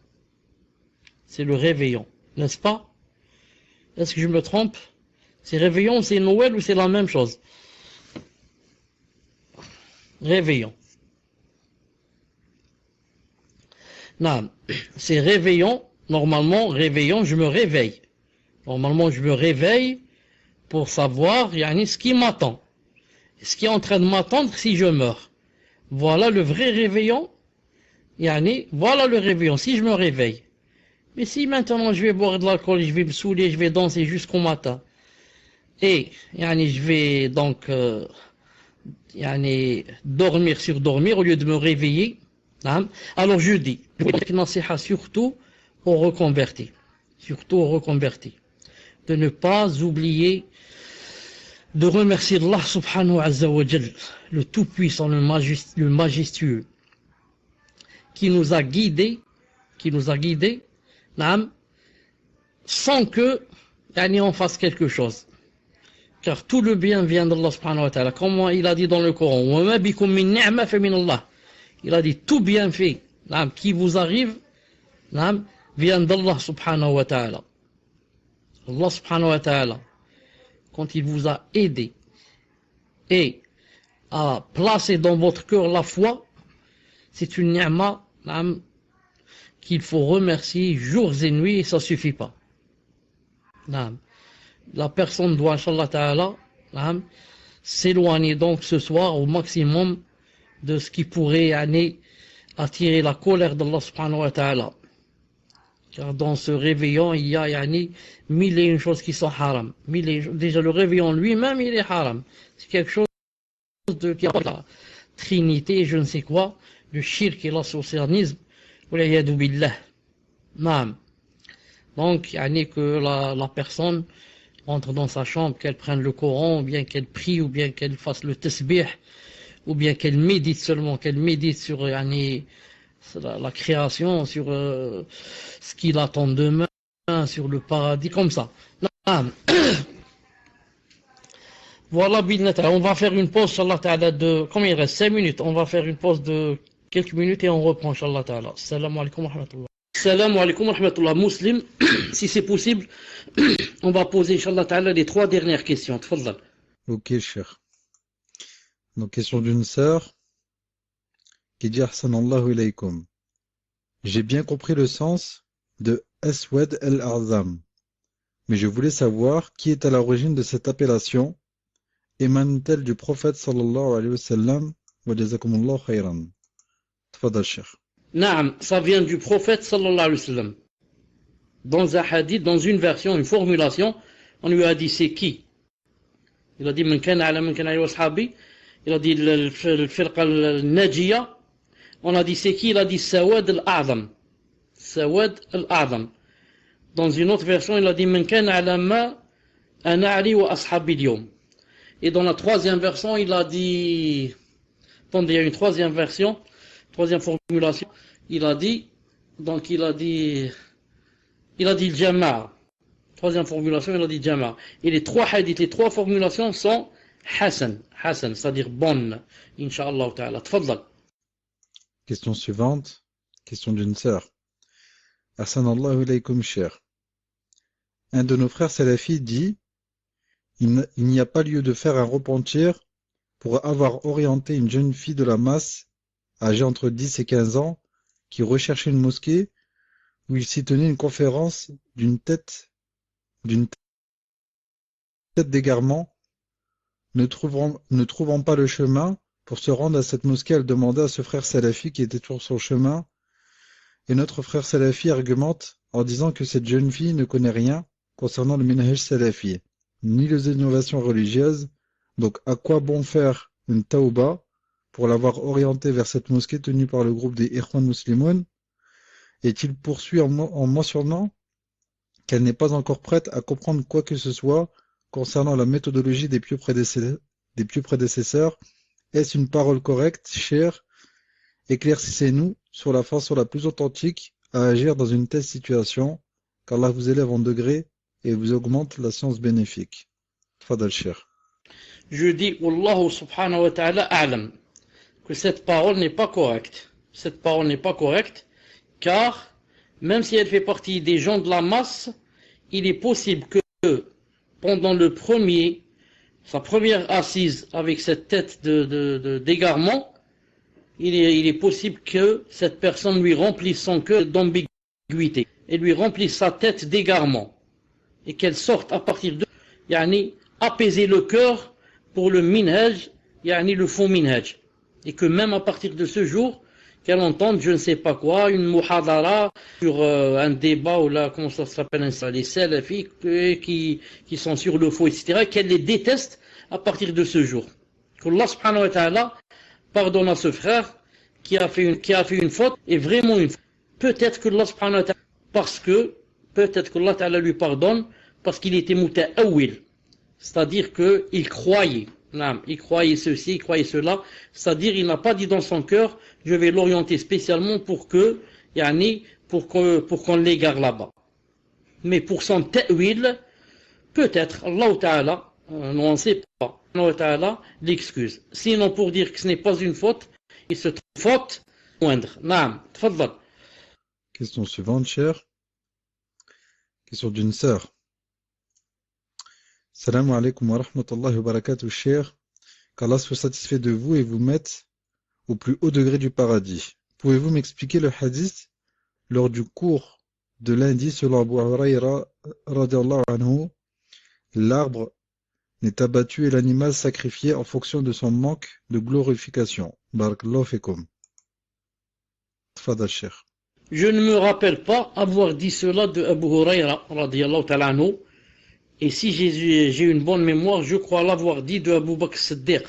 A: C'est le réveillon, n'est-ce pas? Est-ce que je me trompe? C'est réveillon, c'est Noël ou c'est la même chose? Réveillon. Non, c'est réveillon. Normalement, réveillon, je me réveille. Normalement, je me réveille pour savoir ce qui m'attend. Ce qui est en train de m'attendre si je meurs. Voilà le vrai réveillon. Voilà le réveillon, si je me réveille. Mais si maintenant je vais boire de l'alcool, je vais me saouler, je vais danser jusqu'au matin. Et je vais donc dormir sur dormir au lieu de me réveiller. Alors je dis, surtout aux reconvertis. Surtout aux reconvertis. De ne pas oublier de remercier Allah subhanahu wa ta'ala, le tout-puissant, le majestueux, qui nous a guidés, sans que on fasse quelque chose. Car tout le bien vient d'Allah subhanahu wa ta'ala. Comme il a dit dans le Coran, وَمَا بِكُم مِّن نِعْمَةٍ فَمِنَ اللَّهِ. Il a dit tout bienfait qui vous arrive vient d'Allah subhanahu wa ta'ala. Allah subhanahu wa ta'ala, quand il vous a aidé et a placé dans votre cœur la foi, c'est une ni'ma qu'il faut remercier jours et nuits et ça suffit pas. La personne doit, Inch'Allah ta'ala, s'éloigner donc ce soir au maximum de ce qui pourrait attirer la colère d'Allah subhanahu wa ta'ala. Car dans ce réveillon, il y a mille et une choses qui sont haram. Déjà le réveillon lui-même, il est haram. C'est quelque chose qui a la trinité, je ne sais quoi, le shirk et l'associationnisme. Waliyadu billah. Donc, que la personne entre dans sa chambre, qu'elle prenne le Coran, ou bien qu'elle prie, ou bien qu'elle fasse le tasbih, ou bien qu'elle médite seulement, qu'elle médite sur la création, sur ce qu'il attend demain, sur le paradis, comme ça. Voilà, on va faire une pause, Inch'Allah ta'ala, de, combien il reste? 5 minutes. On va faire une pause de quelques minutes et on reprend, Inch'Allah ta'ala. Assalamu alaikum wa rahmatullah. Assalamu alaikum wa rahmatullah. Muslim, si c'est possible, on va poser, Inch'Allah ta'ala, les 3 dernières questions. Tfaddal.
B: Ok, cher. Donc, question d'une sœur qui dit Ahsanallahu ilaykum. J'ai bien compris le sens de Aswad al-Azam, mais je voulais savoir qui est à l'origine de cette appellation, émane-t-elle du prophète sallallahu alayhi wa sallam, wa jazakumullahu khayran. Tfadal Cheikh.
A: Naam, ça vient du prophète sallallahu alayhi wa sallam. Dans un hadith, dans une version, une formulation, on lui a dit c'est qui? Il a dit man kana ala man kana alayhi wa ashabi. Il a dit al-firqa al-najiya. On a dit c'est qui? Il a dit Sawad al-A'zam. Sawad al-A'zam. Dans une autre version, il a dit man kana ala ma ana ali wa ashabi al-yawm. Et dans la troisième version, il a dit, attendez, il y a une troisième version, troisième formulation, il a dit le Jama'a. Troisième formulation, il a dit Jama'a. Et les trois hadiths, les trois formulations sont Hassan, c'est-à-dire bonne, Inch'Allah ta'ala. Tfadlal.
B: Question suivante, question d'une sœur. Ahsanallahu ilaykum cher. Un de nos frères salafis dit il n'y a pas lieu de faire un repentir pour avoir orienté une jeune fille de la masse, âgée entre 10 et 15 ans, qui recherchait une mosquée où il s'y tenait une conférence d'une tête d'égarement. Ne trouvant pas le chemin pour se rendre à cette mosquée, elle demanda à ce frère salafi qui était sur son chemin, et notre frère salafi argumente en disant que cette jeune fille ne connaît rien concernant le minhaj salafi, ni les innovations religieuses, donc à quoi bon faire une tauba pour l'avoir orientée vers cette mosquée tenue par le groupe des Ikhwan Muslimoun, et il poursuit en mentionnant qu'elle n'est pas encore prête à comprendre quoi que ce soit concernant la méthodologie des pieux prédécesseurs. Est-ce une parole correcte, chère? Éclaircissez-nous sur la façon la plus authentique à agir dans une telle situation, qu'Allah vous élève en degré et vous augmente la science bénéfique. Tfadal cher.
A: Je dis, Wallahu subhanahu wa ta'ala a'lam, que cette parole n'est pas correcte. Cette parole n'est pas correcte, car même si elle fait partie des gens de la masse, il est possible que pendant sa première assise avec cette tête d'égarement, il est possible que cette personne lui remplisse son cœur d'ambiguïté et lui remplisse sa tête d'égarement, et qu'elle sorte à partir de apaiser le cœur pour le minhaj, le faux minhaj, et que même à partir de ce jour, qu'elle entende je ne sais pas quoi, une muhadara sur un débat, ou là, comment ça s'appelle, les salafis qui sont sur le faux, etc., qu'elle les déteste à partir de ce jour. Qu'Allah subhanahu wa ta'ala pardonne à ce frère qui a fait une faute, et vraiment une faute. Peut-être que Allah subhanahu wa ta'ala, peut-être que Allah ta'ala lui pardonne, parce qu'il était muta'awil, c'est-à-dire qu'il croyait. Il croyait ceci, il croyait cela, c'est-à-dire il n'a pas dit dans son cœur je vais l'orienter spécialement pour qu'on l'égare là-bas. Mais pour son ta'wil, peut-être Allah Ta'ala, on ne sait pas, Allah Ta'ala l'excuse. Sinon pour dire que ce n'est pas une faute, il se trouve faute moindre. Naam, tfadlal.
B: Question suivante, cher. Question d'une sœur. Salam alaikum wa rahmatullahi wa barakatuh, cher. Qu'Allah soit satisfait de vous et vous mette au plus haut degré du paradis. Pouvez-vous m'expliquer le hadith lors du cours de lundi selon Abu Huraira radiallahu anhu? L'arbre n'est abattu et l'animal sacrifié en fonction de son manque de glorification. Barakallahu fikum. Tfadal Cheikh.
A: Je ne me rappelle pas avoir dit cela de Abu Huraira radiallahu ta'ala anhu. Et si j'ai une bonne mémoire, je crois l'avoir dit de Abu Bakr Siddiq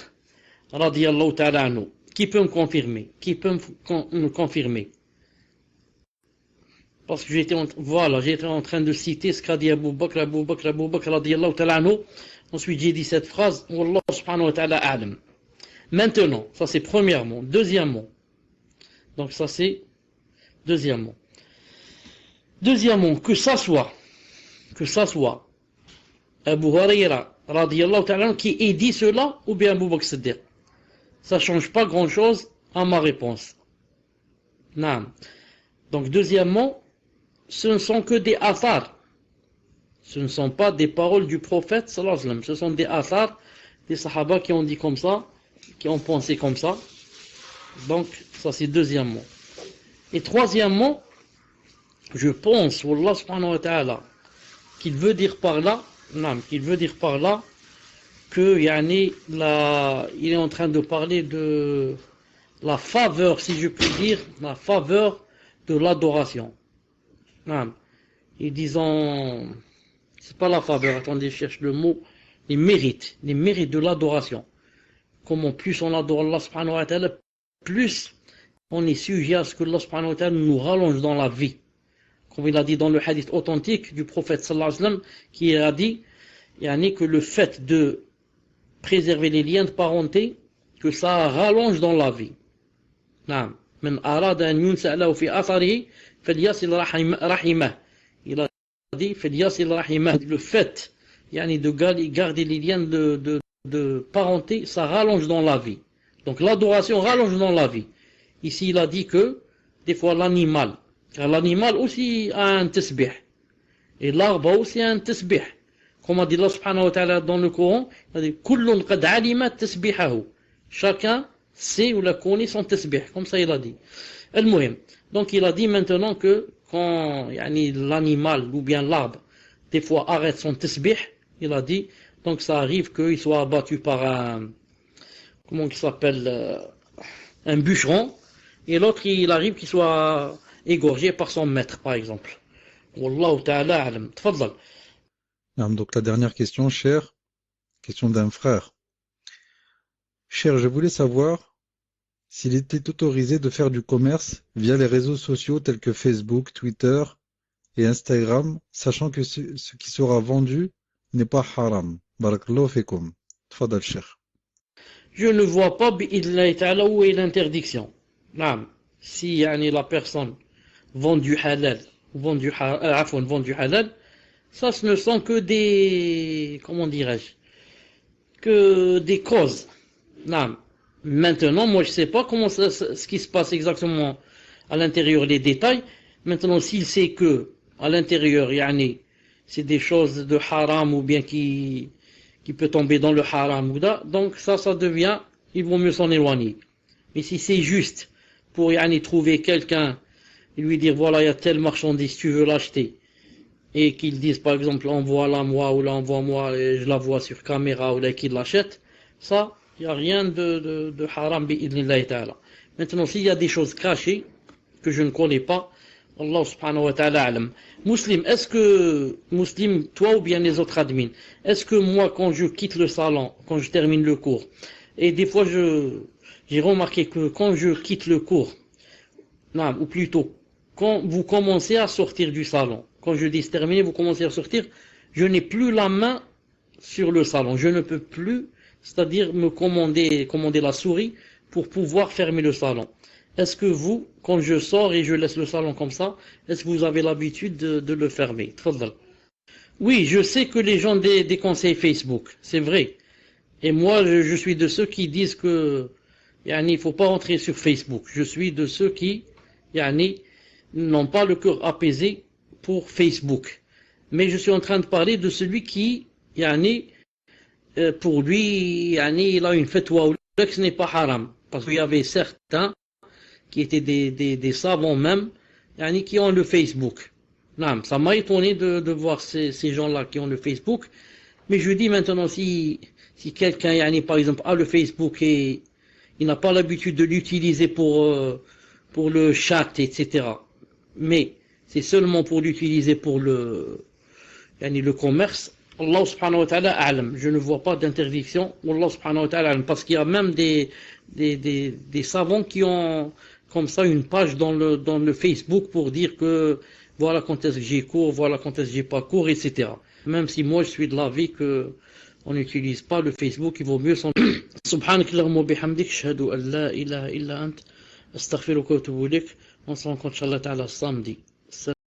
A: radiyallahu ta'ala anhu. Qui peut me confirmer? Qui peut me confirmer? Parce que j'étais en train de citer ce qu'a dit Abu Bakr radiyallahu ta'ala anhu. Ensuite j'ai dit cette phrase, Wallah subhanahu wa ta'ala a'lam. Maintenant, ça c'est premièrement. Deuxièmement, donc ça c'est deuxièmement. Deuxièmement, que ça soit Abu Huraira radiyallahu ta'ala qui ait dit cela, ou bien Abu Bakr Siddiq. Ça ne change pas grand chose à ma réponse. Non. Donc deuxièmement, ce ne sont que des athars. Ce ne sont pas des paroles du prophète sallallahu alayhi wa sallam. Ce sont des athars, des sahaba qui ont dit comme ça, qui ont pensé comme ça. Donc, ça c'est deuxièmement. Et troisièmement, je pense, Wallah subhanahu wa ta'ala, qu'il veut dire par là, que il est en train de parler de la faveur, si je puis dire, la faveur de l'adoration. Ils disent, c'est pas la faveur, attendez, je cherche le mot, les mérites de l'adoration. Comment plus on adore Allah subhanahu wa ta'ala, plus on est sujet à ce que Allah subhanahu wa ta'ala nous rallonge dans la vie. Comme il a dit dans le hadith authentique du prophète sallallahu alayhi wa sallam, qui a dit que le fait de préserver les liens de parenté, que ça rallonge dans la vie. من أراد أن ينسأ له في أثره فليصل رحمه. Il a dit فليصل رحمه. Le fait de garder les liens de parenté, ça rallonge dans la vie. Donc l'adoration rallonge dans la vie. Ici il a dit que des fois l'animal, car l'animal aussi a un tasbih, et l'arbre aussi a un tasbih. Comme a dit Allah subhanahu wa ta'ala dans le Coran, il a dit kullun qad alima tasbihahu. Chacun sait ou la connaît son tasbih, comme ça il a dit. Al-Muhim. Donc il a dit maintenant que quand l'animal ou bien l'arbre des fois arrête son tasbih, il a dit, donc ça arrive qu'il soit abattu par un, comment il s'appelle, un bûcheron, et l'autre il arrive qu'il soit égorgé par son maître par exemple. Wallahu ta'ala alam. Tfaddal.
B: Donc la dernière question, cher, question d'un frère. Cher, je voulais savoir s'il était autorisé de faire du commerce via les réseaux sociaux tels que Facebook, Twitter et Instagram, sachant que ce qui sera vendu n'est pas haram. Barakallahu fikum. Tfadal, cher.
A: Je ne vois pas bi'idlahi ta'ala où est l'interdiction. Si la personne vend du halal, vend du halal, ça ce ne sont que des, comment dirais-je, que des causes. Maintenant, moi je sais pas comment ce qui se passe exactement à l'intérieur, les détails. Maintenant, s'il sait que à l'intérieur, c'est des choses de haram ou bien qui peut tomber dans le haram ou là, donc ça devient, il vaut mieux s'en éloigner. Mais si c'est juste pour trouver quelqu'un et lui dire voilà, il y a telle marchandise, tu veux l'acheter, et qu'ils disent par exemple envoie-la moi ou là envoie-moi et je la vois sur caméra ou là qu'il l'achète, ça, il n'y a rien de haram bi'idnillahi ta'ala. Maintenant, s'il y a des choses cachées que je ne connais pas, Allah subhanahu wa ta'ala alam. Muslim, toi ou bien les autres admins, est-ce que moi quand je quitte le salon, quand je termine le cours, et des fois j'ai remarqué que quand je quitte le cours, ou plutôt, quand vous commencez à sortir du salon, quand je dis c'est terminé, vous commencez à sortir, je n'ai plus la main sur le salon, je ne peux plus, c'est-à-dire me commander la souris pour pouvoir fermer le salon. Est-ce que vous, quand je sors et je laisse le salon comme ça, est-ce que vous avez l'habitude de le fermer? Oui, je sais que les gens déconseillent Facebook, c'est vrai. Et moi, je suis de ceux qui disent que il faut pas rentrer sur Facebook. Je suis de ceux qui n'ont pas le cœur apaisé pour Facebook. Mais je suis en train de parler de celui qui, pour lui, il a une fatwa ou que ce n'est pas haram. Parce qu'il y avait certains qui étaient des savants même, qui ont le Facebook. Ça m'a étonné de voir ces gens-là qui ont le Facebook. Mais je dis maintenant, si quelqu'un, par exemple, a le Facebook et il n'a pas l'habitude de l'utiliser pour le chat, etc. Mais c'est seulement pour l'utiliser pour le commerce. Allah subhanahu wa ta'ala a'lam. Je ne vois pas d'interdiction. Allah subhanahu wa ta'ala a'lam. Parce qu'il y a même des savants qui ont comme ça une page dans le Facebook pour dire que voilà quand est-ce que j'ai cours, voilà quand est-ce que j'ai pas cours, etc. Même si moi je suis de l'avis que on n'utilise pas le Facebook, il vaut mieux s'en... Subhanakallahumma wa bihamdik, ashhadu an la ilaha illa ant, astaghfiruka wa atubu ilaik. On se rencontre, Inch'Allah ta'ala, samedi.